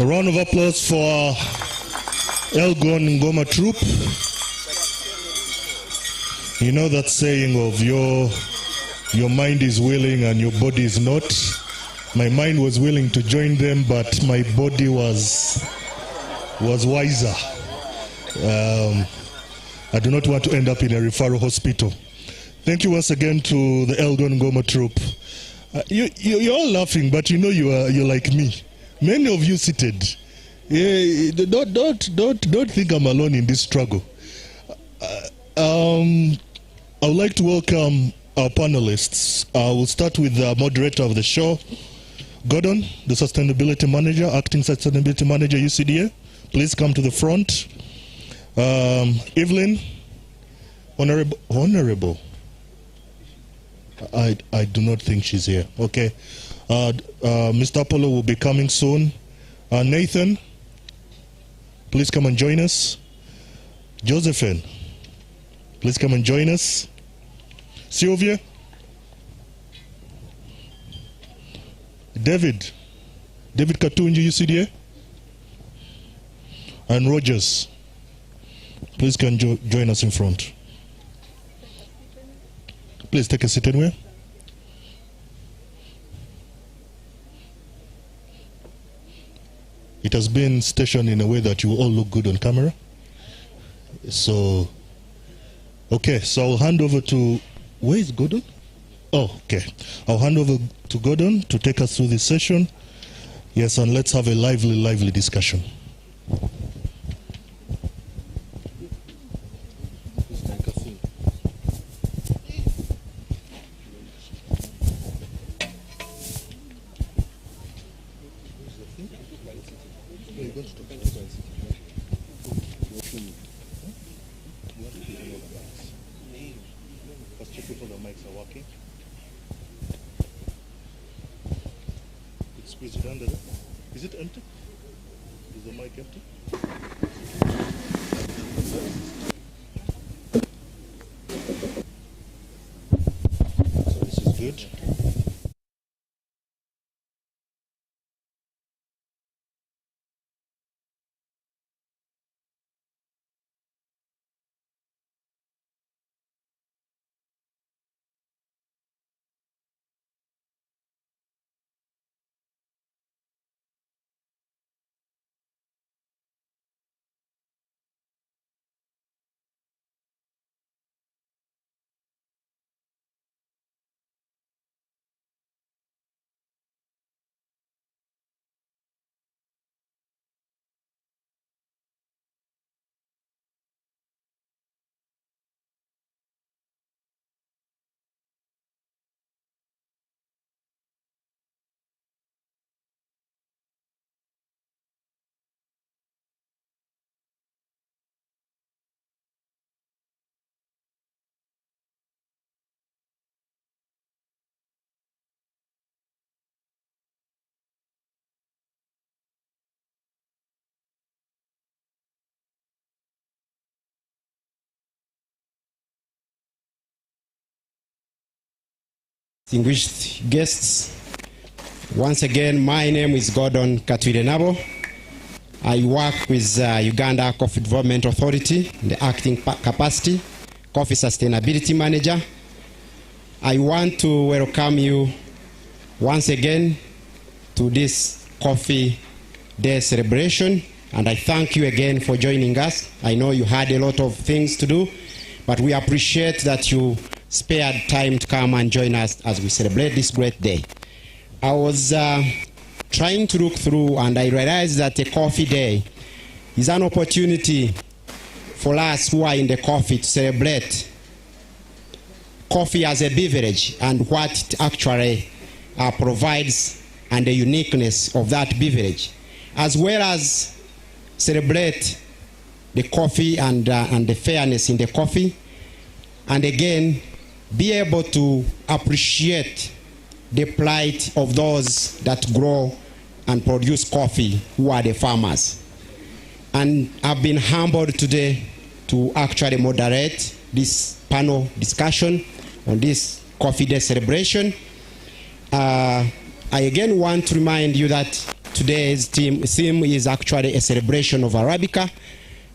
A round of applause for Elgon Ngoma Troop. You know that saying of your mind is willing and your body is not. My mind was willing to join them, but my body was wiser. I do not want to end up in a referral hospital. Thank you once again to the Elgon Ngoma troupe. You're all laughing, but you know you're like me. Many of you seated. Don't think I'm alone in this struggle. I would like to welcome our panelists. We'll start with the moderator of the show, Gordon, the Sustainability Manager, Acting Sustainability Manager, UCDA. Please come to the front. Evelyn, Honorable. I do not think she's here. Okay. Mr. Apollo will be coming soon. Nathan, please come and join us. Josephine, please come and join us. Sylvia. David Katunji, UCDA. And Rogers, please can join us in front. Please take a seat anywhere. It has been stationed in a way that you all look good on camera. So, okay, so I'll hand over to, where is Gordon? Oh, okay. I'll hand over to Gordon to take us through this session. Yes, and let's have a lively discussion. Is it empty? Is the mic empty? So this is good. Distinguished guests, once again, my name is Gordon Katwirenabo. I work with Uganda Coffee Development Authority in the acting capacity, Coffee Sustainability Manager. I want to welcome you once again to this Coffee Day celebration, and I thank you again for joining us. I know you had a lot of things to do, but we appreciate that you spared time to come and join us as we celebrate this great day. I was trying to look through, and I realized that a coffee day is an opportunity for us who are in the coffee to celebrate coffee as a beverage and what it actually provides and the uniqueness of that beverage, as well as celebrate the coffee and the fairness in the coffee, and again be able to appreciate the plight of those that grow and produce coffee, who are the farmers. And I've been humbled today to actually moderate this panel discussion on this Coffee Day celebration. I again want to remind you that today's theme is actually a celebration of Arabica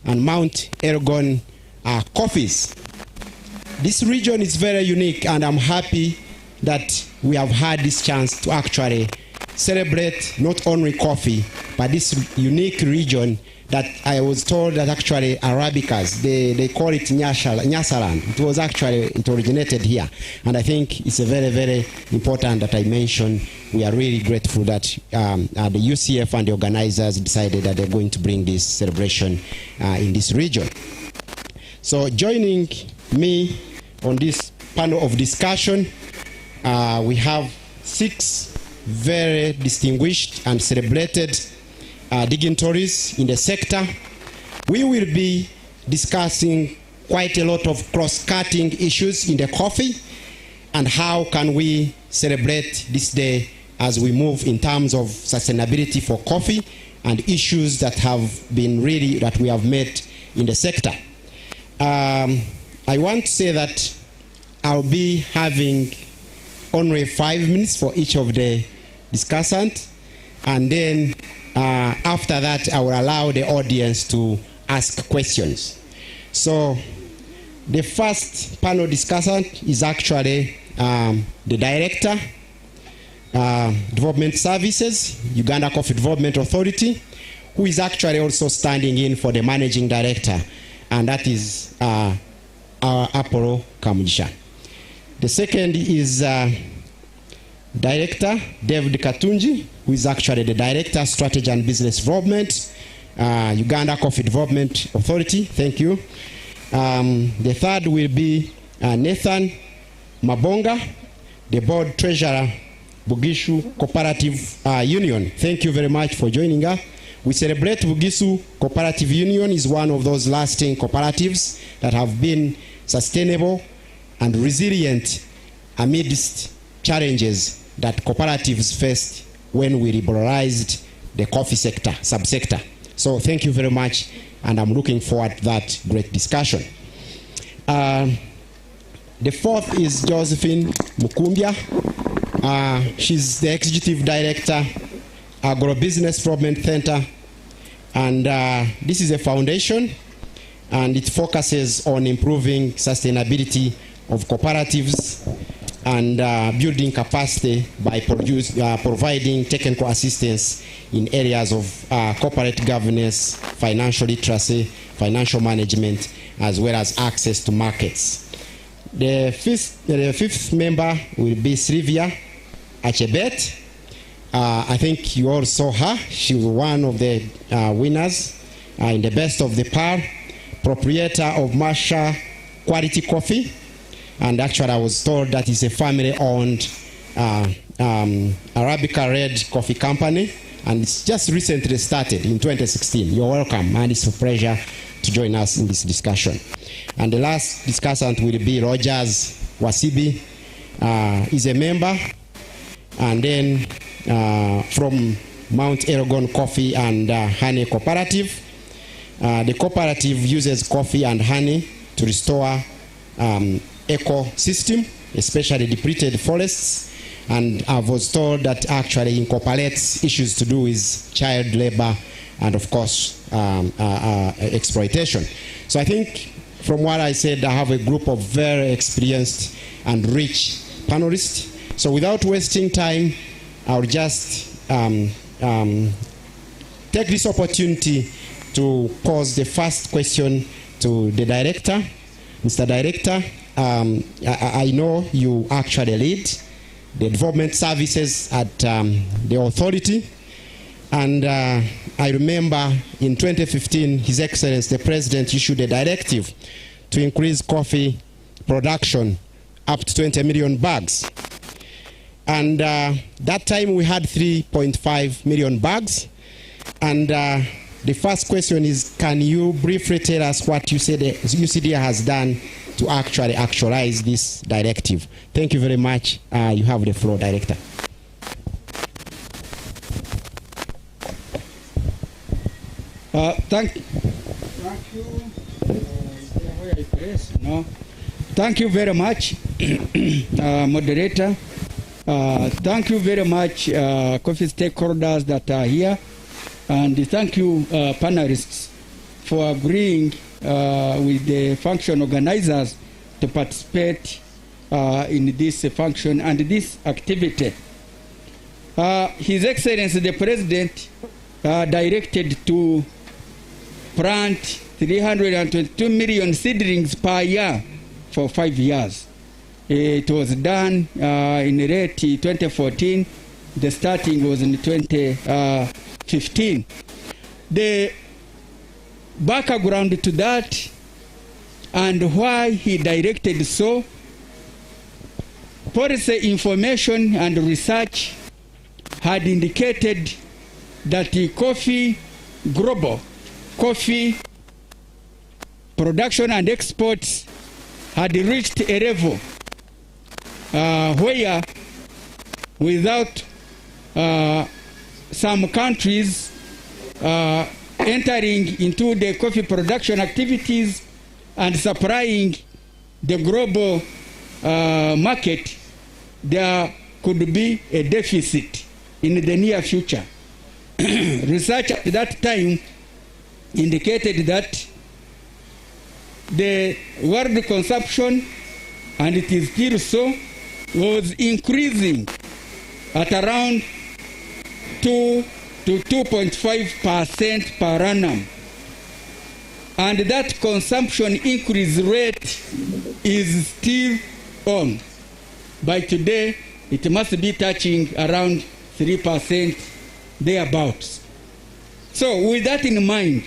and Mount Elgon coffees. This region is very unique, and I'm happy that we have had this chance to actually celebrate not only coffee, but this unique region that I was told that actually Arabicas, they call it Nyasaland. It originated here. And I think it's a very, very important that I mentioned. We are really grateful that the UCF and the organizers decided that they're going to bring this celebration in this region. So joining me on this panel of discussion, we have 6 very distinguished and celebrated dignitaries in the sector. We will be discussing quite a lot of cross-cutting issues in the coffee and how can we celebrate this day as we move in terms of sustainability for coffee and issues that have been really that we have met in the sector. I want to say that I'll be having only 5 minutes for each of the discussants, and then after that I will allow the audience to ask questions. So the first panel discussant is actually the Director, Development Services, Uganda Coffee Development Authority, who is actually also standing in for the Managing Director, and that is Apollo Kamugisha. The second is Director David Katunji, who is actually the Director, Strategy and Business Development, Uganda Coffee Development Authority. Thank you. The third will be Nathan Mabonga, the Board Treasurer, Bugisu Cooperative Union. Thank you very much for joining us. We celebrate Bugisu Cooperative Union is one of those lasting cooperatives that have been sustainable and resilient amidst challenges that cooperatives faced when we liberalized the coffee sector, subsector. So thank you very much, and I'm looking forward to that great discussion. The fourth is Josephine Mukumbia. She's the Executive Director, Agrobusiness Development Center, and this is a foundation, and it focuses on improving sustainability of cooperatives and building capacity by providing technical assistance in areas of corporate governance, financial literacy, financial management, as well as access to markets. The fifth member will be Sylvia Achebet. I think you all saw her. She was one of the winners in the best of the par, proprietor of Masha Quality Coffee. And actually I was told that it's a family-owned Arabica Red Coffee Company, and it's just recently started in 2016. You're welcome, and it's a pleasure to join us in this discussion. And the last discussant will be Rogers Wasibi. He's a member, and then from Mount Elgon Coffee and Honey Cooperative. The cooperative uses coffee and honey to restore ecosystem, especially depleted forests, and I was told that actually incorporates issues to do with child labor and of course exploitation. So I think from what I said, I have a group of very experienced and rich panelists. So without wasting time, I'll just take this opportunity to pose the first question to the Director. Mr. Director, I know you actually lead the development services at the authority, and I remember in 2015 His Excellency the President issued a directive to increase coffee production up to 20 million bags, and that time we had 3.5 million bags, and the first question is, can you briefly tell us what you said UCD has done to actually actualize this directive? Thank you very much. You have the floor, Director. Thank you very much, moderator. Thank you very much, coffee stakeholders that are here. And thank you, panelists, for agreeing with the function organizers to participate in this function and this activity. His Excellency the President directed to plant 322 million seedlings per year for 5 years. It was done in late 2014. The starting was in 2015. The background to that and why he directed so, policy information and research had indicated that the global coffee production and exports had reached a level where without some countries entering into the coffee production activities and supplying the global market, there could be a deficit in the near future. Research at that time indicated that the world consumption, and it is still so, was increasing at around 2 to 2.5% per annum. And that consumption increase rate is still on. By today, it must be touching around 3% thereabouts. So with that in mind,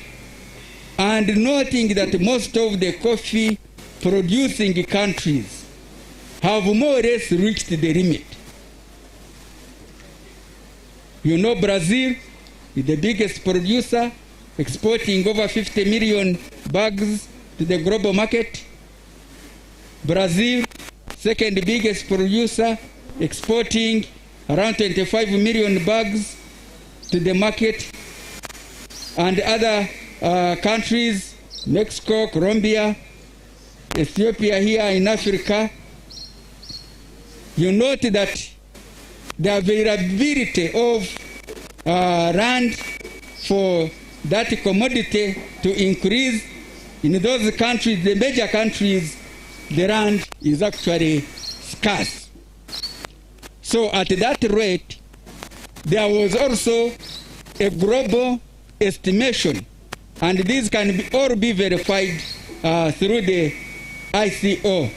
and noting that most of the coffee producing countries have more or less reached the limit. You know, Brazil is the biggest producer, exporting over 50 million bags to the global market. Brazil, second biggest producer, exporting around 25 million bags to the market. And other countries, Mexico, Colombia, Ethiopia here in Africa, you note that the availability of land for that commodity to increase in those countries, the major countries, the land is actually scarce. So at that rate, there was also a global estimation, and these can all be verified through the ICO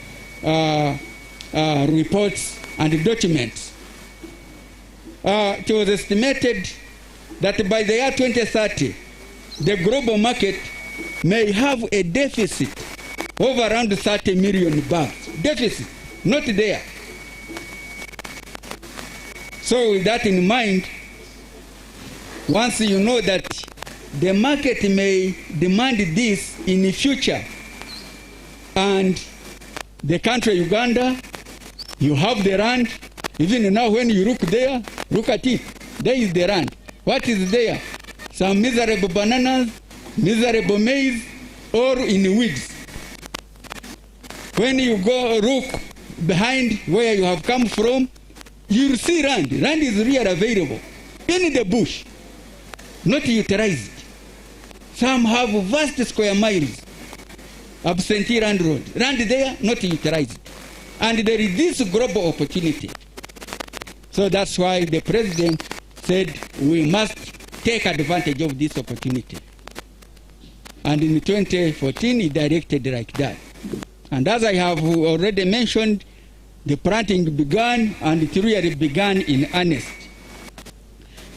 reports and documents. It was estimated that by the year 2030, the global market may have a deficit of around 30 million bags. Deficit, not there. So with that in mind, once you know that the market may demand this in the future, and the country Uganda, you have the land. Even now when you look there, look at it, there is the land. What is there? Some miserable bananas, miserable maize, or in weeds. When you go look behind where you have come from, you'll see land. Land is really available in the bush, not utilized. Some have vast square miles, absentee land road. Land there, not utilized. And there is this global opportunity. So that's why the president said we must take advantage of this opportunity. And in 2014, he directed like that. And as I have already mentioned, the planting began, and it really began in earnest.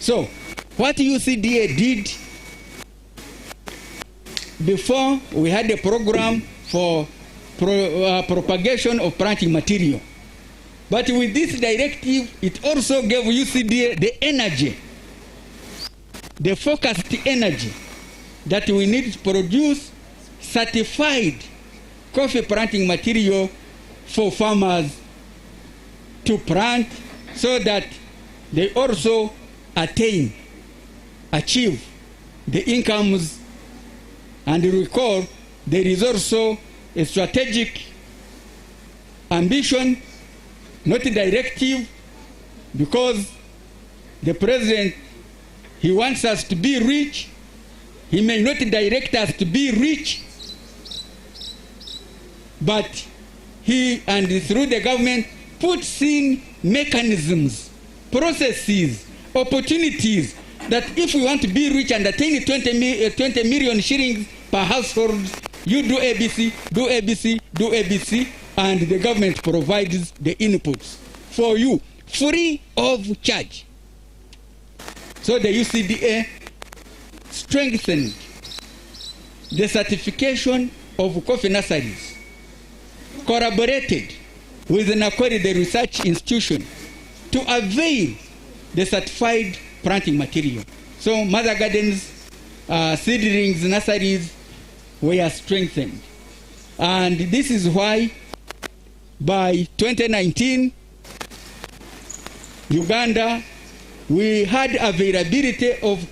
So, what UCDA did before, we had a program for propagation of planting material. But with this directive, it also gave UCDA the energy, the focused energy that we need to produce certified coffee planting material for farmers to plant, so that they also achieve the incomes. And recall, there is also a strategic ambition, not a directive, because the president, he wants us to be rich. He may not direct us to be rich, but he, and through the government, puts in mechanisms, processes, opportunities that if we want to be rich and attain 20 million shillings per household, you do ABC, do ABC, do ABC, and the government provides the inputs for you, free of charge. So the UCDA strengthened the certification of coffee nurseries, collaborated with Nakori, the research institution, to avail the certified planting material. So mother gardens, seedlings, nurseries were strengthened. And this is why by 2019, Uganda, we had availability of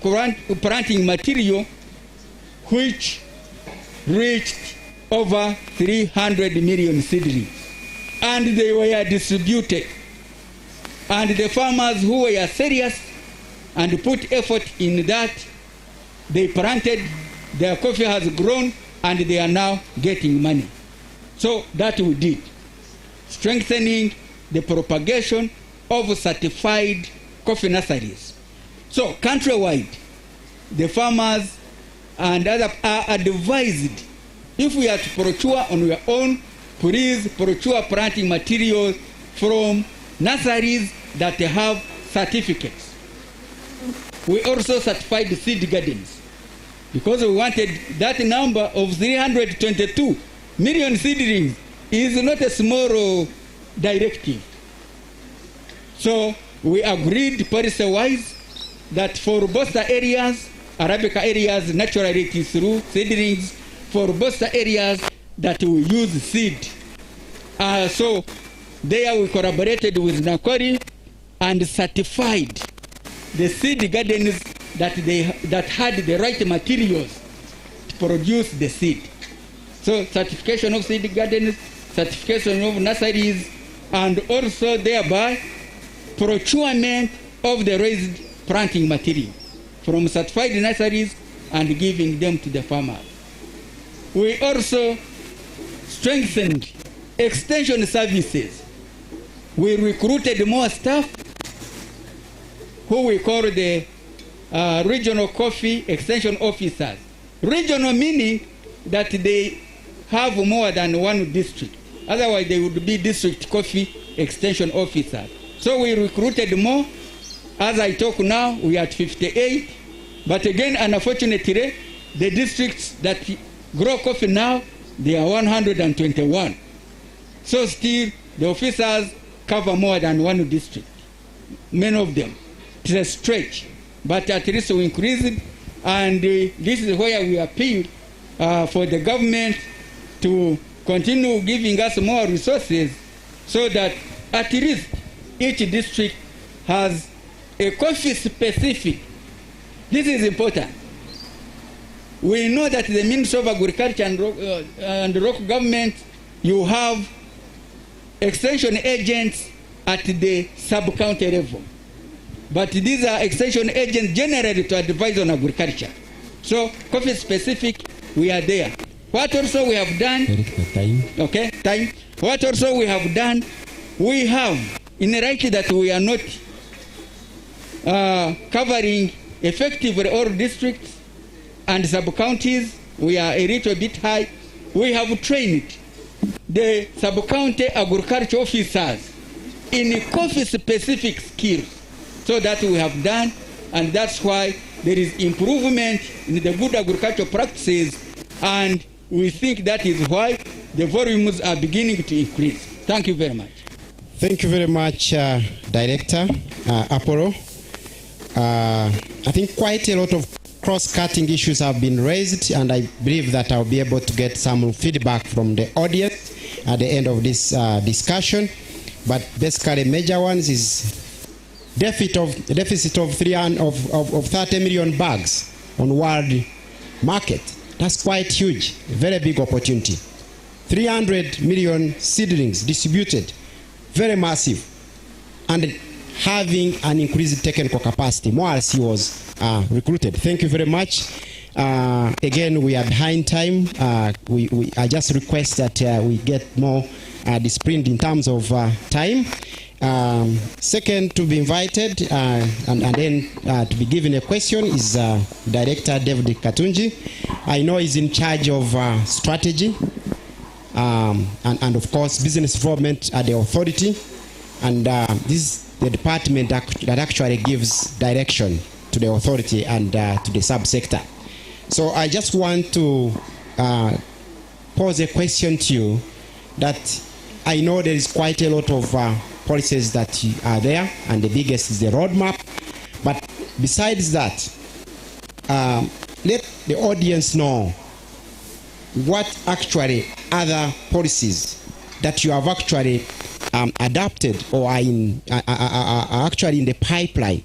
planting material which reached over 300 million seedlings. And they were distributed. And the farmers who were serious and put effort in that, they planted, their coffee has grown, and they are now getting money. So that we did, strengthening the propagation of certified coffee nurseries. So countrywide, the farmers and others are advised, if we are to procure on your own, please procure planting materials from nurseries that have certificates. We also certified the seed gardens because we wanted that number of 322 million seedlings is not a small directive. So we agreed policy-wise that for both the areas, Arabica areas, naturally it is through seedlings, for both the areas that we use seed. So there we collaborated with Nakori and certified the seed gardens that had the right materials to produce the seed. So certification of seed gardens, certification of nurseries, and also thereby procurement of the raised planting material from certified nurseries and giving them to the farmers. We also strengthened extension services. We recruited more staff who we call the regional coffee extension officers. Regional meaning that they have more than one district. Otherwise they would be district coffee extension officers. So we recruited more. As I talk now, we are at 58. But again, unfortunately, the districts that grow coffee now, they are 121. So still, the officers cover more than one district, many of them. It's a stretch, but at least we increase it. And this is where we appeal for the government to continue giving us more resources so that at least each district has a coffee specific. This is important. We know that the Ministry of Agriculture and local government, you have extension agents at the sub-county level. But these are extension agents generally to advise on agriculture. So coffee specific, we are there. What also we have done, What also we have done, we have, in the right that we are not covering effectively all districts and sub-counties, we are a little bit high. We have trained the sub-county agriculture officers in coffee-specific skills. So that we have done, and that's why there is improvement in the good agricultural practices, and we think that is why the volumes are beginning to increase. Thank you very much. Thank you very much, Director Apollo. I think quite a lot of cross-cutting issues have been raised, and I believe that I'll be able to get some feedback from the audience at the end of this discussion. But basically, major ones is deficit of 30 million bags on world market. That's quite huge, a very big opportunity. 300 million seedlings distributed, very massive, and having an increased technical capacity. More RC was recruited. Thank you very much. Again, we are behind time. I just request that we get more disciplined in terms of time. Second to be invited and then to be given a question is Director David Katunji. I know he's in charge of strategy and of course business development at the authority, and this is the department that actually gives direction to the authority and to the subsector. So I just want to pose a question to you that I know there is quite a lot of policies that are there, and the biggest is the roadmap. But besides that, let the audience know what actually other policies that you have actually adapted or are actually in the pipeline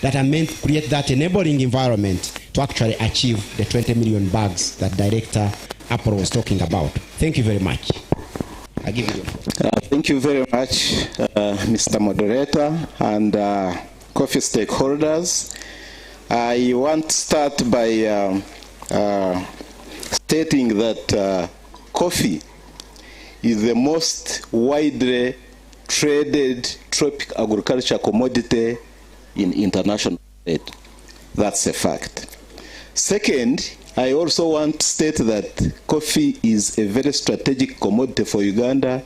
that are meant to create that enabling environment to actually achieve the 20 million bags that Director Apple was talking about. Thank you very much. I give you. Thank you very much, Mr. Moderator and coffee stakeholders. I want to start by stating that coffee is the most widely traded tropical agriculture commodity in international trade. That's a fact. Second, I also want to state that coffee is a very strategic commodity for Uganda,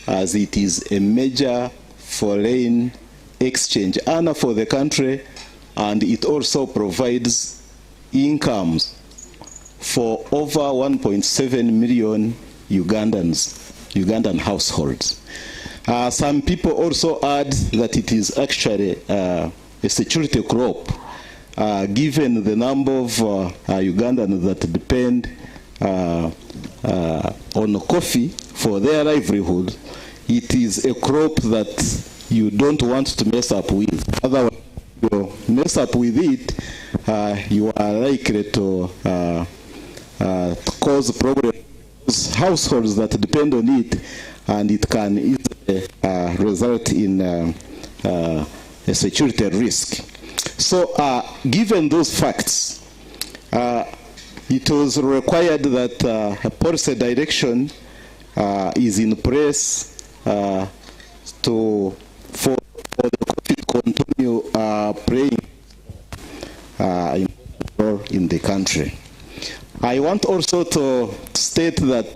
as it is a major foreign exchange earner for the country, and it also provides incomes for over 1.7 million Ugandan households. Some people also add that it is actually a security crop. Given the number of Ugandans that depend on coffee for their livelihood, it is a crop that you don't want to mess up with. Otherwise, if you mess up with it, you are likely to cause problems, households that depend on it, and it can easily result in a security risk. So, given those facts, it was required that a policy direction is in place for the coffee to continue playing in the country. I want also to state that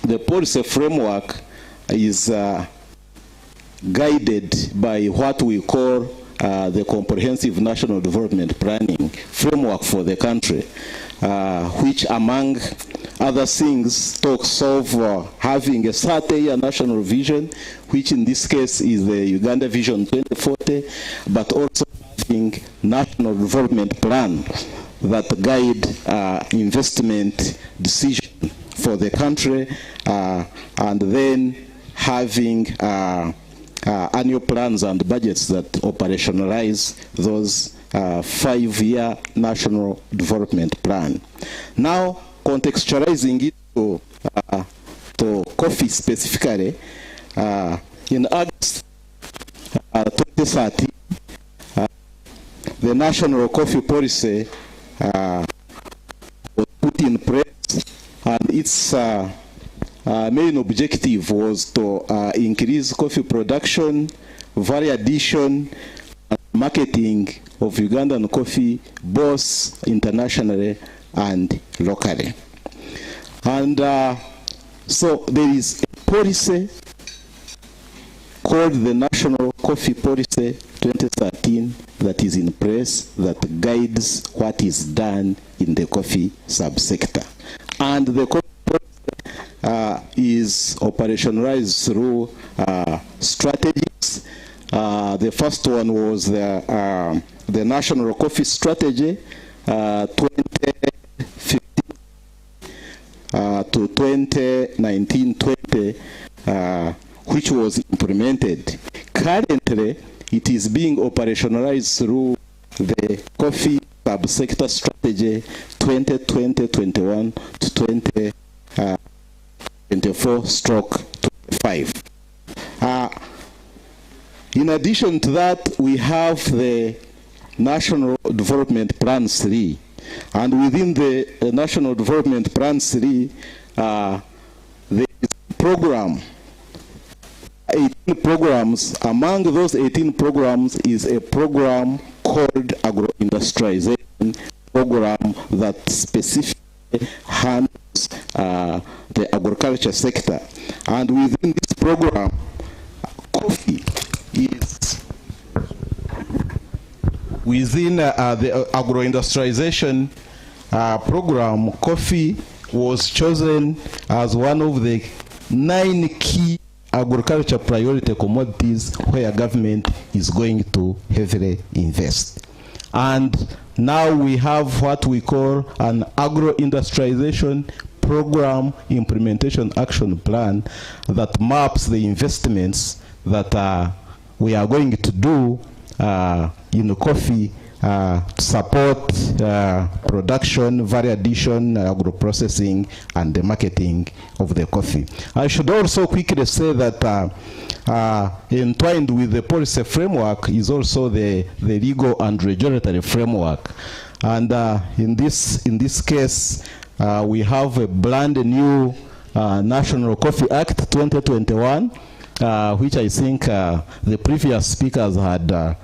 the policy framework is guided by what we call the Comprehensive National Development Planning framework for the country, which among other things talks of having a 30-year national vision, which in this case is the Uganda Vision 2040, but also having national development plan that guide investment decision for the country, and then having annual plans and budgets that operationalize those 5-year national development plan. Now, contextualizing it to coffee specifically, in August 2013, the national coffee policy was put in place, and its main objective was to increase coffee production, value addition, and marketing of Ugandan coffee, both internationally and locally. And so there is a policy called the National Coffee Policy 2013 that is in place that guides what is done in the coffee subsector. And the coffee policy is operationalized through strategies. The first one was the National Coffee Strategy 2015 to 2019-20, which was implemented. Currently, it is being operationalized through the Coffee Subsector Strategy 2020-21 to 2024/25. In addition to that, we have the National Development Plan 3. And within the National Development Plan 3, there is a program 18 programs. Among those 18 programs is a program called agro-industrialization program that specifically handles the agriculture sector. And within this program, coffee is within the agro-industrialization program. Coffee was chosen as one of the 9 key agriculture priority commodities where government is going to heavily invest. And now we have what we call an agro-industrialization program implementation action plan that maps the investments that we are going to do in coffee to support production, value addition, agro-processing, and the marketing of the coffee. I should also quickly say that entwined with the policy framework is also the legal and regulatory framework. And in this case, we have a brand new National Coffee Act 2021, which I think the previous speakers had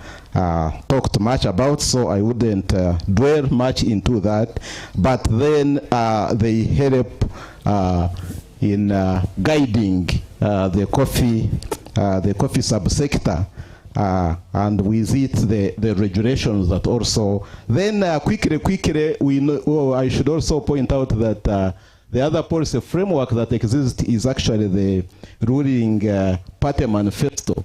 talked much about, so I wouldn't dwell much into that. But then they help in guiding the coffee subsector, and with it the regulations that also. Then quickly we know. I should also point out that the other policy framework that exists is actually the ruling party manifesto.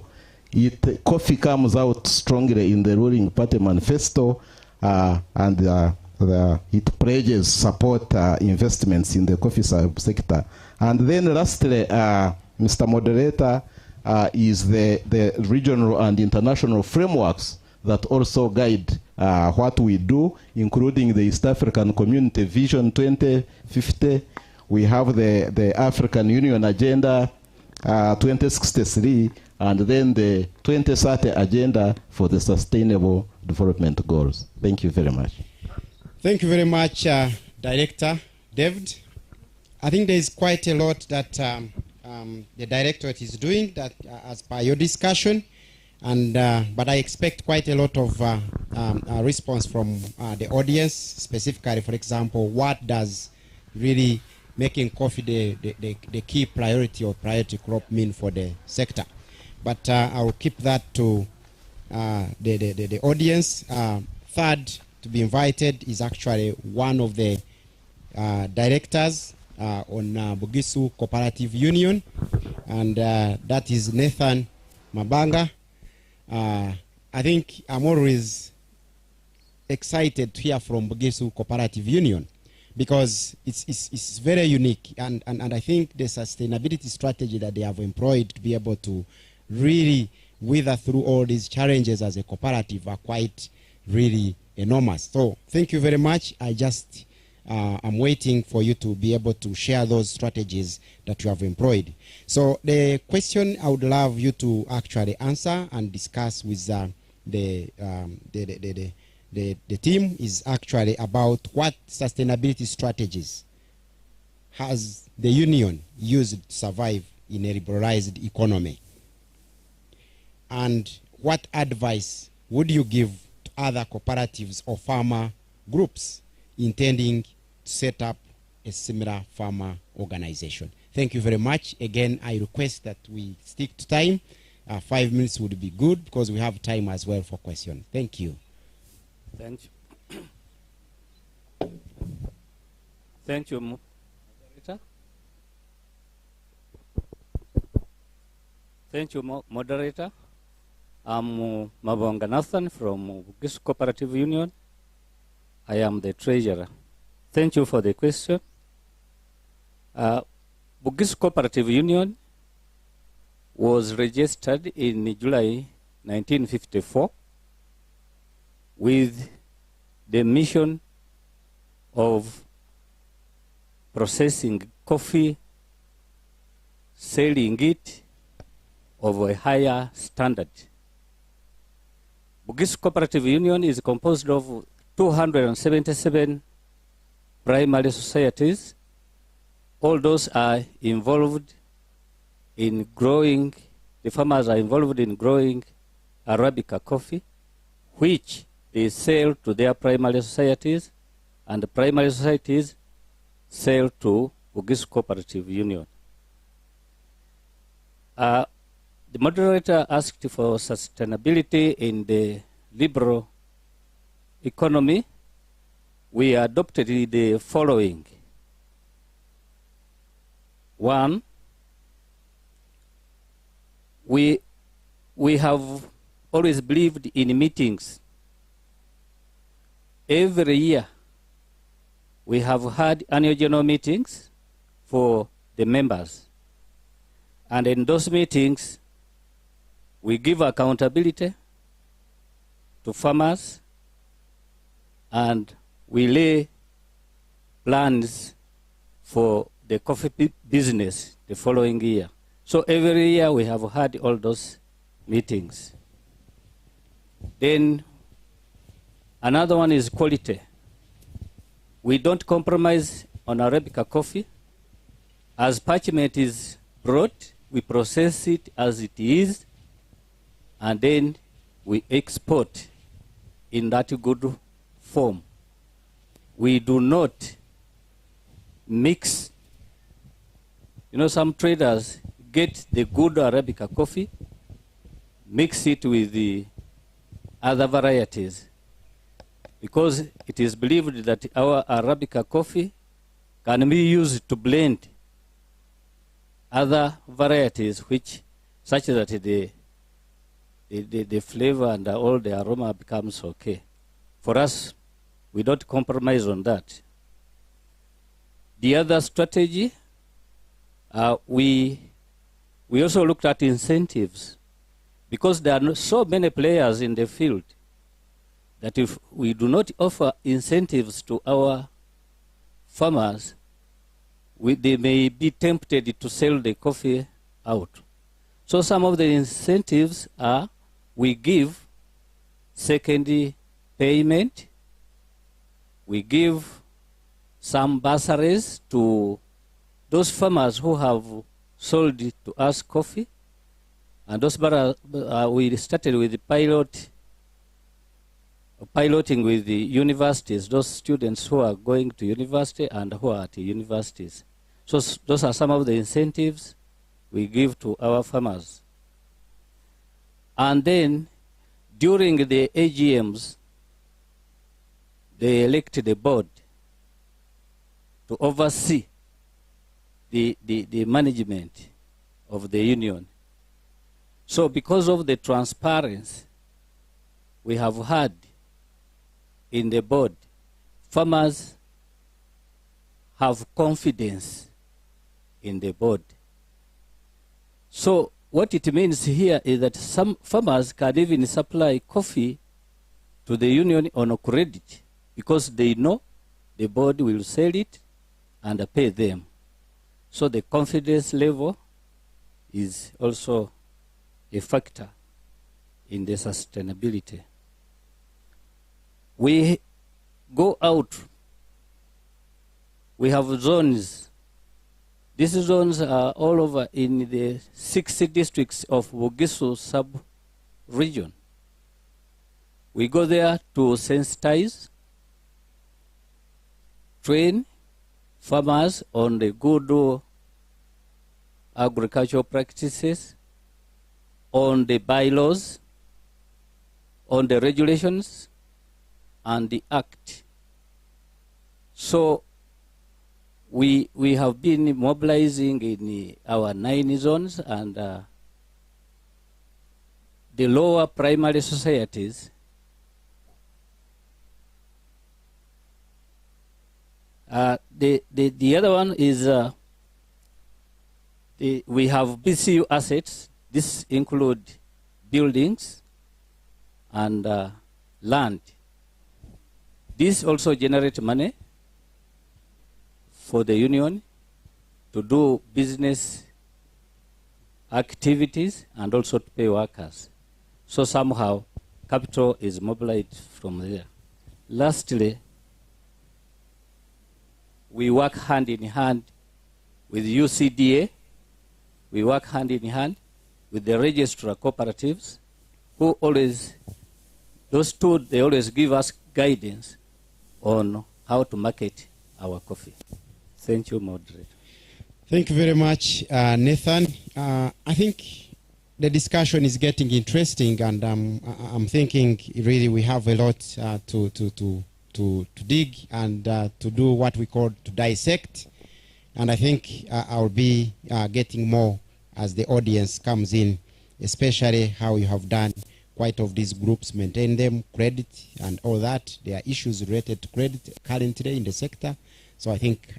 Coffee comes out strongly in the ruling party manifesto, and it pledges support investments in the coffee sector. And then lastly, Mr. Moderator, is the regional and international frameworks that also guide what we do, including the East African Community Vision 2050. We have the African Union Agenda 2063, and then the 2030 Agenda for the Sustainable Development Goals. Thank you very much. Thank you very much, Director David. I think there is quite a lot that the Directorate is doing that as per your discussion, and but I expect quite a lot of response from the audience, specifically, for example, what does really making coffee the key priority or priority crop mean for the sector. But I will keep that to the audience. Third to be invited is actually one of the directors on Bugisu Cooperative Union, and that is Nathan Mabanga. I think I'm always excited to hear from Bugisu Cooperative Union, because it's very unique, and I think the sustainability strategy that they have employed to be able to really weather through all these challenges as a cooperative are quite really enormous. So thank you very much. I'm waiting for you to be able to share those strategies that you have employed. So the question I would love you to actually answer and discuss with the team is actually about what sustainability strategies has the union used to survive in a liberalized economy, and what advice would you give to other cooperatives or farmer groups intending to set up a similar farmer organization. Thank you very much. Again, I request that we stick to time. 5 minutes would be good because we have time as well for questions. Thank you. Thank you. Thank you, moderator. Thank you, moderator. I'm Mabonga Nathan from Bugisu Cooperative Union. I am the treasurer. Thank you for the question. Bugisu Cooperative Union was registered in July 1954 with the mission of processing coffee, selling it of a higher standard. Bugisu Cooperative Union is composed of 277 primary societies. All those are involved in growing the farmers are involved in growing Arabica coffee, which they sell to their primary societies, and the primary societies sell to Uganda Cooperative Union. The moderator asked for sustainability in the liberal economy. We adopted the following. One, we have always believed in meetings. Every year, we have had annual general meetings for the members. And in those meetings, we give accountability to farmers, and we lay plans for the coffee business the following year. So every year we have had all those meetings. Then another one is quality. We don't compromise on Arabica coffee. As parchment is brought, we process it as it is, and then we export in that good form. We do not mix. You know, some traders get the good Arabica coffee, mix it with the other varieties, because it is believed that our Arabica coffee can be used to blend other varieties, which such that the flavor and all the aroma becomes okay. For us, we don't compromise on that. The other strategy, we also looked at incentives, because there are so many players in the field that if we do not offer incentives to our farmers, they may be tempted to sell the coffee out. So some of the incentives are, we give secondary payment, we give some bursaries to those farmers who have sold to us coffee, and those we started with the piloting with the universities, those students who are going to university and who are at universities. So those are some of the incentives we give to our farmers. And then during the AGMs, they elect the board to oversee the management of the union. So because of the transparency we have had in the board, farmers have confidence in the board. So what it means here is that some farmers can even supply coffee to the union on credit, because they know the board will sell it and pay them. So the confidence level is also a factor in the sustainability. We go out. We have zones. These zones are all over in the 60 districts of Bugisu sub-region. We go there to sensitize, train farmers on the good agricultural practices, on the bylaws, on the regulations, and the act. So we have been mobilizing in our 9 zones, and the lower primary societies the other one is we have BCU assets. This include buildings and land. This also generates money for the union to do business activities and also to pay workers. So somehow capital is mobilized from there. Lastly, we work hand in hand with UCDA. We work hand in hand with the registrar cooperatives, who always, those two, they always give us guidance on how to market our coffee. Thank you, moderator. Thank you very much, Nathan. I think the discussion is getting interesting, and I'm thinking really we have a lot to dig and to do what we call to dissect. And I think I'll be getting more as the audience comes in, especially how you have done quite of these groups, maintain them, credit and all that. There are issues related to credit currently in the sector. So I think,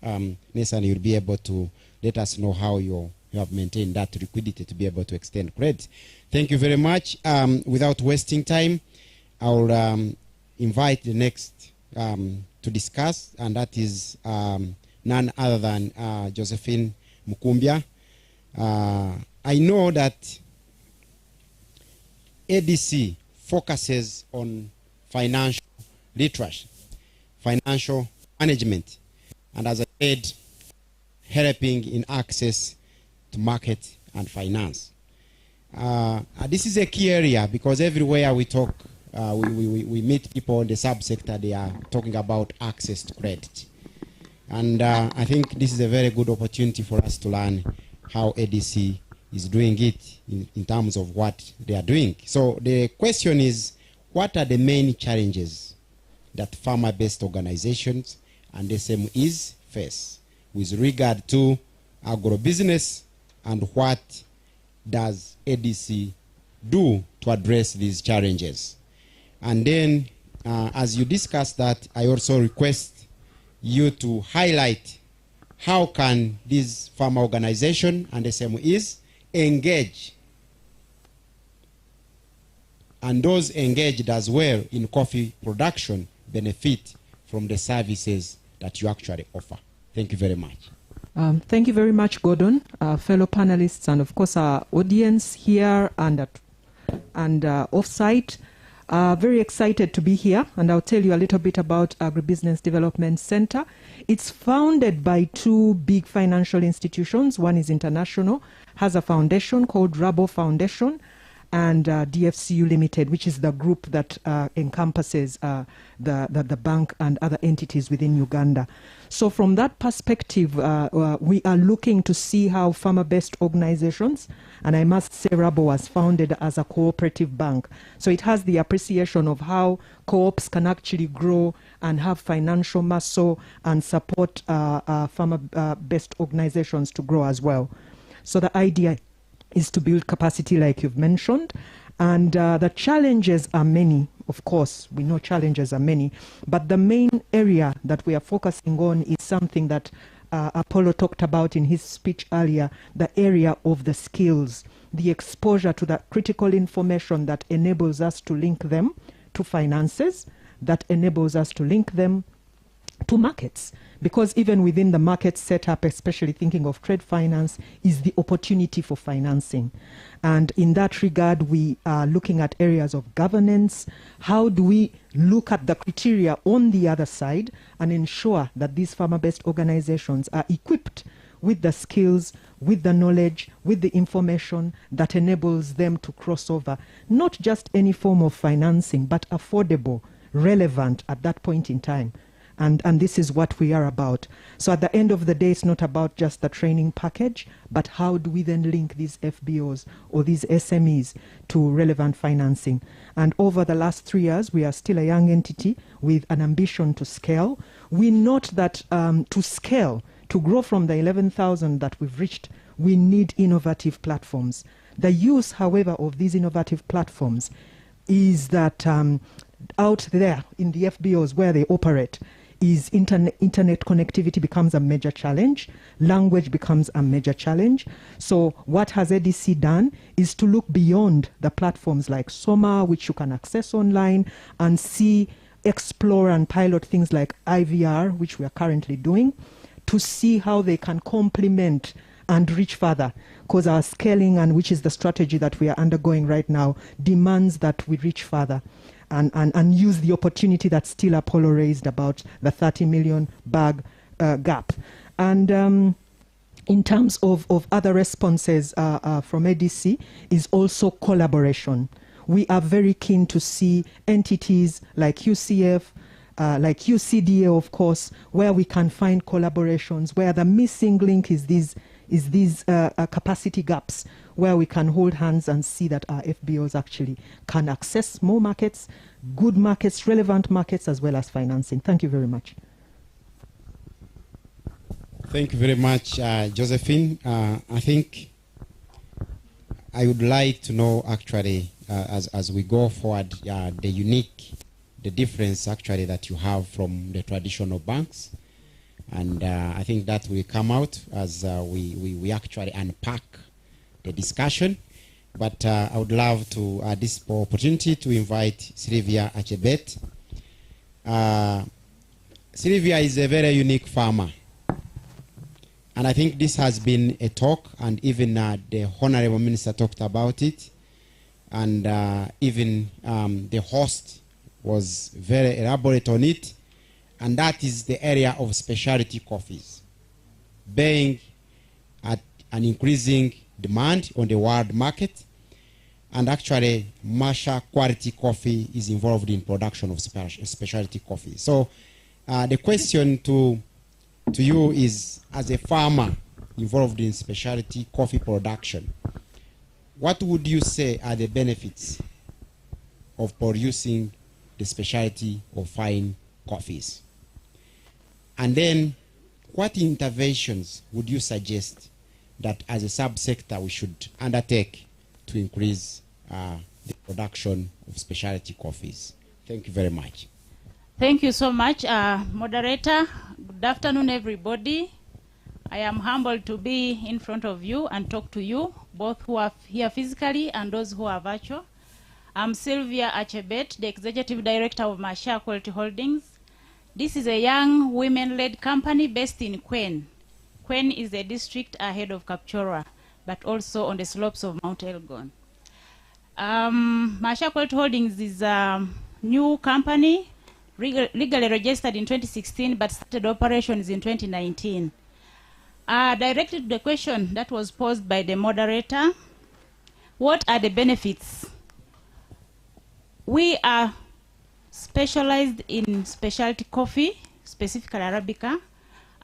Nathan, you'll be able to let us know how you have maintained that liquidity to be able to extend credit. Thank you very much. Without wasting time, I'll invite the next to discuss, and that is none other than Josephine Mukumbya. I know that ADC focuses on financial literacy, financial management, and as I said, helping in access to market and finance. This is a key area because everywhere we talk, we meet people in the subsector, they are talking about access to credit. And I think this is a very good opportunity for us to learn how ADC is doing it in terms of what they are doing. So the question is, what are the main challenges that farmer-based organizations and SMEs face with regard to agribusiness, and what does ADC do to address these challenges? And then as you discuss that, I also request you to highlight how can these farmer organization and SMEs engage, and those engaged as well in coffee production benefit from the services that you actually offer. Thank you very much. Thank you very much, Gordon, fellow panelists, and of course our audience here and off-site. Very excited to be here, and I'll tell you a little bit about Agribusiness Development Center. It's founded by two big financial institutions. One is international, has a foundation called Rabo Foundation, and DFCU Limited, which is the group that encompasses the bank and other entities within Uganda. So from that perspective, we are looking to see how farmer-based organizations, and I must say Rabo was founded as a cooperative bank. So it has the appreciation of how co-ops can actually grow and have financial muscle and support farmer-based organizations to grow as well. So the idea is to build capacity like you've mentioned. And the challenges are many. Of course, we know challenges are many. But the main area that we are focusing on is something that Apollo talked about in his speech earlier, the area of the skills, the exposure to that critical information that enables us to link them to finances, that enables us to link them to markets. Because even within the market setup, especially thinking of trade finance, is the opportunity for financing. And in that regard, we are looking at areas of governance. How do we look at the criteria on the other side and ensure that these farmer-based organizations are equipped with the skills, with the knowledge, with the information that enables them to cross over, not just any form of financing, but affordable, relevant at that point in time. And this is what we are about. So at the end of the day, it's not about just the training package, but how do we then link these FBOs or these SMEs to relevant financing? And over the last 3 years, we are still a young entity with an ambition to scale. We note that to scale, to grow from the 11,000 that we've reached, we need innovative platforms. The use, however, of these innovative platforms is that out there in the FBOs where they operate, is internet connectivity becomes a major challenge, language becomes a major challenge. So what has ADC done is to look beyond the platforms like Soma, which you can access online, and see, explore and pilot things like IVR, which we are currently doing, to see how they can complement and reach further, because our scaling, and which is the strategy that we are undergoing right now, demands that we reach further. And use the opportunity that still Apollo raised about the 30 million bag gap. And in terms of other responses from ADC is also collaboration. We are very keen to see entities like UCF, like UCDA, of course, where we can find collaborations, where the missing link is these capacity gaps, where we can hold hands and see that our FBOs actually can access more markets, good markets, relevant markets, as well as financing. Thank you very much. Thank you very much, Josephine. I think I would like to know actually, as we go forward, the difference actually that you have from the traditional banks. And I think that will come out as we actually unpack the discussion. But I would love to, this opportunity to invite Sylvia Achebet. Sylvia is a very unique farmer. And I think this has been a talk, and even the Honorable Minister talked about it. And even the host was very elaborate on it. And that is the area of specialty coffees, being at an increasing demand on the world market. And actually, Masha quality coffee is involved in production of specialty coffee. So the question to you is, as a farmer involved in specialty coffee production, what would you say are the benefits of producing the specialty or fine coffees? And then what interventions would you suggest that as a subsector we should undertake to increase the production of specialty coffees? Thank you very much. Thank you so much, moderator. Good afternoon, everybody. I am humbled to be in front of you and talk to you, both who are here physically and those who are virtual. I'm Sylvia Achebet, the Executive Director of Masha Quality Holdings. This is a young women-led company based in Kwen. Kwen is a district ahead of Kapchorwa, but also on the slopes of Mount Elgon. Masha Quality Holdings is a new company, legally registered in 2016, but started operations in 2019. Directed to the question that was posed by the moderator, what are the benefits? We are specialized in specialty coffee, specifically Arabica,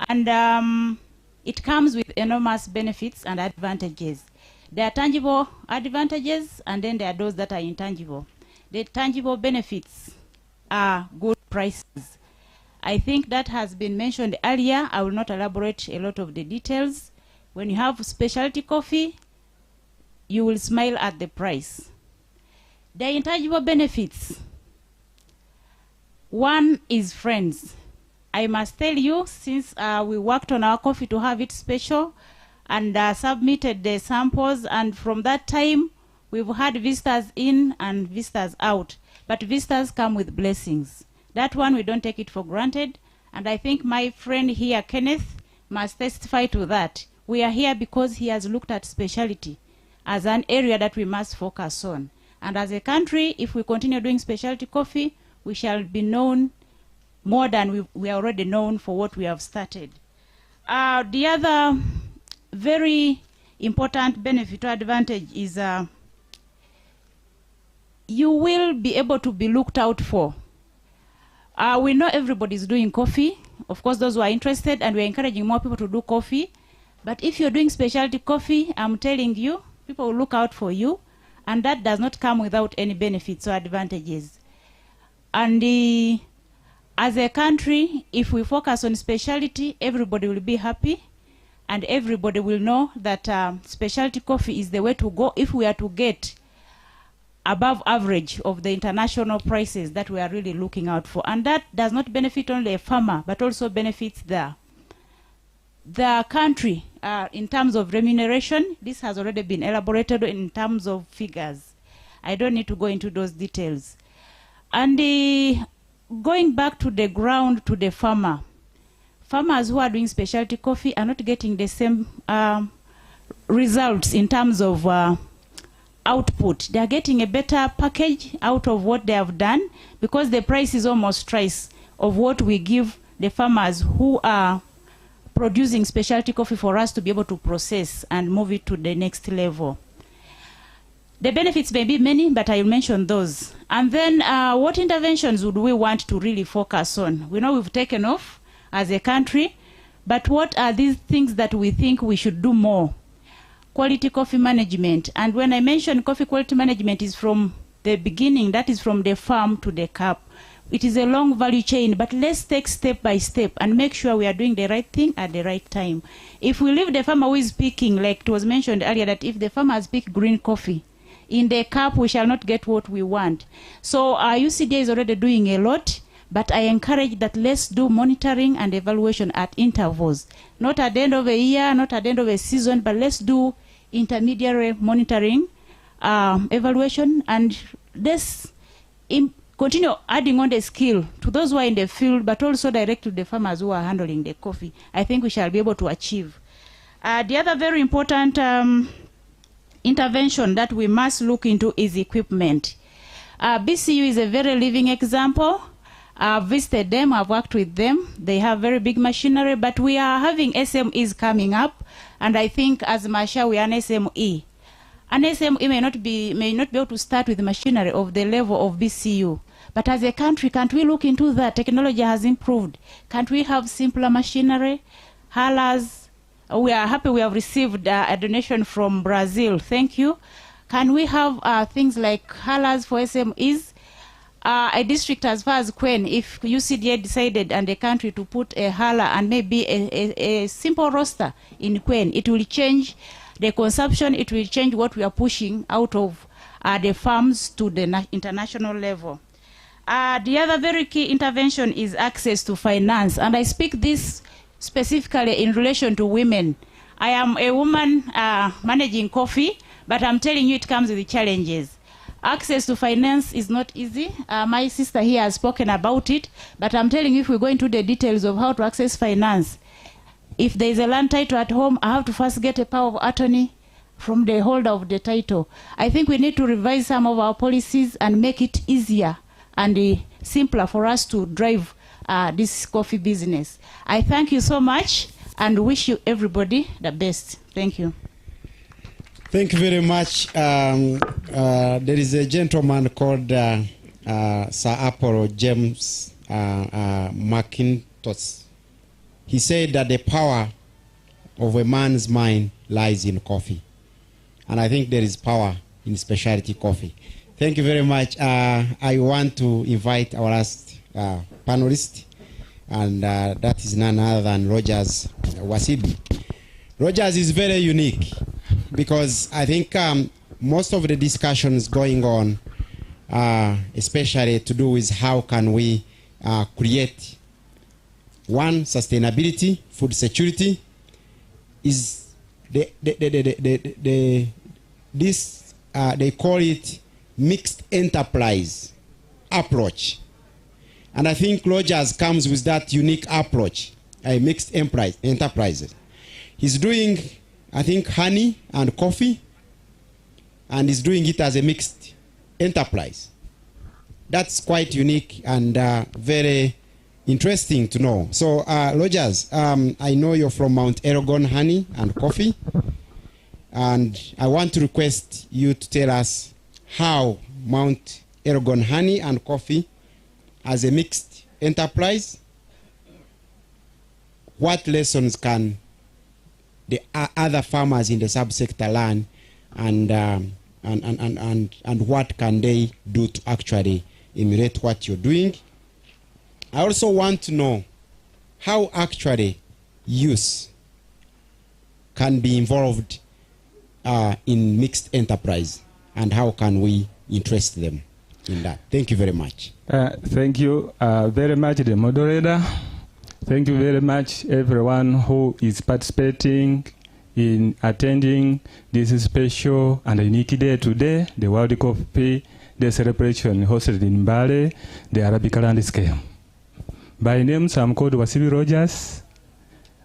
and it comes with enormous benefits and advantages. There are tangible advantages, and then there are those that are intangible. The tangible benefits are good prices. I think that has been mentioned earlier. I will not elaborate a lot of the details. When you have specialty coffee, you will smile at the price. The intangible benefits. One is friends. I must tell you, since we worked on our coffee to have it special and submitted the samples, and from that time, we've had visitors in and visitors out. But visitors come with blessings. That one, we don't take it for granted. And I think my friend here, Kenneth, must testify to that. We are here because he has looked at specialty as an area that we must focus on. And as a country, if we continue doing specialty coffee, we shall be known more than we are already known for what we have started. The other very important benefit or advantage is you will be able to be looked out for. We know everybody's doing coffee. Of course, those who are interested, and we're encouraging more people to do coffee. But if you're doing specialty coffee, I'm telling you, people will look out for you, and that does not come without any benefits or advantages. And as a country, if we focus on specialty, everybody will be happy, and everybody will know that specialty coffee is the way to go if we are to get above average of the international prices that we are really looking out for. And that does not benefit only a farmer, but also benefits the country in terms of remuneration. This has already been elaborated in terms of figures. I don't need to go into those details. And going back to the ground, to the farmer, farmers who are doing specialty coffee are not getting the same results in terms of output. They are getting a better package out of what they have done, because the price is almost twice of what we give the farmers who are producing specialty coffee for us to be able to process and move it to the next level. The benefits may be many, but I'll mention those. And then what interventions would we want to really focus on? We know we've taken off as a country, but what are these things that we think we should do more? Quality coffee management. And when I mention coffee quality management is from the beginning, that is from the farm to the cup. It is a long value chain, but let's take step by step and make sure we are doing the right thing at the right time. If we leave the farmer who is picking, like it was mentioned earlier, that if the farmer has picked green coffee, in the cup we shall not get what we want. So our UCDA is already doing a lot, but I encourage that let's do monitoring and evaluation at intervals. Not at the end of a year, not at the end of a season, but let's do intermediary monitoring, evaluation, and let's continue adding on the skill to those who are in the field, but also direct to the farmers who are handling the coffee. I think we shall be able to achieve. The other very important intervention that we must look into is equipment. BCU is a very living example. I've visited them, I've worked with them. They have very big machinery, but we are having SMEs coming up, and I think as Masha we are an SME. An SME may not be able to start with machinery of the level of BCU. But as a country, can't we look into that? Technology has improved. Can't we have simpler machinery? Halas. We are happy we have received a donation from Brazil. Thank you. Can we have things like halas for SMEs? A district as far as Kwen, if UCDA decided and the country to put a hala and maybe a simple roaster in Kwen, it will change the consumption, it will change what we are pushing out of the farms to the international level. The other very key intervention is access to finance, and I speak this specifically in relation to women. I am a woman managing coffee, but I'm telling you it comes with challenges. Access to finance is not easy. My sister here has spoken about it, but I'm telling you if we go into the details of how to access finance, if there is a land title at home, I have to first get a power of attorney from the holder of the title. I think we need to revise some of our policies and make it easier and simpler for us to drive this coffee business. I thank you so much and wish you everybody the best. Thank you. Thank you very much. There is a gentleman called Sir Apollo James McIntosh. He said that the power of a man's mind lies in coffee. And I think there is power in specialty coffee. Thank you very much. I want to invite our last panelist, and that is none other than Rogers Wasibi. Rogers is very unique because I think most of the discussions going on, especially to do with how can we create one, sustainability, food security, is they call it mixed enterprise approach. And I think Rogers comes with that unique approach, a mixed enterprise. He's doing, I think, honey and coffee, and he's doing it as a mixed enterprise. That's quite unique and very interesting to know. So, Rogers, I know you're from Mount Elgon Honey and Coffee, and I want to request you to tell us how Mount Elgon Honey and Coffee, as a mixed enterprise, what lessons can the other farmers in the subsector learn, and what can they do to actually emulate what you're doing? I also want to know how actually youth can be involved in mixed enterprise, and how can we interest them in that. Thank you very much. Thank you very much, the moderator. Thank you very much, everyone who is participating in attending this special and unique day today, the World Coffee Day celebration hosted in Mbale, the Arabic landscape. By name, I'm called Wasibi Rogers.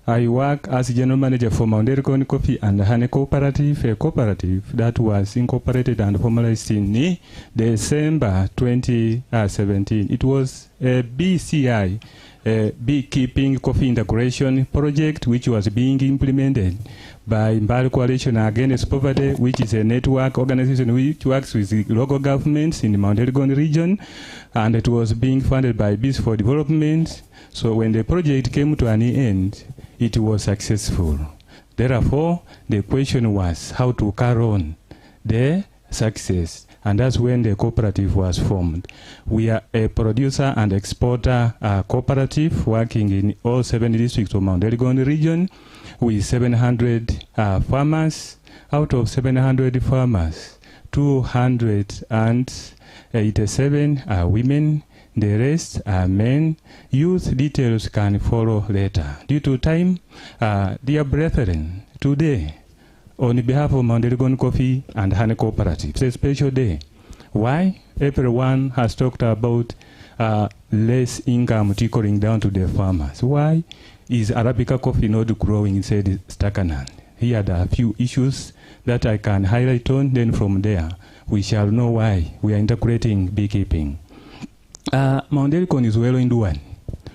I work as General Manager for Mount Elgon Coffee and Honey Cooperative, a cooperative that was incorporated and formalized in December 2017. It was a BCI, a beekeeping coffee integration project which was being implemented by Mbali Coalition Against Poverty, which is a network organization which works with the local governments in the Mount Elgon region, and it was being funded by Bees for Development. So when the project came to an end, it was successful. Therefore, the question was how to carry on the success, and that's when the cooperative was formed. We are a producer and exporter cooperative working in all 7 districts of Mount Elgon region with 700 farmers. Out of 700 farmers, 287 are women, the rest are men. Youth details can follow later. Due to time, dear brethren, today, on behalf of Mount Elgon Coffee and Honey Cooperative, it's a special day. Why? Everyone has talked about less income trickling down to the farmers. Why is Arabica coffee not growing inside Stakanand? Here are a few issues that I can highlight on. Then from there, we shall know why we are integrating beekeeping. Mount Elgon is well into one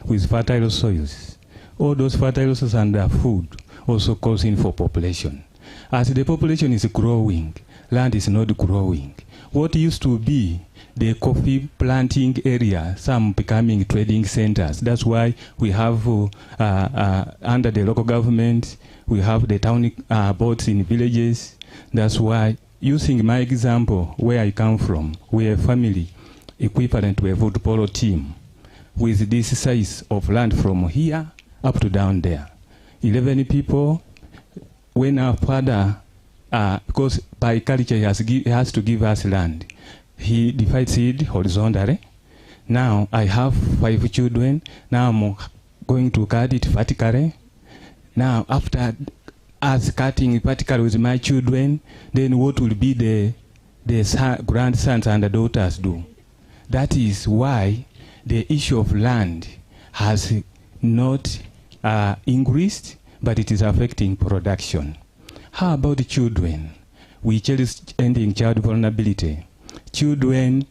with fertile soils. All those fertile soils and food also causing for population. As the population is growing, land is not growing. What used to be the coffee planting area, some becoming trading centers. That's why we have under the local government, we have the town boards in villages. That's why, using my example, where I come from, we're a family equivalent to a football team with this size of land from here up to down there. 11 people. When our father, because by culture he has to give us land, he divides it horizontally. Now I have 5 children. Now I'm going to cut it vertically. Now after us cutting vertically with my children, then what will be the grandsons and the daughters do? That is why the issue of land has not increased, but it is affecting production. How about the children? We cherish ending child vulnerability. Children,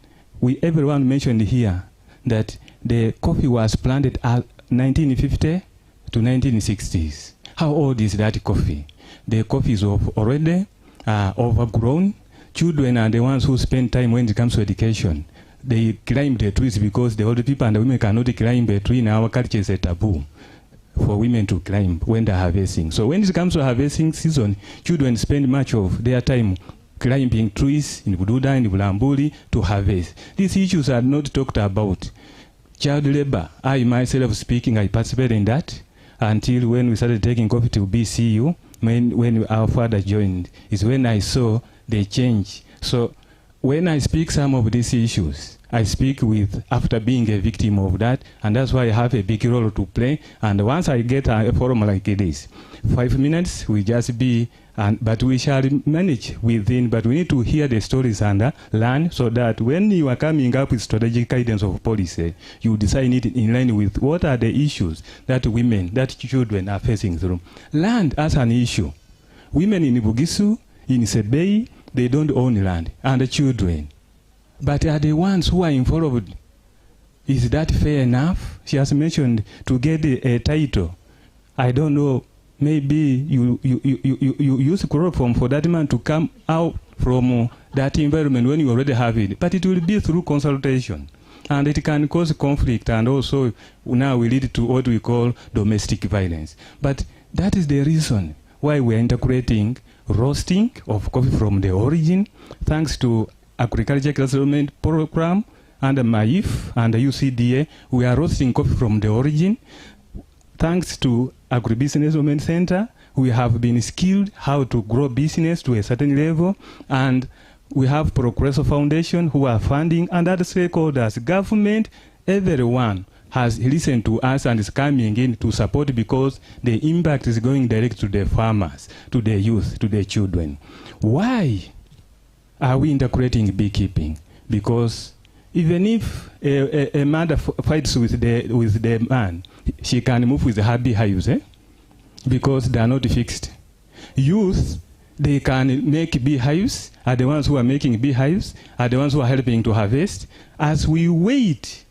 everyone mentioned here that the coffee was planted at 1950 to 1960s. How old is that coffee? The coffee is already overgrown. Children are the ones who spend time when it comes to education. They climb the trees because the older people and the women cannot climb a tree. In our culture, it's a taboo for women to climb when they're harvesting. So when it comes to harvesting season, children spend much of their time climbing trees in Bududa, in Bulambuli to harvest. These issues are not talked about. Child labor, I myself speaking, I participated in that until when we started taking coffee to BCU, when our father joined, is when I saw the change. So when I speak some of these issues, I speak with after being a victim of that, and that's why I have a big role to play. And once I get a forum like this, 5 minutes will just be, but we shall manage within, but we need to hear the stories and learn, so that when you are coming up with strategic guidance of policy, you design it in line with what are the issues that women, that children are facing through. Land as an issue. Women in Bugisu, in Sebei, they don't own land, and the children. But are the ones who are involved. Is that fair enough? She has mentioned to get a title. I don't know, maybe you use chloroform for that man to come out from that environment when you already have it. But it will be through consultation. And it can cause conflict, and also now we lead to what we call domestic violence. But that is the reason why we are integrating roasting of coffee from the origin, thanks to Agriculture Development Program under MAIF and the UCDA. We are roasting coffee from the origin. Thanks to Agribusiness Development Center, we have been skilled how to grow business to a certain level, and we have Progresso Foundation who are funding, and other stakeholders, government, everyone has listened to us and is coming in to support, because the impact is going direct to the farmers, to the youth, to the children. Why are we integrating beekeeping? Because even if a mother fights with the man, she can move with her beehives, because they are not fixed. Youth, they can make beehives, are the ones who are making beehives, are the ones who are helping to harvest. As we wait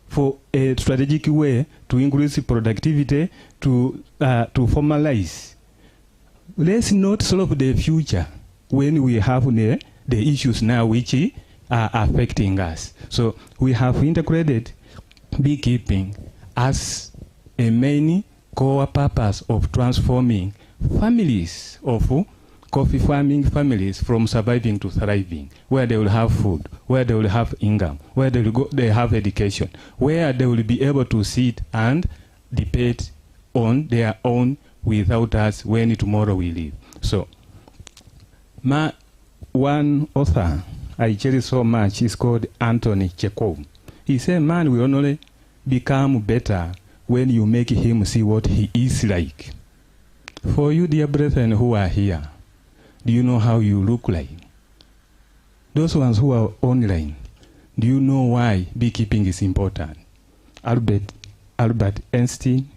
for a strategic way to increase productivity, to formalize. Let's not solve the future when we have the issues now which are affecting us. So we have integrated beekeeping as a main core purpose of transforming families of coffee farming families from surviving to thriving, where they will have food, where they will have income, where they have education, where they will be able to sit and debate on their own without us when tomorrow we leave. So, one author I cherish so much is called Anthony Chekhov. He said, man will only become better when you make him see what he is like. For you, dear brethren who are here, do you know how you look like? Those ones who are online, do you know why beekeeping is important? Albert Einstein,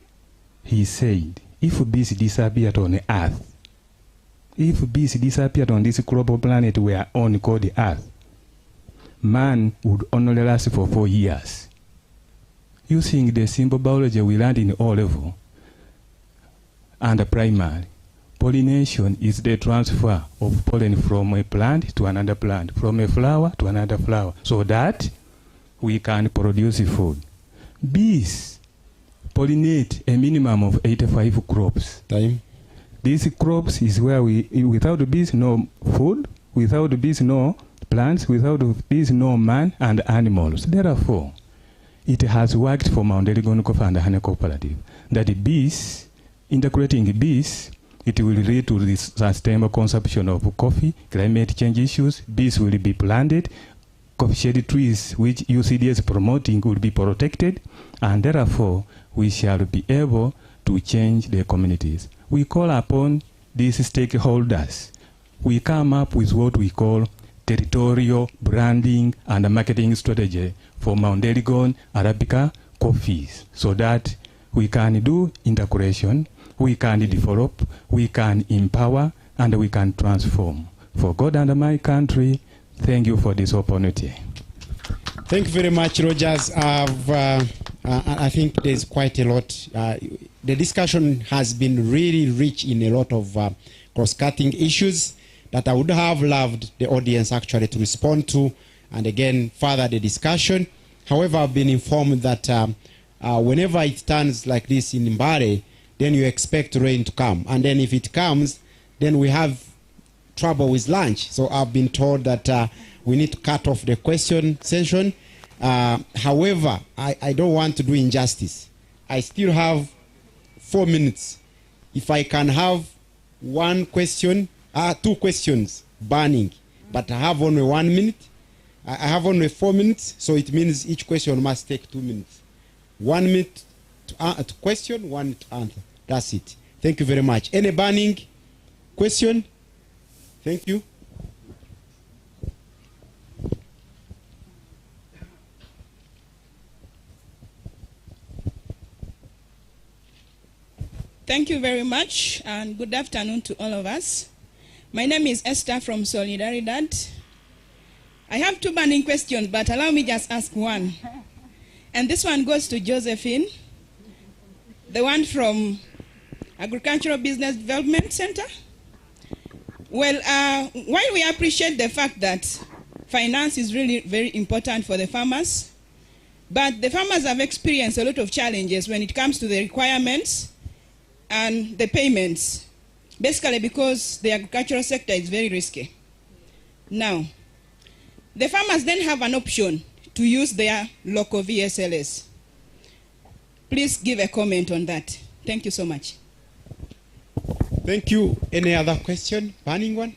he said, if bees disappeared on the earth, if bees disappeared on this global planet we are on called the earth, man would only last for 4 years. Using the simple biology we learned in O-level and primary, pollination is the transfer of pollen from a plant to another plant, from a flower to another flower, so that we can produce food. Bees pollinate a minimum of 85 crops. Time. These crops is where without the bees, no food, without the bees, no plants, without the bees, no man and animals. Therefore, it has worked for Mount Elgon Coffee and Honey Cooperative that the bees, integrating bees, it will lead to the sustainable consumption of coffee, climate change issues. Bees will be planted, coffee shade trees which UCD is promoting will be protected, and therefore we shall be able to change the communities. We call upon these stakeholders. We come up with what we call territorial branding and marketing strategy for Mount Elgon Arabica coffees, so that we can do integration, we can develop, we can empower, and we can transform. For God and my country, thank you for this opportunity. Thank you very much, Rogers. I think there's quite a lot. The discussion has been really rich in a lot of cross-cutting issues that I would have loved the audience actually to respond to, and again, further the discussion. However, I've been informed that whenever it turns like this in Mbare, then you expect rain to come. And then if it comes, then we have trouble with lunch. So I've been told that we need to cut off the question session. However, I don't want to do injustice. I still have 4 minutes. If I can have one question, 2 questions burning, but I have only 1 minute. I have only 4 minutes, so it means each question must take 2 minutes. 1 minute to question, 1 minute to answer. That's it. Thank you very much. Any burning question? Thank you. Thank you very much, and good afternoon to all of us. My name is Esther from Solidaridad. I have 2 burning questions, but allow me just ask one. And this one goes to Josephine, the one from Agricultural Business Development Center. Well, while we appreciate the fact that finance is really very important for the farmers, but the farmers have experienced a lot of challenges when it comes to the requirements and the payments, basically because the agricultural sector is very risky. Now, the farmers then have an option to use their local VSLS. Please give a comment on that. Thank you so much. Thank you. Any other question? Burning one?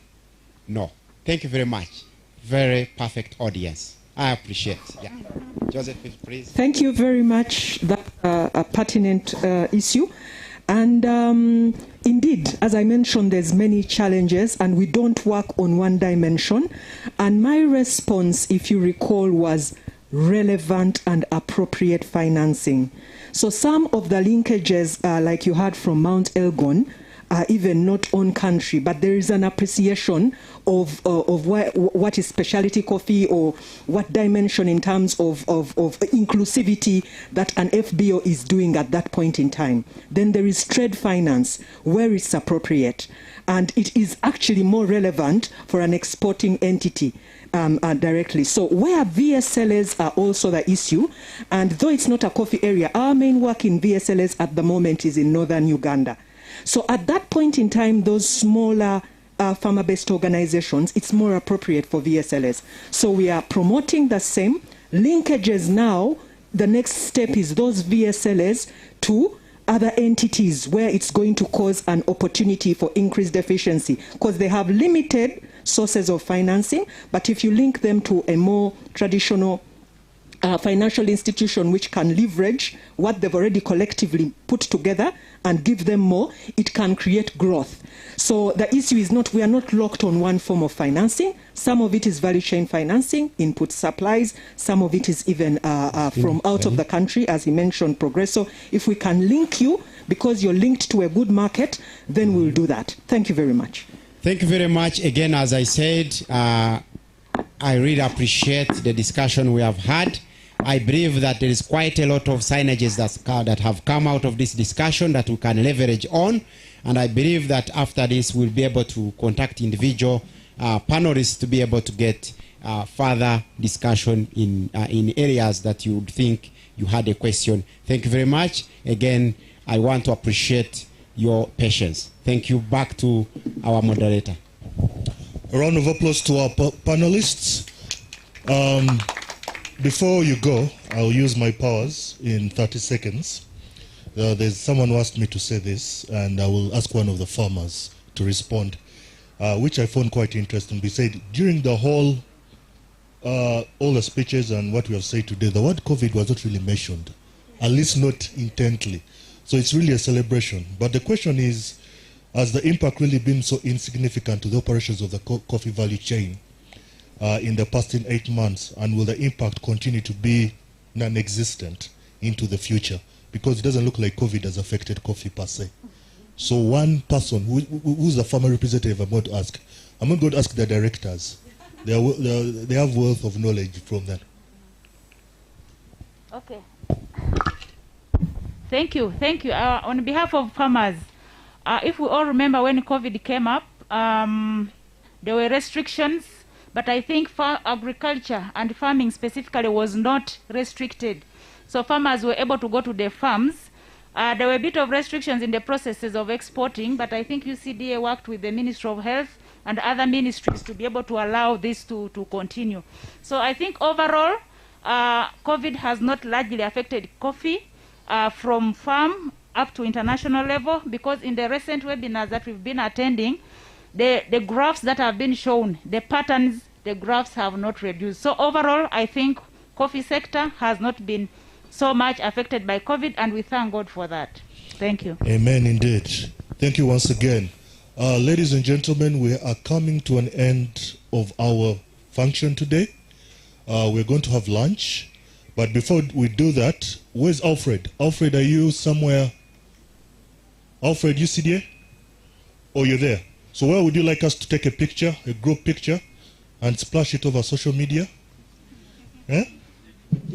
No. Thank you very much. Very perfect audience. I appreciate it. Yeah. Joseph, please. Thank you very much. That's a pertinent issue. And indeed, as I mentioned, there's many challenges and we don't work on one dimension. And my response, if you recall, was relevant and appropriate financing. So some of the linkages, like you heard from Mount Elgon, even not own country, but there is an appreciation of what is specialty coffee or what dimension in terms of inclusivity that an FBO is doing at that point in time. Then there is trade finance where it's appropriate, and it is actually more relevant for an exporting entity directly. So where VSLs are also the issue, and though it's not a coffee area, our main work in VSLs at the moment is in northern Uganda. So at that point in time, those smaller farmer-based organizations, it's more appropriate for VSLs. So we are promoting the same linkages now. The next step is those VSLs to other entities where it's going to cause an opportunity for increased efficiency, because they have limited sources of financing. But if you link them to a more traditional financial institution which can leverage what they've already collectively put together and give them more, it can create growth. So the issue is not, we are not locked on one form of financing. Some of it is value chain financing, input supplies. Some of it is even from out of the country, as he mentioned, Progresso. If we can link you, because you're linked to a good market, then we'll do that. Thank you very much. Thank you very much. Again, as I said, I really appreciate the discussion we have had. I believe that there is quite a lot of synergies that have come out of this discussion that we can leverage on. And I believe that after this, we'll be able to contact individual panelists to be able to get further discussion in areas that you would think you had a question. Thank you very much. Again, I want to appreciate your patience. Thank you. Back to our moderator. A round of applause to our panelists. Before you go, I'll use my powers in 30 seconds. There's someone who asked me to say this, and I will ask one of the farmers to respond, which I found quite interesting. We said during the whole, all the speeches and what we have said today, the word COVID was not really mentioned, at least not intently. So it's really a celebration. But the question is, has the impact really been so insignificant to the operations of the coffee value chain in the past 8 months, and will the impact continue to be non-existent into the future? Because it doesn't look like COVID has affected coffee per se. So one person, who's the farmer representative I'm going to ask? I'm not going to ask the directors. They have wealth of knowledge from that. Okay. Thank you. Thank you. On behalf of farmers, if we all remember when COVID came up, there were restrictions, but I think agriculture and farming specifically was not restricted. So farmers were able to go to their farms. There were a bit of restrictions in the processes of exporting, but I think UCDA worked with the Ministry of Health and other ministries to be able to allow this to continue. So I think overall, COVID has not largely affected coffee from farm up to international level, because in the recent webinars that we've been attending, the graphs that have been shown, the patterns, the graphs have not reduced. So overall, I think coffee sector has not been so much affected by COVID, and we thank God for that. Thank you. Amen, indeed. Thank you once again. Ladies and gentlemen, we are coming to an end of our function today. We're going to have lunch. But before we do that, where's Alfred? Alfred, are you somewhere? Alfred, UCDA? Oh, you're there. So where would you like us to take a picture, a group picture, and splash it over social media? Eh?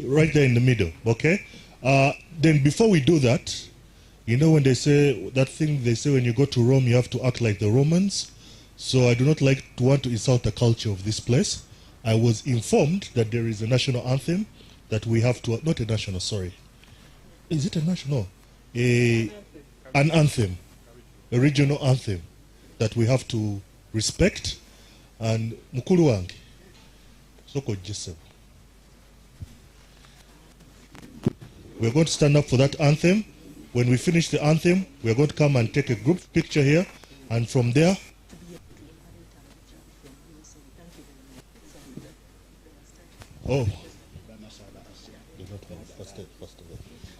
Right there in the middle, okay? Then before we do that, you know when they say, that thing they say when you go to Rome, you have to act like the Romans. So I do not want to insult the culture of this place. I was informed that there is a national anthem that we have to, not a national, sorry. Is it a national? An anthem, a regional anthem that we have to respect. And mukulu wange, soko jisebo. We're going to stand up for that anthem. When we finish the anthem, we're going to come and take a group picture here, and from there, oh.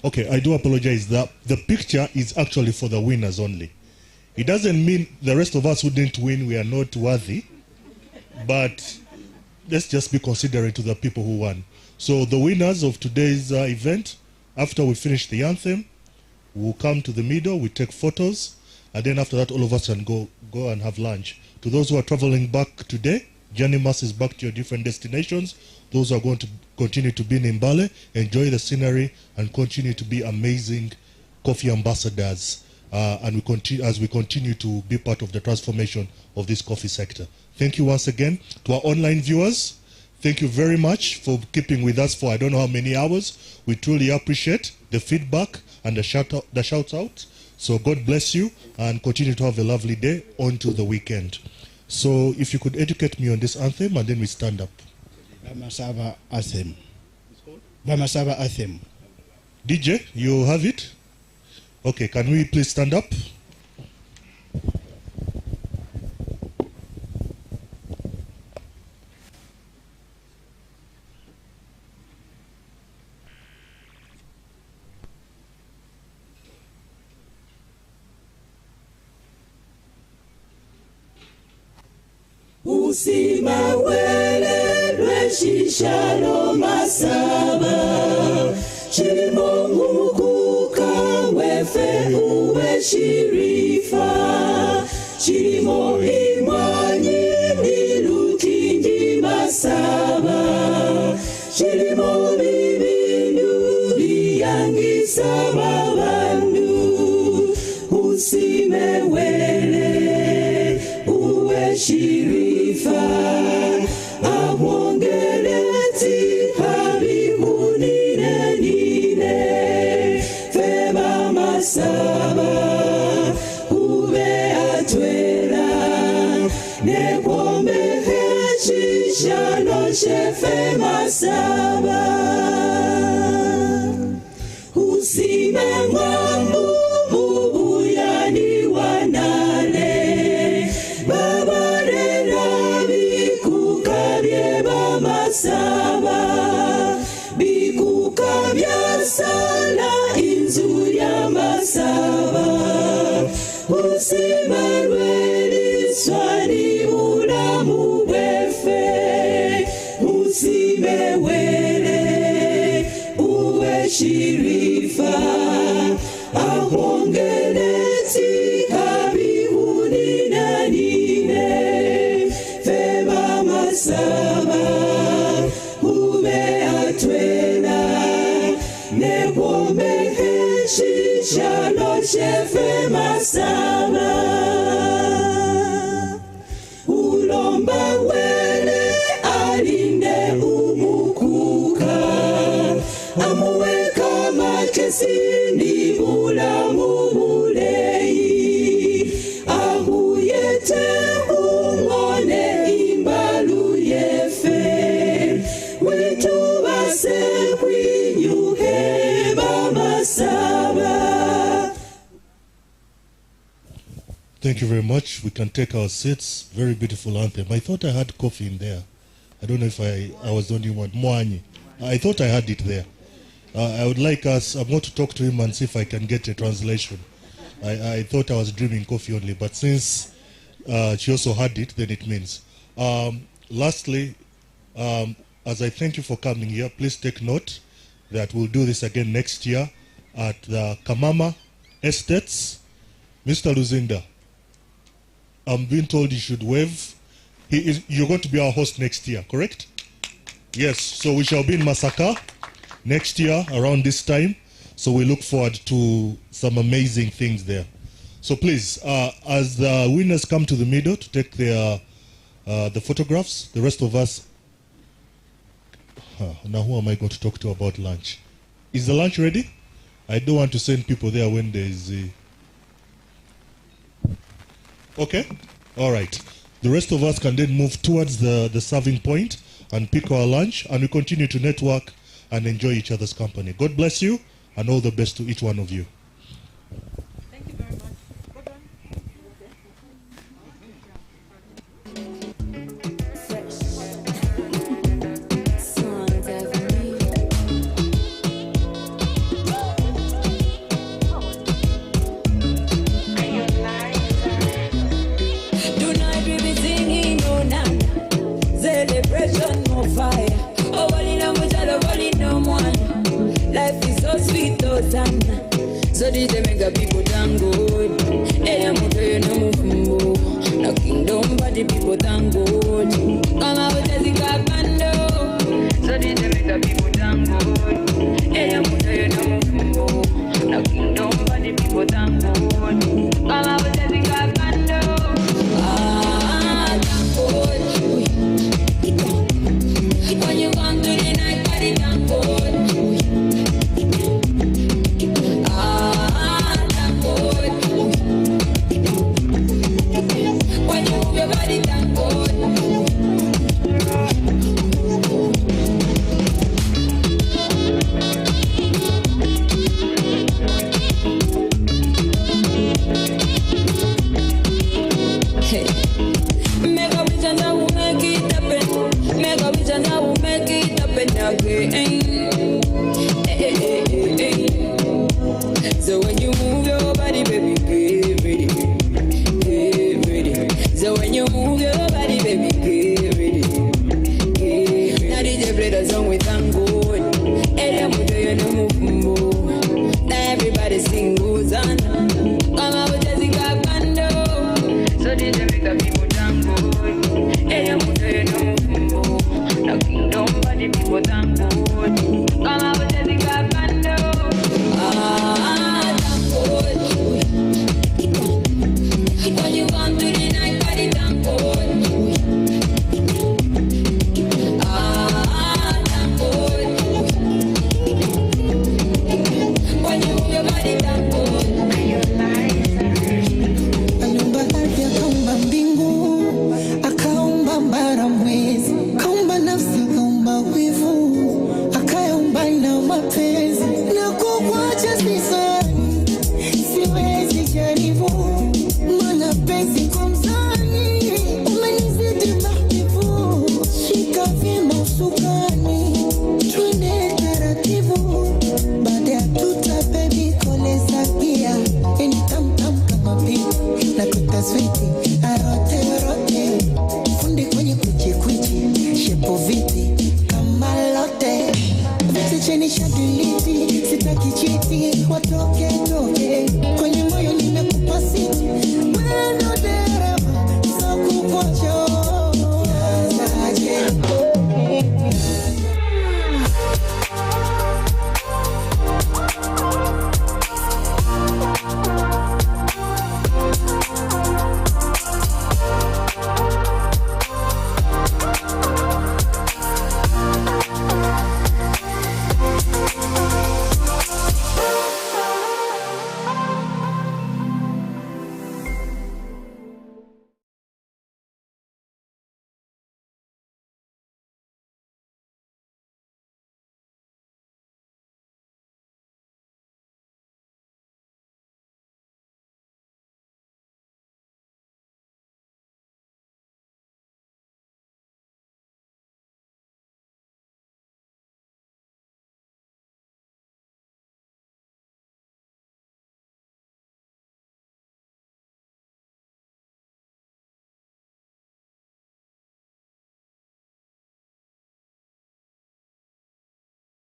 Okay, I do apologize. The picture is actually for the winners only. It doesn't mean the rest of us who didn't win, we are not worthy, but let's just be considerate to the people who won. So the winners of today's event, after we finish the anthem, we'll come to the middle, we take photos, and then after that, all of us can go and have lunch. To those who are traveling back today, journey masses back to your different destinations. Those who are going to continue to be in Mbale, enjoy the scenery, and continue to be amazing coffee ambassadors. And we continue to be part of the transformation of this coffee sector. Thank you once again. To our online viewers, thank you very much for keeping with us for I don't know how many hours. We truly appreciate the feedback and the shouts out. So God bless you and continue to have a lovely day on to the weekend. So if you could educate me on this anthem and then we stand up. Bamasaba anthem. Bamasaba anthem. DJ, you have it? Okay, can we please stand up? Usimawele lweshishalo masaba Chimo mukuka wefe uwe shirifa Chimo imwanyi nilukinji masaba Chimo bibindu biyangisa babandu Usimewele uwe shirifa Amwongeleti habihunine nine Feba masaba ube atwela Nekwombe hechisha no shefe masaba Usime mwambu mubuyani wanale Babarera bikukabye bamasaba Bikukabya sala inzu ya masaba Usimarweli swani ulamu bwefe Usimewele uwe shirifa Ahongeleti kabihuni na nine Fema masaba ube atwela Nekwombe heshisha no shefe masaba Ulomba wele alinde umukuka Amuweka makesini ulamu muleyi Ahuyete umone imbalu yefe Witu base kwinyuhe bamasaba. Thank you very much. We can take our seats. Very beautiful anthem. I thought I had coffee in there. I don't know if I was the only one. Mwani. I thought I had it there. I would like us, I'm going to talk to him and see if I can get a translation. I thought I was dreaming coffee only, but since she also had it, then it means. Lastly, as I thank you for coming here, please take note that we'll do this again next year at the Kamama Estates. Mr. Luzinda, I'm being told you should wave. You're going to be our host next year, correct? Yes, so we shall be in Masaka next year around this time. So we look forward to some amazing things there. So please, as the winners come to the middle to take their the photographs, the rest of us, now who am I going to talk to about lunch? Is the lunch ready? I don't want to send people there when there is okay? All right. The rest of us can then move towards the serving point and pick our lunch, and we continue to network and enjoy each other's company. God bless you, and all the best to each one of you. Thank you very much. Celebration no fire. Oh, life is so sweet, oh, Sana. So did they make a people thank God. Ella muto yo no mufumbo. No kingdom but the people thank God. Come out as the bando. So did they make the people thank God. Ella muto yo no mufumbo. No kingdom but the people thank God. Come out as the bando. Ah, thank God. When you come to the night party, thank God. Ah, thank God. When you move your body, thank God. Hey. Make a vision that will make it happen. Make a vision that will make it happen again. Hey, hey, hey, hey. So when you move your body, baby, get ready. Get ready. So when you move your body, baby, get ready. Get ready. Now DJ play the song with thank God. Ella muto yo no mufumbo. Now everybody sing Hosanna.